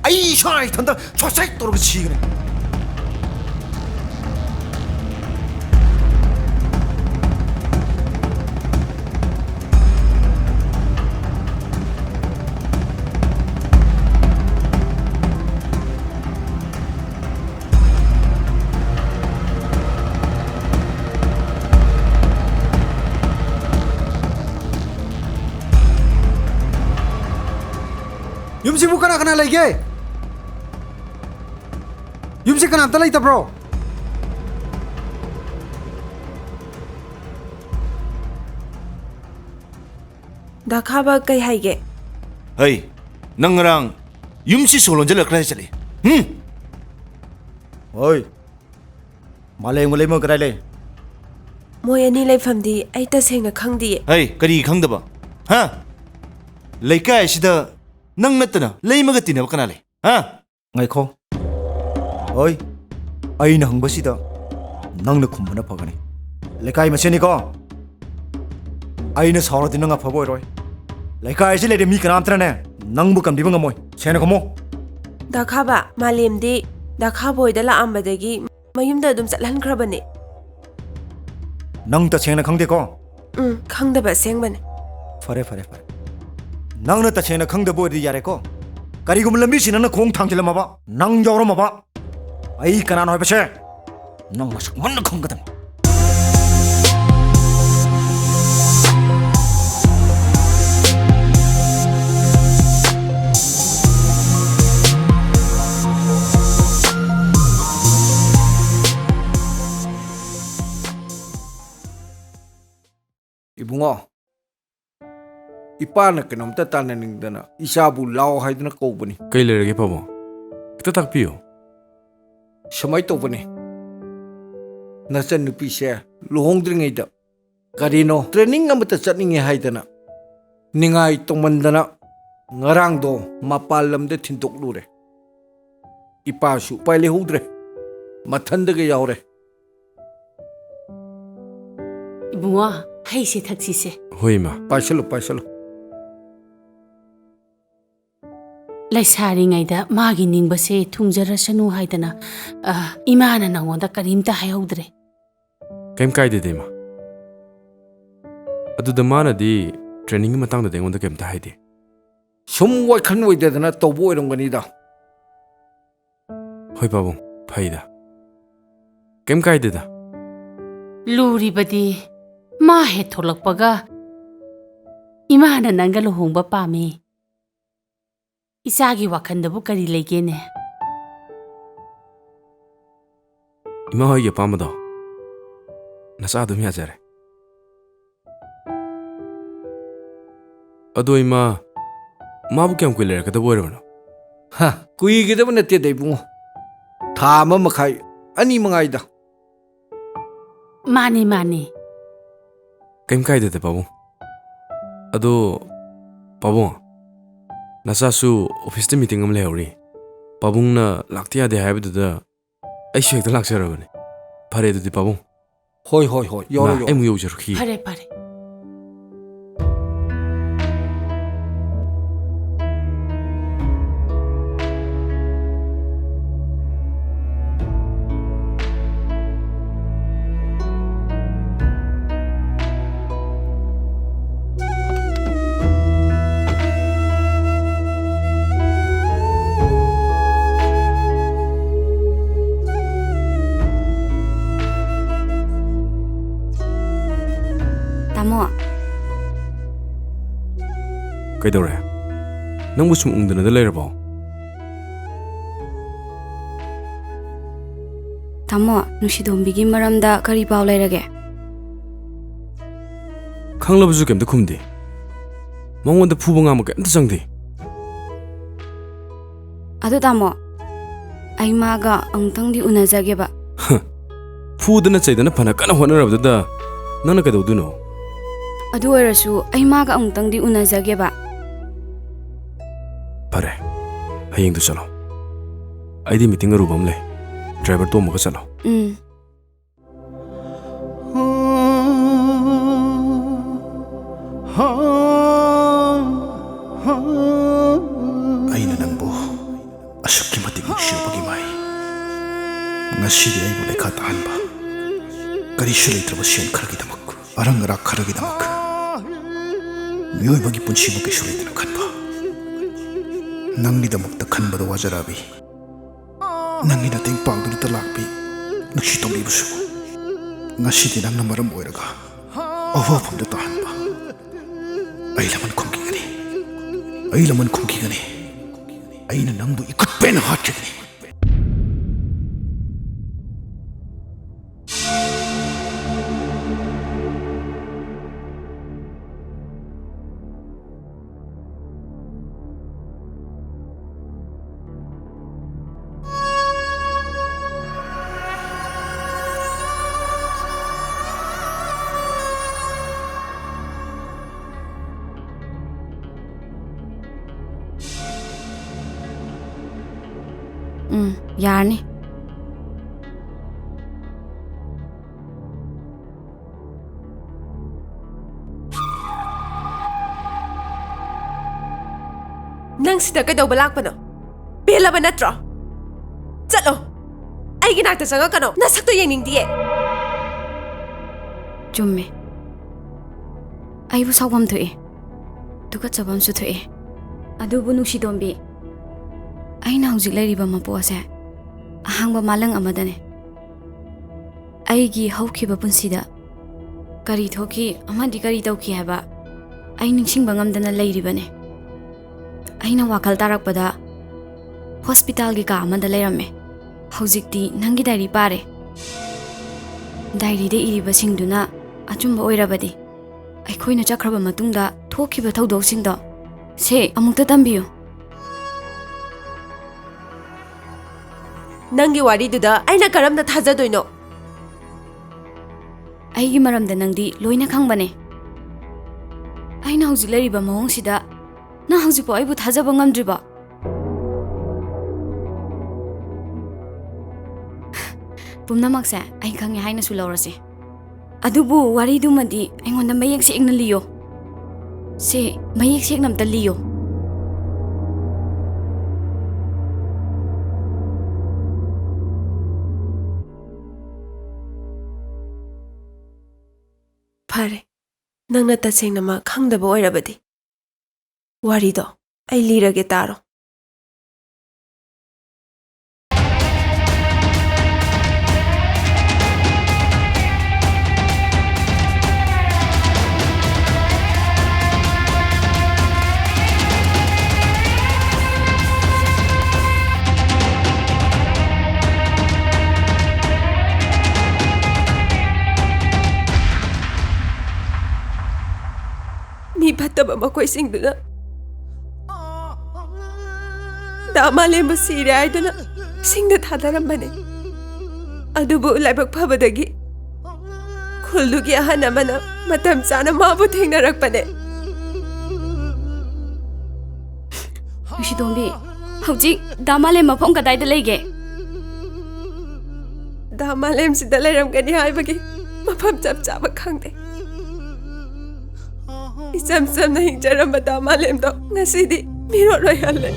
ꯑꯩ ꯏꯁꯥ ꯏꯊꯟꯇ ꯁꯨꯁꯥꯏꯠ ꯇꯧꯔꯒ ꯁꯤꯒꯅꯤ ꯌꯨꯝꯁꯤꯕꯨ ꯀꯅꯥ ꯀꯅꯥ ꯂꯩꯒꯦ ꯌꯨꯝꯁꯤ ꯀꯅꯥꯝꯇ ꯂꯩꯇꯕ꯭ꯔꯣ ꯗꯥꯈꯥꯕ ꯀꯩ ꯍꯥꯏꯒꯦ ꯍꯩ ꯅꯪ ꯉꯔꯥꯡ ꯌꯨꯝꯁꯤ ꯁꯣꯂꯣꯟꯖꯜꯂ ꯀꯗꯥꯏ ꯆꯠꯂꯤ ꯍꯣꯏ ꯃꯥꯂꯦꯝꯒ ꯂꯩꯃ ꯀꯗꯥꯏ ꯂꯩ ꯃꯣꯏ ꯑꯅꯤ ꯂꯩꯐꯝꯗꯤ ꯑꯩ ꯇꯁꯦꯡꯅ ꯈꯪꯗꯤꯌꯦ ꯍꯩ ꯀꯔꯤ ꯈꯪꯗꯕ ꯍꯥ ꯂꯩꯀꯥꯏ ꯑꯁꯤꯗ ꯅꯪ ꯅꯠꯇꯅ ꯂꯩꯃꯒ ꯇꯤꯟꯅꯕ ꯀꯅꯥ ꯂꯩ ꯍꯥ ꯉꯥꯏꯈꯣ ꯍꯣꯏ ꯑꯩꯅ ꯍꯪꯕꯁꯤꯗ ꯅꯪꯅ ꯈꯨꯝꯕꯅ ꯐꯒꯅꯤ ꯂꯩꯀꯥꯏ ꯃꯁꯦꯟꯅꯤꯀꯣ ꯑꯩꯅ ꯁꯥꯎꯔꯗꯤ ꯅꯪ ꯑꯐꯕ ꯑꯣꯏꯔꯣꯏ ꯂꯩꯀꯥꯏ ꯑꯁꯤ ꯂꯩꯔꯦ ꯃꯤ ꯀꯅꯥꯝꯇꯅꯅꯦ ꯅꯪꯕꯨ ꯀꯟꯕꯤꯕ ꯉꯝꯃꯣꯏ ꯁꯦꯡꯅ ꯈꯨꯝꯃꯣ ꯗꯥꯈꯥꯕ ꯃꯥꯂꯦꯝꯗꯤ ꯗꯥꯈꯥꯕꯣꯏꯗ ꯂꯥꯛꯑꯝꯕꯗꯒꯤ ꯃꯌꯨꯝꯗ ꯑꯗꯨꯝ ꯆꯠꯍꯟꯈ꯭ꯔꯕꯅꯦ ꯅꯪ ꯇꯁꯦꯡꯅ ꯈꯪꯗꯦꯀꯣ ꯈꯪꯗꯕ ꯑꯁꯦꯡꯕꯅꯦ ꯐꯔꯦ ꯐꯔꯦ ꯐꯔꯦ ꯅꯪꯅ ꯇꯁꯦꯡꯅ ꯈꯪꯗꯕ ꯑꯣꯏꯔꯗꯤ ꯌꯥꯔꯦꯀꯣ ꯀꯔꯤꯒꯨꯝꯕ ꯂꯝꯕꯤꯁꯤ ꯅꯪꯅ ꯈꯣꯡ ꯊꯥꯡꯖꯤꯜꯂꯝꯃꯕ ꯅꯪ ꯌꯥꯎꯔꯝꯃꯕ ꯑꯩ ꯀꯅꯥꯅꯣ ꯍꯥꯏꯕꯁꯦ ꯅꯪ ꯃꯁꯛ ꯃꯨꯟꯅ ꯈꯪꯒꯗꯕꯅꯤ 이붕어 이빠나 그놈다 따내는데나 이샤부 라오 하이드나 꼬우보니 ꯀꯩ ꯂꯩꯔꯒꯦ ꯄꯥꯕꯨꯡ ꯈꯤꯇ ꯇꯥꯛꯄꯤꯌꯨ ꯁꯨꯃꯥꯏ ꯇꯧꯕꯅꯤ ꯅꯆꯟ ꯅꯨꯄꯤꯁꯦ ꯂꯨꯍꯣꯡꯗ꯭ꯔꯤꯉꯩꯗ ꯀꯔꯤꯅꯣ ꯇ꯭ꯔꯦꯅꯤꯡ ꯑꯃꯇ ꯆꯠꯅꯤꯡꯉꯦ ꯍꯥꯏꯗꯅ ꯅꯤꯡꯉꯥꯏ ꯇꯧꯃꯟꯗꯅ ꯉꯔꯥꯡꯗꯣ ꯃꯄꯥꯟ ꯂꯝꯗ ꯊꯤꯟꯗꯣꯛꯂꯨꯔꯦ 이빠ꯁꯨ ꯎꯄꯥꯏ ꯂꯩꯍꯧꯗ꯭ꯔꯦ ꯃꯊꯟꯗꯒ ꯌꯥꯎꯔꯦ 이붕어 ꯍꯩꯁꯦ ꯊꯛꯁꯤꯁꯦ ꯍꯣꯏ ꯏꯃꯥ 파이슬로 파이슬로 ꯂꯩꯁꯥꯔꯤꯉꯩꯗ ꯃꯥꯒꯤ ꯅꯤꯡꯕꯁꯦ ꯊꯨꯡꯖꯔꯁꯅꯨ ꯍꯥꯏꯗꯅ 이마나 ꯅꯉꯣꯟꯗ ꯀꯔꯤꯝꯇ ꯍꯥꯏꯍꯧꯗ꯭ꯔꯦ ꯀꯩꯝ ꯀꯥꯏꯗꯦꯗ ꯏꯃꯥ ꯑꯗꯨꯗ ꯃꯥꯅꯗꯤ ꯇ꯭ꯔꯦꯅꯤꯡꯒꯤ ꯃꯇꯥꯡꯗꯗꯤ ꯑꯩꯉꯣꯟꯗ ꯀꯩꯝꯇ ꯍꯥꯏꯗꯦ ꯁꯨꯝ ꯋꯥꯈꯜ ꯑꯣꯏꯗꯗꯅ ꯇꯧꯕ ꯑꯣꯏꯔꯝꯒꯅꯤꯗ ꯍꯣꯏ ꯄꯥꯕꯨꯡ ꯐꯩꯗ ꯀꯩꯝ ꯀꯥꯏꯗꯦꯗ ꯂꯨꯔꯤꯕꯗꯤ ꯃꯥ ꯍꯦꯛ ꯊꯣꯛꯂꯛꯄꯒ ꯏꯃꯥꯅ ꯅꯪꯒ ꯂꯨꯍꯣꯡꯕ ꯄꯥꯝꯃꯤ ꯏꯆꯥꯒꯤ ꯋꯥꯈꯟꯗꯕꯨ ꯀꯔꯤ ꯂꯩꯒꯦꯅꯦ ꯏꯃꯥ ꯍꯣꯏꯒꯤ ꯑꯄꯥꯝꯕꯗꯣ ꯅꯆꯥ ꯑꯗꯨꯝ ꯌꯥꯖꯔꯦ ꯑꯗꯣ ꯏꯃꯥ ꯃꯥꯕꯨ ꯀꯌꯥꯝ ꯀꯨꯏ ꯂꯩꯔꯛꯀꯗꯕ ꯑꯣꯏꯔꯕꯅꯣ ꯍ ꯀꯨꯏꯒꯗꯕ ꯅꯠꯇꯦꯗ ꯏꯕꯨꯡꯉꯣ ꯊꯥ ꯑꯃ ꯃꯈꯥꯏ ꯑꯅꯤ ꯃꯉꯥꯏꯗ ꯃꯥꯅꯤ ꯃꯥꯅꯤ ꯀꯩꯝ ꯀꯥꯏꯗꯦꯗ ꯄꯥꯕꯨꯡ ꯑꯗꯣ ꯄꯥꯕꯨꯡ ꯅꯆꯥꯁꯨ ꯑꯣꯐꯤꯁꯇ ꯃꯤꯇꯤꯡ ꯑꯃ ꯂꯩꯍꯧꯔꯤ ꯄꯥꯕꯨꯡꯅ ꯂꯥꯛꯇ ꯌꯥꯗꯦ ꯍꯥꯏꯕꯗꯨꯗ ꯑꯩꯁꯨ ꯍꯦꯛꯇ ꯂꯥꯛꯆꯔꯕꯅꯤ ꯐꯔꯦ ꯑꯗꯨꯗꯤ ꯄꯥꯕꯨꯡ ꯍꯣꯏ ꯍꯣꯏ ꯍꯣꯏ ꯌꯧꯔꯣ ꯑꯩ ꯑꯃꯨꯛ ꯌꯧꯖꯔꯛꯈꯤ ꯐꯔꯦ ꯐꯔꯦ ꯀꯩꯗꯧꯔꯦ ꯅꯪꯕꯨ ꯁꯨꯝ ꯎꯪꯗꯅꯗ ꯂꯩꯔꯕꯣ ꯇꯥꯃꯣ ꯅꯨꯡꯁꯤꯗꯣꯝꯕꯤꯒꯤ ꯃꯔꯝꯗ ꯀꯔꯤ ꯄꯥꯎ ꯂꯩꯔꯒꯦ ꯈꯪꯂꯕꯁꯨ ꯀꯩꯝꯇ ꯈꯨꯝꯗꯦ ꯃꯉꯣꯟꯗ ꯐꯨꯕ ꯉꯥꯡꯕ ꯀꯩꯝꯇ ꯆꯪꯗꯦ ꯑꯗꯨ ꯇꯥꯃꯣ ꯑꯩ ꯃꯥꯒ ꯑꯃꯨꯛꯇꯪꯗꯤ ꯎꯅꯖꯒꯦꯕ ꯐꯨꯗꯅ ꯆꯩꯗꯅ ꯐꯅ ꯀꯟꯅ ꯍꯣꯠꯅꯔꯕꯗꯨꯗ ꯅꯪꯅ ꯀꯩꯗꯧꯗꯣꯏꯅꯣ ꯑꯗꯨ ꯑꯣꯏꯔꯁꯨ ꯑꯩ ꯃꯥꯒ ꯑꯃꯨꯛꯇꯪꯗꯤ ꯎꯅꯖꯒꯦꯕ ꯐꯔꯦ ꯍꯌꯦꯡꯗꯨ ꯆꯠꯂꯣ ꯑꯩꯗꯤ ꯃꯤꯇꯤꯡ ꯑꯔꯨꯕ ꯑꯃ ꯂꯩ ꯗ꯭ꯔꯥꯏꯚꯔ ꯇꯣꯝꯃꯒ ꯆꯠꯂꯣ ꯑꯩꯅ ꯅꯪꯕꯨ ꯑꯁꯨꯛꯀꯤ ꯃꯇꯤꯛ ꯅꯨꯡꯁꯤꯔꯨꯕꯒꯤ ꯃꯍꯩ ꯉꯁꯤꯗꯤ ꯑꯩꯕꯨ ꯂꯩꯈꯥ ꯇꯥꯍꯟꯕ ꯀꯔꯤꯁꯨ ꯂꯩꯇ꯭ꯔꯕ ꯁꯦꯟ ꯈꯔꯒꯤꯗꯃꯛ ꯑꯔꯪ ꯑꯔꯥꯛ ꯈꯔꯒꯤꯗꯃꯛ ꯃꯤꯑꯣꯏꯕꯒꯤ ꯄꯨꯟꯁꯤꯕꯨ ꯀꯩꯁꯨ ꯂꯩꯇꯅ ꯈꯟꯕ ꯅꯪꯒꯤꯗꯃꯛꯇ ꯈꯟꯕꯗ ꯋꯥꯖꯔꯛꯑꯕꯤ ꯅꯪꯒꯤ ꯃꯇꯦꯡ ꯄꯥꯡꯗꯨꯅꯇ ꯂꯥꯛꯄꯤ ꯅꯨꯡꯁꯤ ꯇꯣꯝꯕꯤꯕꯨꯁꯨ ꯉꯁꯤꯗꯤ ꯅꯪꯅ ꯃꯔꯝ ꯑꯣꯏꯔꯒ ꯑꯋꯥꯐꯝꯗ ꯇꯥꯍꯟꯕ ꯑꯩ ꯂꯃꯟ ꯈꯨꯝꯈꯤꯒꯅꯤ ꯑꯩ ꯂꯃꯟ ꯈꯨꯝꯈꯤꯒꯅꯤ ꯑꯩꯅ ꯅꯪꯕꯨ ꯏꯀꯨꯠꯄꯦꯟꯅ ꯍꯥꯠꯈꯤꯒꯅꯤ ꯌꯥꯔꯅꯤ ꯅꯪ ꯁꯤꯗ ꯀꯩꯗꯧꯕ ꯂꯥꯛꯄꯅꯣ ꯄꯦꯜꯂꯕ ꯅꯠꯇ꯭ꯔꯣ ꯆꯠꯂꯣ ꯑꯩꯒꯤ ꯅꯥꯛꯇ ꯆꯪꯉꯛꯀꯅꯣ ꯅꯁꯛꯇꯣ ꯌꯦꯡꯅꯤꯡꯗꯤꯌꯦ ꯆꯨꯝꯃꯦ ꯑꯩꯕꯨ ꯁꯥꯎꯐꯝ ꯊꯣꯛꯑꯦ ꯇꯨꯀꯠꯆꯕꯝꯁꯨ ꯊꯣꯛꯑꯦ ꯑꯗꯨꯕꯨ ꯅꯨꯡꯁꯤꯗꯣꯝꯕꯤ ꯑꯩꯅ ꯍꯧꯖꯤꯛ ꯂꯩꯔꯤꯕ ꯃꯄꯣ ꯑꯁꯦ ꯑꯍꯥꯡꯕ ꯃꯥꯂꯪ ꯑꯃꯗꯅꯦ ꯑꯩꯒꯤ ꯍꯧꯈꯤꯕ ꯄꯨꯟꯁꯤꯗ ꯀꯔꯤ ꯊꯣꯛꯈꯤ ꯑꯃꯗꯤ ꯀꯔꯤ ꯇꯧꯈꯤ ꯍꯥꯏꯕ ꯑꯩ ꯅꯤꯡꯁꯤꯡꯕ ꯉꯝꯗꯅ ꯂꯩꯔꯤꯕꯅꯦ ꯑꯩꯅ ꯋꯥꯈꯜ ꯇꯥꯔꯛꯄꯗ ꯍꯣꯁꯄꯤꯇꯥꯜꯒꯤ ꯀꯥ ꯑꯃꯗ ꯂꯩꯔꯝꯃꯦ ꯍꯧꯖꯤꯛꯇꯤ ꯅꯪꯒꯤ ꯗꯥꯏꯔꯤ ꯄꯥꯔꯦ ꯗꯥꯏꯔꯤꯗ ꯏꯔꯤꯕꯁꯤꯡꯗꯨꯅ ꯑꯆꯨꯝꯕ ꯑꯣꯏꯔꯕꯗꯤ ꯑꯩꯈꯣꯏꯅ ꯆꯠꯈ꯭ꯔꯕ ꯃꯇꯨꯡꯗ ꯊꯣꯛꯈꯤꯕ ꯊꯧꯗꯣꯛꯁꯤꯡꯗꯣ ꯁꯦ ꯑꯃꯨꯛꯇ ꯇꯝꯕꯤꯌꯨ ꯅꯪꯒꯤ ꯋꯥꯔꯤꯗꯨꯗ ꯑꯩꯅ ꯀꯔꯝꯅ ꯊꯥꯖꯗꯣꯏꯅꯣ ꯑꯩꯒꯤ ꯃꯔꯝꯗ ꯅꯪꯗꯤ ꯂꯣꯏꯅ ꯈꯪꯕꯅꯦ ꯑꯩꯅ ꯍꯧꯖꯤꯛ ꯂꯩꯔꯤꯕ ꯃꯑꯣꯡꯁꯤꯗ ꯅꯪ ꯍꯧꯖꯤꯛꯐꯥꯎ ꯑꯩꯕꯨ ꯊꯥꯖꯕ ꯉꯝꯗ꯭ꯔꯤꯕꯣ ꯄꯨꯝꯅꯃꯛꯁꯦ ꯑꯩ ꯈꯪꯉꯦ ꯍꯥꯏꯅꯁꯨ ꯂꯧꯔꯁꯤ ꯑꯗꯨꯕꯨ ꯋꯥꯔꯤꯗꯨꯃꯗꯤ ꯑꯩꯉꯣꯟꯗ ꯃꯌꯦꯛ ꯁꯦꯡꯅ ꯂꯤꯌꯣ ꯁꯦ ꯃꯌꯦꯛ ꯁꯦꯡꯅ ꯑꯝꯇ ꯂꯤꯌꯣ ꯐꯔꯦ ꯅꯪꯅ ꯇꯁꯦꯡꯅꯃꯛ ꯈꯪꯗꯕ ꯑꯣꯏꯔꯕꯗꯤ ꯋꯥꯔꯤꯗꯣ ꯑꯩ ꯂꯤꯔꯒꯦ ꯇꯥꯔꯣ ꯃꯤ ꯐꯠꯇꯕ ꯃꯈꯣꯏꯁꯤꯡꯗꯨꯅ ꯗꯥꯃꯥꯂꯦꯝꯕꯨ ꯁꯤꯔꯦ ꯍꯥꯏꯗꯨꯅ ꯏꯁꯤꯡꯗ ꯊꯥꯗꯔꯝꯕꯅꯦ ꯑꯗꯨꯕꯨ ꯂꯥꯏꯕꯛ ꯐꯕꯗꯒꯤ ꯈꯨꯜꯗꯨꯒꯤ ꯑꯍꯟ ꯑꯃꯅ ꯃꯇꯝ ꯆꯥꯅ ꯃꯥꯕꯨ ꯊꯦꯡꯅꯔꯛꯄꯅꯦ ꯅꯨꯡꯁꯤꯗꯣꯝꯕꯤ ꯍꯧꯖꯤꯛ ꯗꯥꯃꯥꯂꯦꯝ ꯃꯐꯝ ꯀꯗꯥꯏꯗ ꯂꯩꯒꯦ ꯗꯥꯃꯥꯂꯦꯝꯁꯤꯗ ꯂꯩꯔꯝꯒꯅꯤ ꯍꯥꯏꯕꯒꯤ ꯃꯐꯝ ꯆꯞ ꯆꯥꯕ ꯈꯪꯗꯦ इचम चम नहीं जरम बता मालेम तो ngasiदी miro royalle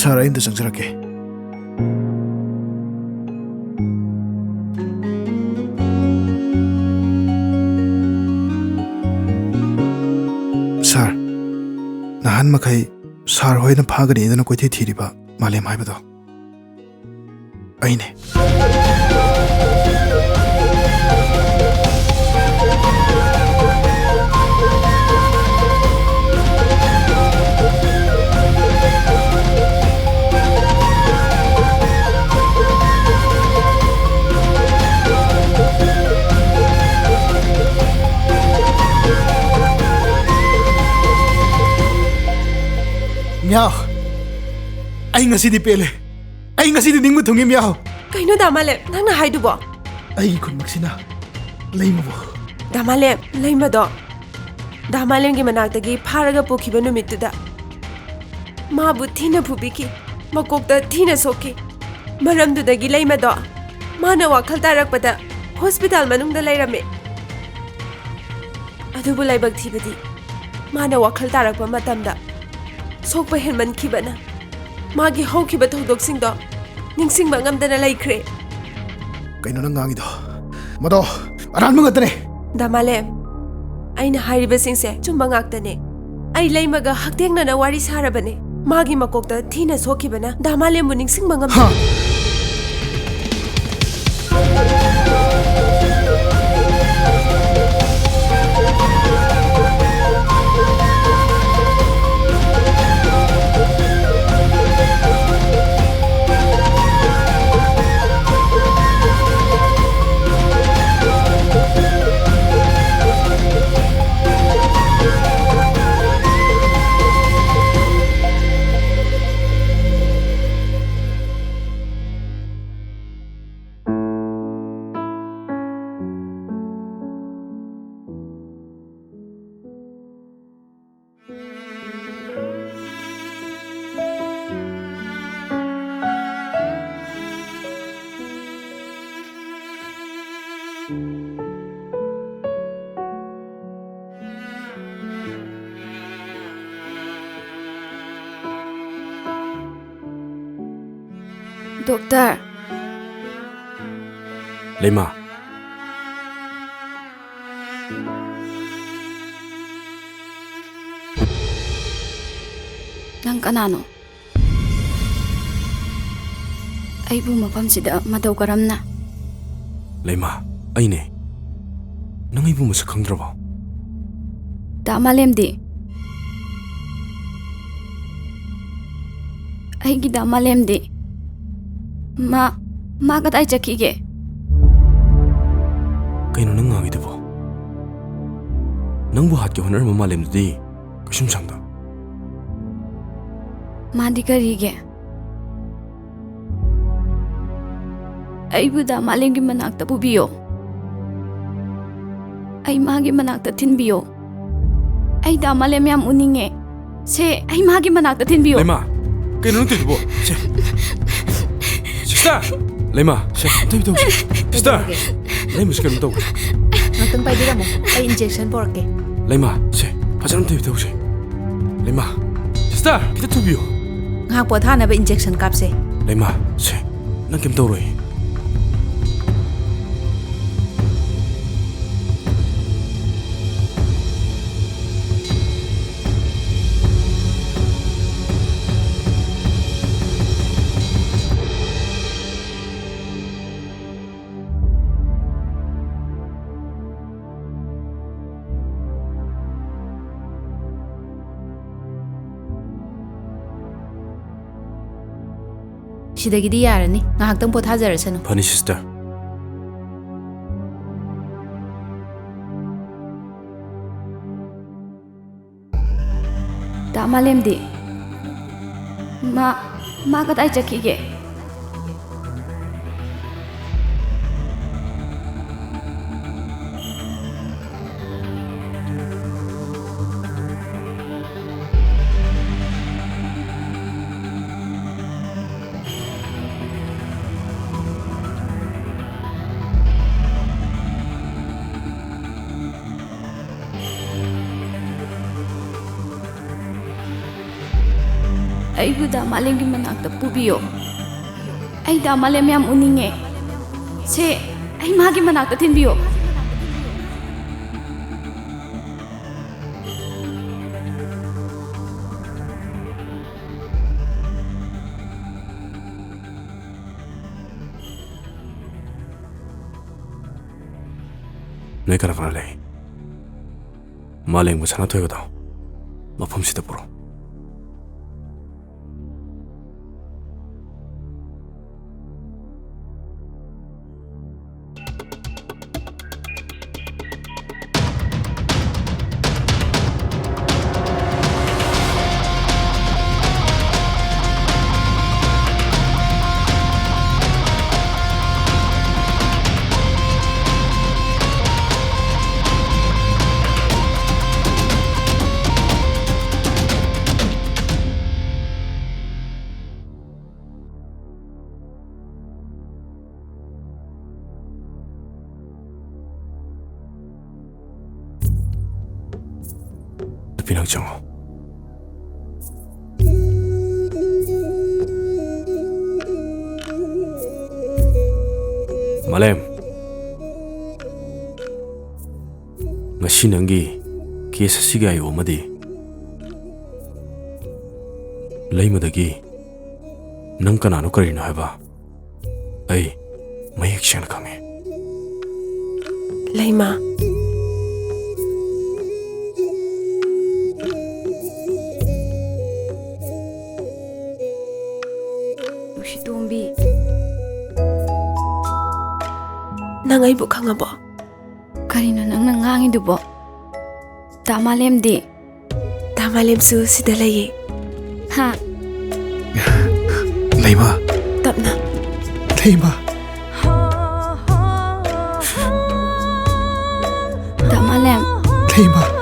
Sir, ay hindi sangsarak eh. Sir, nahan makay Sir hoy na pagani ina na koy thiri ba malem hai bado. Ay ne. Meow. Ay nga si di pele. Ay nga si di ning mo thungi meow. Kaino Damalem, nang na haidu bo? Ay kun magsina. Lay mo bo. Damalem, lay mo do. Damalem gi manaktagi pharaga pokhiba numittuda. Mabu thina phubiki. Makokta thina soki. Maramdudagi lay mo do. Mana wakhal tarakpada hospital manungda lairame. Adubu laibak thibadi. Mana wakhal tarakpa matamda. Sokpa henman kibana. Magi haukiba thodok singdo. Ningsing bangamdana laikre. Kaino nang ngangi do. Mado, aran mga tane. Damalem, aina hariba singse chumba ngaktane. Ai laimaga haktengna na wari sarabane. Magi makokta thina sokibana. Damalem bu ningsing bangamdana. Dokter, Lema. nang kanano? Ay bu mafamsida madaw karamna. Lema, ay ne. Nangay mo sa kangdraba. Damalem di. Ay gidamalem di. Magat ay chakige. Kaino nang ngangi dabo. Nang buhat ke honar mamalem di. Kasum sangda. Madi karige. Ay bu damalem gi manakta pubiyo. Ay magi manakta tinbiyo. Ay damalem yam uninge. Se ay magi manakta tinbiyo. Lema, kaino nang titbo. Se. Sister! Lema, se, tayo daw. Sister! Lema, se, daw. Nagtang pwede mo, ay injection porke. Lema, se, pasaram tayo daw, se. Lema, sister, kita tubiyo. Ngak po thana ba injection kapse? Lema, se, nang kim daw roy. Sidagidi yarani, ngahaktang pothazarasano. Funny sister. Damalem di. Magat ay chakige. ꯑꯩꯕꯨ ꯗꯥ ꯃꯥꯂꯦꯝꯒꯤ ꯃꯅꯥꯛꯇ ꯄꯨꯕꯤꯌꯣ ꯑꯩ ꯗꯥ ꯃꯥꯂꯦꯝ ꯌꯥꯝ ꯎꯅꯤꯡꯉꯦ ꯁꯦ ꯑꯩ ꯃꯥꯒꯤ ꯃꯅꯥꯛꯇ ꯊꯤꯟꯕꯤꯌꯣ ꯅꯣꯏ ꯀꯅꯥ ꯀꯅꯥ ꯂꯩ ꯃꯥꯂꯦꯝꯒ ꯁꯅꯥꯊꯣꯏꯒꯗꯣ ꯃꯐꯝꯁꯤꯗ ꯄꯨꯔꯛꯑꯣ ꯅꯨꯄꯤ ꯅꯪ ꯆꯪꯉꯣ ꯃꯥꯂꯦꯝ ꯉꯁꯤ ꯅꯪꯒꯤ ꯀꯦꯁ ꯑꯁꯤꯒꯤ ꯑꯥꯏꯑꯣ ꯑꯃꯗꯤ ꯂꯩꯃꯗꯒꯤ ꯅꯪ ꯀꯅꯥꯅꯣ ꯀꯔꯤꯅꯣ ꯍꯥꯏꯕ ꯑꯩ ꯃꯌꯦꯛ ꯁꯦꯡꯅ ꯈꯪꯉꯦ ꯂꯩꯃ ꯅꯨꯡꯁꯤꯇꯣꯝꯕꯤ ꯅꯪ ꯑꯩꯕꯨ ꯈꯪꯉꯕꯣ ꯀꯔꯤꯅꯣ ꯅꯪꯅ ꯉꯥꯡꯉꯤꯗꯨꯕꯣ ꯗꯥ ꯃꯥꯂꯦꯝꯗꯤ ꯗꯥ ꯃꯥꯂꯦꯝꯁꯨ ꯁꯤꯗ ꯂꯩꯌꯦ ꯍꯥ ꯂꯩꯃ ꯇꯞꯅ ꯂꯩꯃ ꯗꯥ ꯃꯥꯂꯦꯝ ꯂꯩꯃ